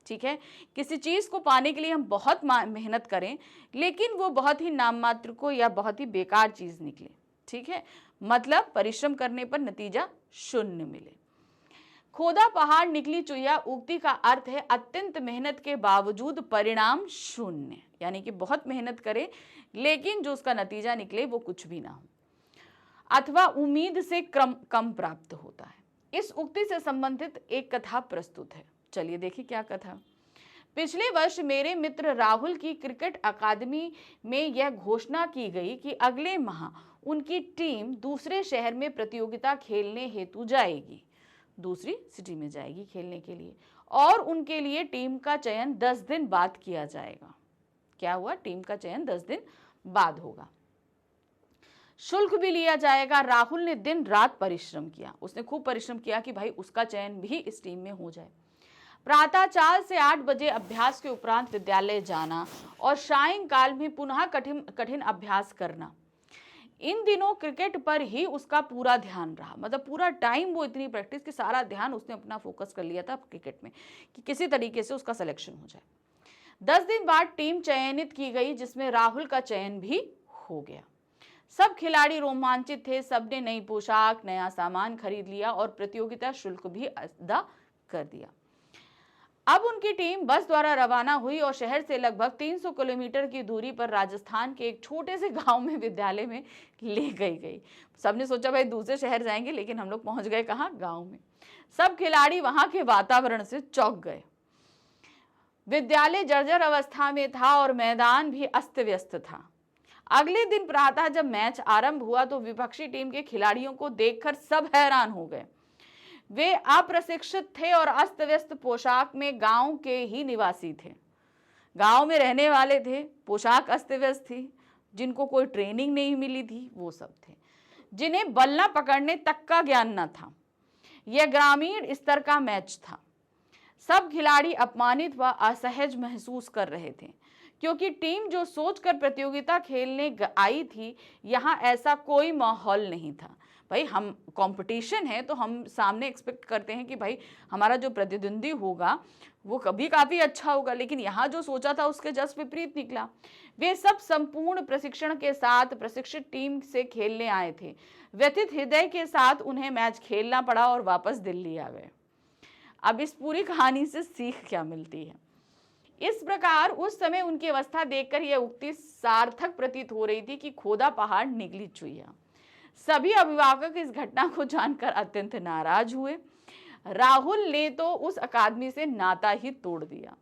ठीक है, किसी चीज को पाने के लिए हम बहुत मेहनत करें, लेकिन वो बहुत ही नाम मात्र को या बहुत ही बेकार चीज निकले। ठीक है, मतलब परिश्रम करने पर नतीजा शून्य मिले। खोदा पहाड़ निकली चुईया उक्ति का अर्थ है अत्यंत मेहनत के बावजूद परिणाम शून्य, यानी कि बहुत मेहनत करें लेकिन जो उसका नतीजा निकले वो कुछ भी ना हो, अथवा उम्मीद से कम प्राप्त होता है। इस उक्ति से संबंधित एक कथा प्रस्तुत है। चलिए देखिए क्या कथा। पिछले वर्ष मेरे मित्र राहुल की क्रिकेट अकादमी में यह घोषणा की गई कि अगले माह उनकी टीम दूसरे शहर में प्रतियोगिता खेलने हेतु जाएगी, दूसरी सिटी में जाएगी खेलने के लिए, और उनके लिए टीम का चयन 10 दिन बाद किया जाएगा। क्या हुआ? टीम का चयन 10 दिन बाद होगा। शुल्क भी लिया जाएगा। राहुल ने दिन रात परिश्रम किया, उसने खूब परिश्रम किया कि भाई उसका चयन भी इस टीम में हो जाए। प्रातः 4 से 8 बजे अभ्यास के उपरांत विद्यालय जाना और सायंकाल में पुनः कठिन अभ्यास करना। इन दिनों क्रिकेट पर ही उसका पूरा ध्यान रहा, मतलब पूरा टाइम वो इतनी प्रैक्टिस कि सारा ध्यान उसने अपना फोकस कर लिया था क्रिकेट में कि किसी तरीके से उसका सिलेक्शन हो जाए। 10 दिन बाद टीम चयनित की गई जिसमें राहुल का चयन भी हो गया। सब खिलाड़ी रोमांचित थे, सबने नई पोशाक नया सामान खरीद लिया और प्रतियोगिता शुल्क भी अदा कर दिया। अब उनकी टीम बस द्वारा रवाना हुई और शहर से लगभग 300 किलोमीटर की दूरी पर राजस्थान के एक छोटे से गांव में विद्यालय में ले गई। सबने सोचा भाई दूसरे शहर जाएंगे, लेकिन हम लोग पहुंच गए कहाँ? गांव में। सब खिलाड़ी वहां के वातावरण से चौंक गए। विद्यालय जर्जर अवस्था में था और मैदान भी अस्त व्यस्त था। अगले दिन प्रातः जब मैच आरंभ हुआ तो विपक्षी टीम के खिलाड़ियों को देखकर सब हैरान हो गए। वे अप्रशिक्षित थे और अस्त व्यस्त पोशाक में, गांव के ही निवासी थे, गांव में रहने वाले थे, पोशाक अस्त व्यस्त थी, जिनको कोई ट्रेनिंग नहीं मिली थी वो सब थे, जिन्हें बल्ला पकड़ने तक का ज्ञान न था। यह ग्रामीण स्तर का मैच था। सब खिलाड़ी अपमानित व असहज महसूस कर रहे थे, क्योंकि टीम जो सोचकर प्रतियोगिता खेलने आई थी, यहाँ ऐसा कोई माहौल नहीं था। भाई हम कंपटीशन है तो हम सामने एक्सपेक्ट करते हैं कि भाई हमारा जो प्रतिद्वंदी होगा वो कभी काफ़ी अच्छा होगा, लेकिन यहाँ जो सोचा था उसके जस्ट विपरीत निकला। वे सब संपूर्ण प्रशिक्षण के साथ प्रशिक्षित टीम से खेलने आए थे। व्यथित हृदय के साथ उन्हें मैच खेलना पड़ा और वापस दिल्ली आ गए। अब इस पूरी कहानी से सीख क्या मिलती है? इस प्रकार उस समय उनकी अवस्था देखकर यह उक्ति सार्थक प्रतीत हो रही थी कि खोदा पहाड़ निकली चुईया। सभी अभिभावक इस घटना को जानकर अत्यंत नाराज हुए। राहुल ने तो उस अकादमी से नाता ही तोड़ दिया।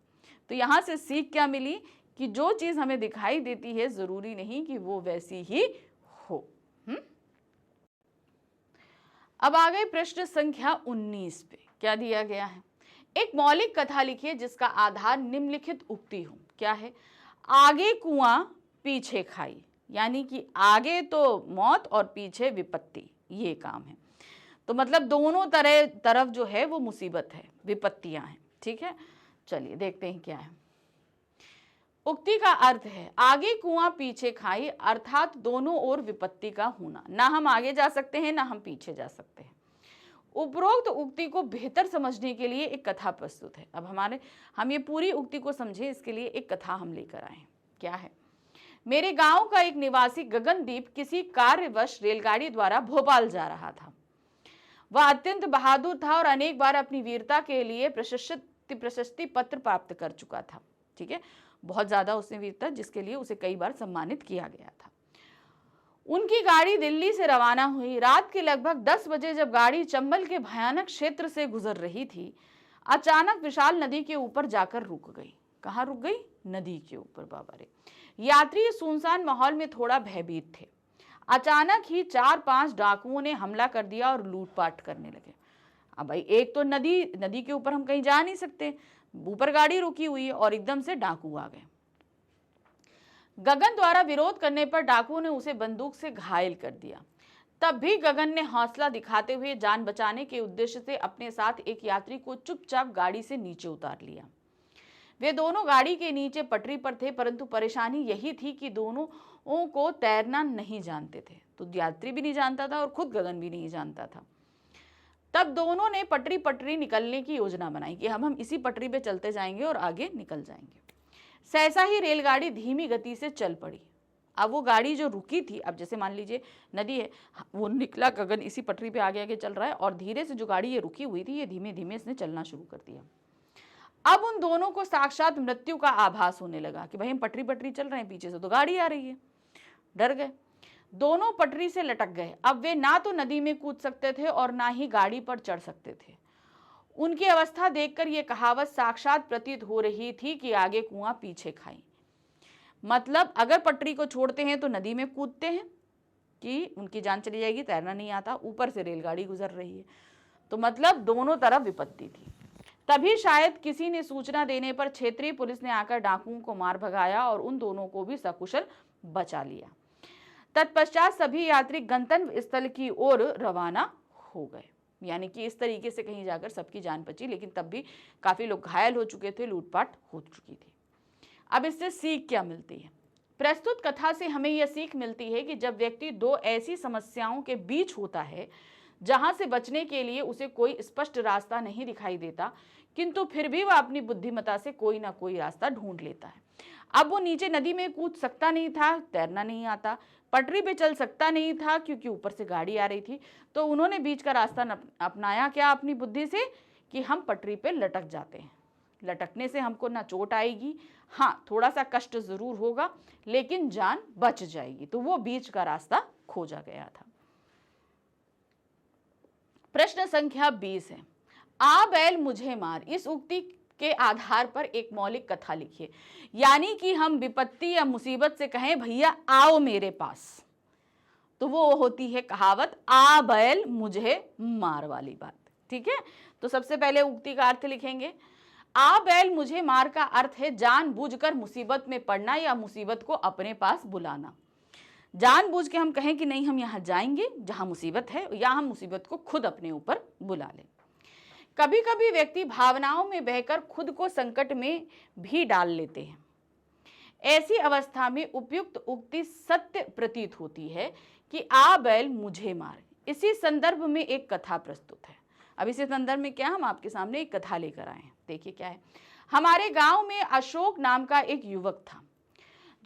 तो यहाँ से सीख क्या मिली कि जो चीज हमें दिखाई देती है जरूरी नहीं कि वो वैसी ही हो। अब आ गए प्रश्न संख्या 19 पे। क्या दिया गया है? एक मौलिक कथा लिखिए जिसका आधार निम्नलिखित उक्ति हो। क्या है? आगे कुआं पीछे खाई, यानी कि आगे तो मौत और पीछे विपत्ति, ये काम है। तो मतलब दोनों तरफ जो है वो मुसीबत है, विपत्तियां हैं। ठीक है, चलिए देखते हैं क्या है। उक्ति का अर्थ है आगे कुआं पीछे खाई, अर्थात दोनों ओर विपत्ति का होना। ना हम आगे जा सकते हैं ना हम पीछे जा सकते हैं। उपरोक्त उक्ति को बेहतर समझने के लिए एक कथा प्रस्तुत है। अब हम ये पूरी उक्ति को समझे, इसके लिए एक कथा हम लेकर आए। क्या है? मेरे गांव का एक निवासी गगनदीप किसी कार्यवश रेलगाड़ी द्वारा भोपाल जा रहा था। वह अत्यंत बहादुर था और अनेक बार अपनी वीरता के लिए प्रशस्ति पत्र प्राप्त कर चुका था। ठीक है, बहुत ज्यादा उसने वीरता, जिसके लिए उसे कई बार सम्मानित किया गया था। उनकी गाड़ी दिल्ली से रवाना हुई। रात के लगभग 10 बजे जब गाड़ी चंबल के भयानक क्षेत्र से गुजर रही थी, अचानक विशाल नदी के ऊपर जाकर रुक गई। कहाँ रुक गई? नदी के ऊपर। बाबा रे! यात्री सुनसान माहौल में थोड़ा भयभीत थे। अचानक ही 4-5 डाकुओं ने हमला कर दिया और लूटपाट करने लगे। अब भाई, एक तो नदी के ऊपर हम कहीं जा नहीं सकते, ऊपर गाड़ी रुकी हुई है और एकदम से डाकू आ गए। गगन द्वारा विरोध करने पर डाकुओं ने उसे बंदूक से घायल कर दिया। तब भी गगन ने हौसला दिखाते हुए जान बचाने के उद्देश्य से अपने साथ एक यात्री को चुपचाप गाड़ी से नीचे उतार लिया। वे दोनों गाड़ी के नीचे पटरी पर थे, परंतु परेशानी यही थी कि दोनों को तैरना नहीं जानते थे। तो यात्री भी नहीं जानता था और खुद गगन भी नहीं जानता था। तब दोनों ने पटरी निकलने की योजना बनाई कि हम इसी पटरी पे चलते जाएंगे और आगे निकल जाएंगे। सहसा ही रेलगाड़ी धीमी गति से चल पड़ी। अब वो गाड़ी जो रुकी थी, अब जैसे मान लीजिए नदी है, वो निकला, गगन इसी पटरी पे आगे आगे चल रहा है और धीरे से जो गाड़ी ये रुकी हुई थी, ये धीमे धीमे इसने चलना शुरू कर दिया। अब उन दोनों को साक्षात मृत्यु का आभास होने लगा कि भाई हम पटरी चल रहे हैं, पीछे से तो गाड़ी आ रही है। डर गए, दोनों पटरी से लटक गए। अब वे ना तो नदी में कूद सकते थे और ना ही गाड़ी पर चढ़ सकते थे। उनकी अवस्था देखकर यह कहावत साक्षात प्रतीत हो रही थी कि आगे कुआं पीछे खाई। मतलब अगर पटरी को छोड़ते हैं तो नदी में कूदते हैं कि उनकी जान चली जाएगी, तैरना नहीं आता, ऊपर से रेलगाड़ी गुजर रही है, तो मतलब दोनों तरफ विपत्ति थी। तभी शायद किसी ने सूचना देने पर क्षेत्रीय पुलिस ने आकर डाकुओं को मार भगाया और उन दोनों को भी सकुशल बचा लिया। तत्पश्चात सभी यात्री गंतव्य स्थल की ओर रवाना हो गए। यानी कि इस तरीके से कहीं जाकर सबकी जान बची, लेकिन तब भी काफी लोग घायल हो चुके थे, लूटपाट हो चुकी थी। अब इससे सीख क्या मिलती है? प्रस्तुत कथा से हमें यह सीख मिलती है कि जब व्यक्ति दो ऐसी समस्याओं के बीच होता है जहां से बचने के लिए उसे कोई स्पष्ट रास्ता नहीं दिखाई देता, किंतु फिर भी वह अपनी बुद्धिमत्ता से कोई ना कोई रास्ता ढूंढ लेता है। अब वो नीचे नदी में कूद सकता नहीं था, तैरना नहीं आता, पटरी पे चल सकता नहीं था क्योंकि ऊपर से गाड़ी आ रही थी, तो उन्होंने बीच का रास्ता अपनाया। क्या? अपनी बुद्धि से कि हम पटरी पे लटक जाते हैं। लटकने से हमको ना चोट आएगी, हाँ थोड़ा सा कष्ट जरूर होगा, लेकिन जान बच जाएगी। तो वो बीच का रास्ता खोजा गया था। प्रश्न संख्या 20 है, आ बैल मुझे मार। इस उक्ति के आधार पर एक मौलिक कथा लिखिए। यानी कि हम विपत्ति या मुसीबत से कहें भैया आओ मेरे पास, तो वो होती है कहावत आ बैल मुझे मार वाली बात। ठीक है, तो सबसे पहले उक्ति का अर्थ लिखेंगे। आ बैल मुझे मार का अर्थ है जानबूझकर मुसीबत में पड़ना या मुसीबत को अपने पास बुलाना। जानबूझ के हम कहें कि नहीं हम यहाँ जाएंगे जहां मुसीबत है, या हम मुसीबत को खुद अपने ऊपर बुला लें। कभी कभी व्यक्ति भावनाओं में बहकर खुद को संकट में भी डाल लेते हैं। ऐसी अवस्था में उपयुक्त उक्ति सत्य प्रतीत होती है कि आ बैल मुझे मार। इसी संदर्भ में एक कथा प्रस्तुत है। अब इसी संदर्भ में क्या हम आपके सामने एक कथा लेकर आए हैं। देखिए क्या है। हमारे गांव में अशोक नाम का एक युवक था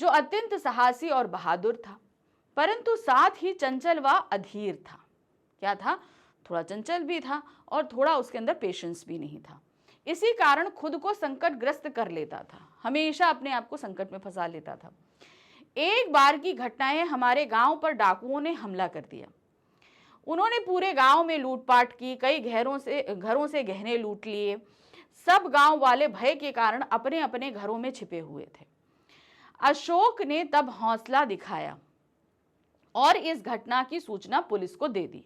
जो अत्यंत साहसी और बहादुर था, परंतु साथ ही चंचल व अधीर था। क्या था? थोड़ा चंचल भी था और थोड़ा उसके अंदर पेशेंस भी नहीं था। इसी कारण खुद को संकटग्रस्त कर लेता था, हमेशा अपने आप को संकट में फंसा लेता था। एक बार की घटना है, हमारे गांव पर डाकुओं ने हमला कर दिया। उन्होंने पूरे गांव में लूटपाट की, कई घरों से गहने लूट लिए। सब गांव वाले भय के कारण अपने अपने घरों में छिपे हुए थे। अशोक ने तब हौसला दिखाया और इस घटना की सूचना पुलिस को दे दी।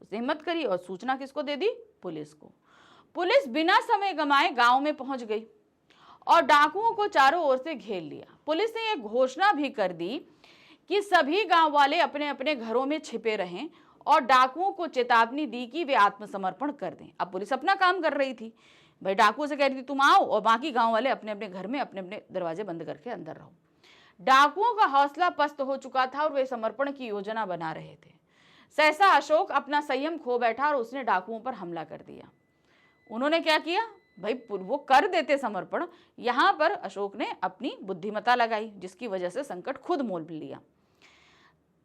उसने हिम्मत करी और सूचना किसको दे दी? पुलिस को। पुलिस बिना समय गंवाए गांव में पहुंच गई और डाकुओं को चारों ओर से घेर लिया। पुलिस ने यह घोषणा भी कर दी कि सभी गांव वाले अपने अपने घरों में छिपे रहें और डाकुओं को चेतावनी दी कि वे आत्मसमर्पण कर दें। अब पुलिस अपना काम कर रही थी, भाई डाकुओं से कह रही थी तुम आओ और बाकी गांव वाले अपने अपने घर में अपने अपने दरवाजे बंद करके अंदर रहो। डाकुओं का हौसला पस्त हो चुका था और वे समर्पण की योजना बना रहे थे। सहसा अशोक अपना संयम खो बैठा और उसने डाकुओं पर हमला कर दिया। उन्होंने क्या किया? भाई वो कर देते समर्पण, यहां पर अशोक ने अपनी बुद्धिमत्ता लगाई, जिसकी वजह से संकट खुद मोल लिया।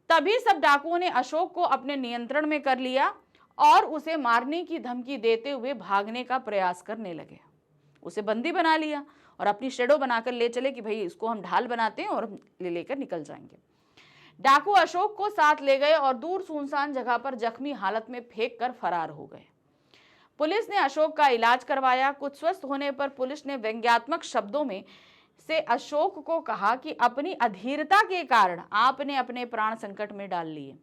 तभी सब डाकुओं ने अशोक को अपने नियंत्रण में कर लिया और उसे मारने की धमकी देते हुए भागने का प्रयास करने लगे। उसे बंदी बना लिया और अपनी शेडो बनाकर ले चले कि भाई इसको हम ढाल बनाते हैं और लेकर निकल जाएंगे। डाकू अशोक को साथ ले गए और दूर सुनसान जगह पर जख्मी हालत में फेंक कर फरार हो गए। पुलिस ने अशोक का इलाज करवाया। कुछ स्वस्थ होने पर पुलिस ने व्यंग्यात्मक शब्दों में से अशोक को कहा कि अपनी अधीरता के कारण आपने अपने प्राण संकट में डाल लिए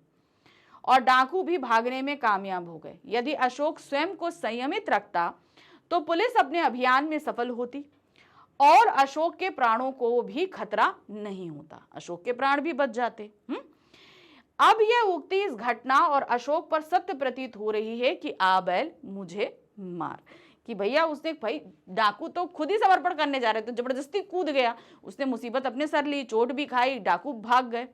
और डाकू भी भागने में कामयाब हो गए। यदि अशोक स्वयं को संयमित रखता तो पुलिस अपने अभियान में सफल होती और अशोक के प्राणों को भी खतरा नहीं होता, अशोक के प्राण भी बच जाते। अब यह उक्ति इस घटना और अशोक पर सत्य प्रतीत हो रही है कि आ बैल मुझे मार, कि भैया उसने, भाई डाकू तो खुद ही समर्पण करने जा रहे थे, जबरदस्ती कूद गया, उसने मुसीबत अपने सर ली, चोट भी खाई, डाकू भाग गए।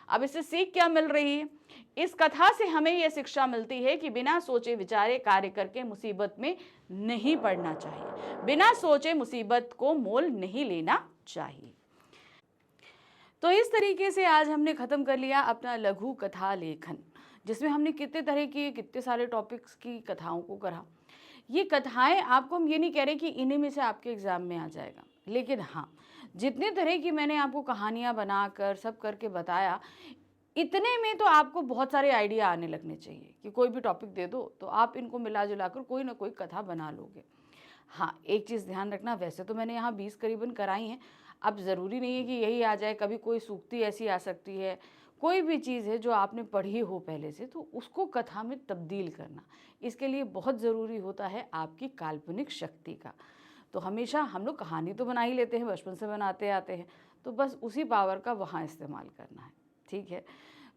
अब इससे सीख क्या मिल रही है? इस कथा से हमें यह शिक्षा मिलती है कि बिना सोचे विचारे कार्य करके मुसीबत में नहीं पड़ना चाहिए, बिना सोचे मुसीबत को मोल नहीं लेना चाहिए। तो इस तरीके से आज हमने खत्म कर लिया अपना लघु कथा लेखन, जिसमें हमने कितने तरह की, कितने सारे टॉपिक्स की कथाओं को करा। ये कथाएं आपको हम ये नहीं कह रहे कि इन्हीं में से आपके एग्जाम में आ जाएगा, लेकिन हाँ, जितने तरह की मैंने आपको कहानियां बनाकर सब करके बताया, इतने में तो आपको बहुत सारे आइडिया आने लगने चाहिए कि कोई भी टॉपिक दे दो तो आप इनको मिला जुला कर कोई ना कोई कथा बना लोगे। हाँ, एक चीज़ ध्यान रखना, वैसे तो मैंने यहाँ 20 करीबन कराई हैं, अब ज़रूरी नहीं है कि यही आ जाए, कभी कोई सूक्ति ऐसी आ सकती है, कोई भी चीज़ है जो आपने पढ़ी हो पहले से, तो उसको कथा में तब्दील करना, इसके लिए बहुत ज़रूरी होता है आपकी काल्पनिक शक्ति का। तो हमेशा हम लोग कहानी तो बना ही लेते हैं, बचपन से बनाते आते हैं, तो बस उसी पावर का वहाँ इस्तेमाल करना है, ठीक है।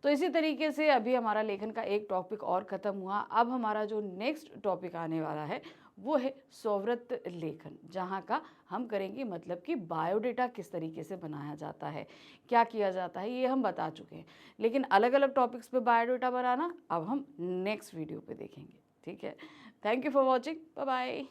तो इसी तरीके से अभी हमारा लेखन का एक टॉपिक और ख़त्म हुआ। अब हमारा जो नेक्स्ट टॉपिक आने वाला है वो है सौवृत्त लेखन, जहाँ का हम करेंगे मतलब कि बायोडेटा किस तरीके से बनाया जाता है, क्या किया जाता है, ये हम बता चुके हैं, लेकिन अलग अलग टॉपिक्स पे बायोडेटा बनाना अब हम नेक्स्ट वीडियो पे देखेंगे, ठीक है। Thank you for watching, bye bye.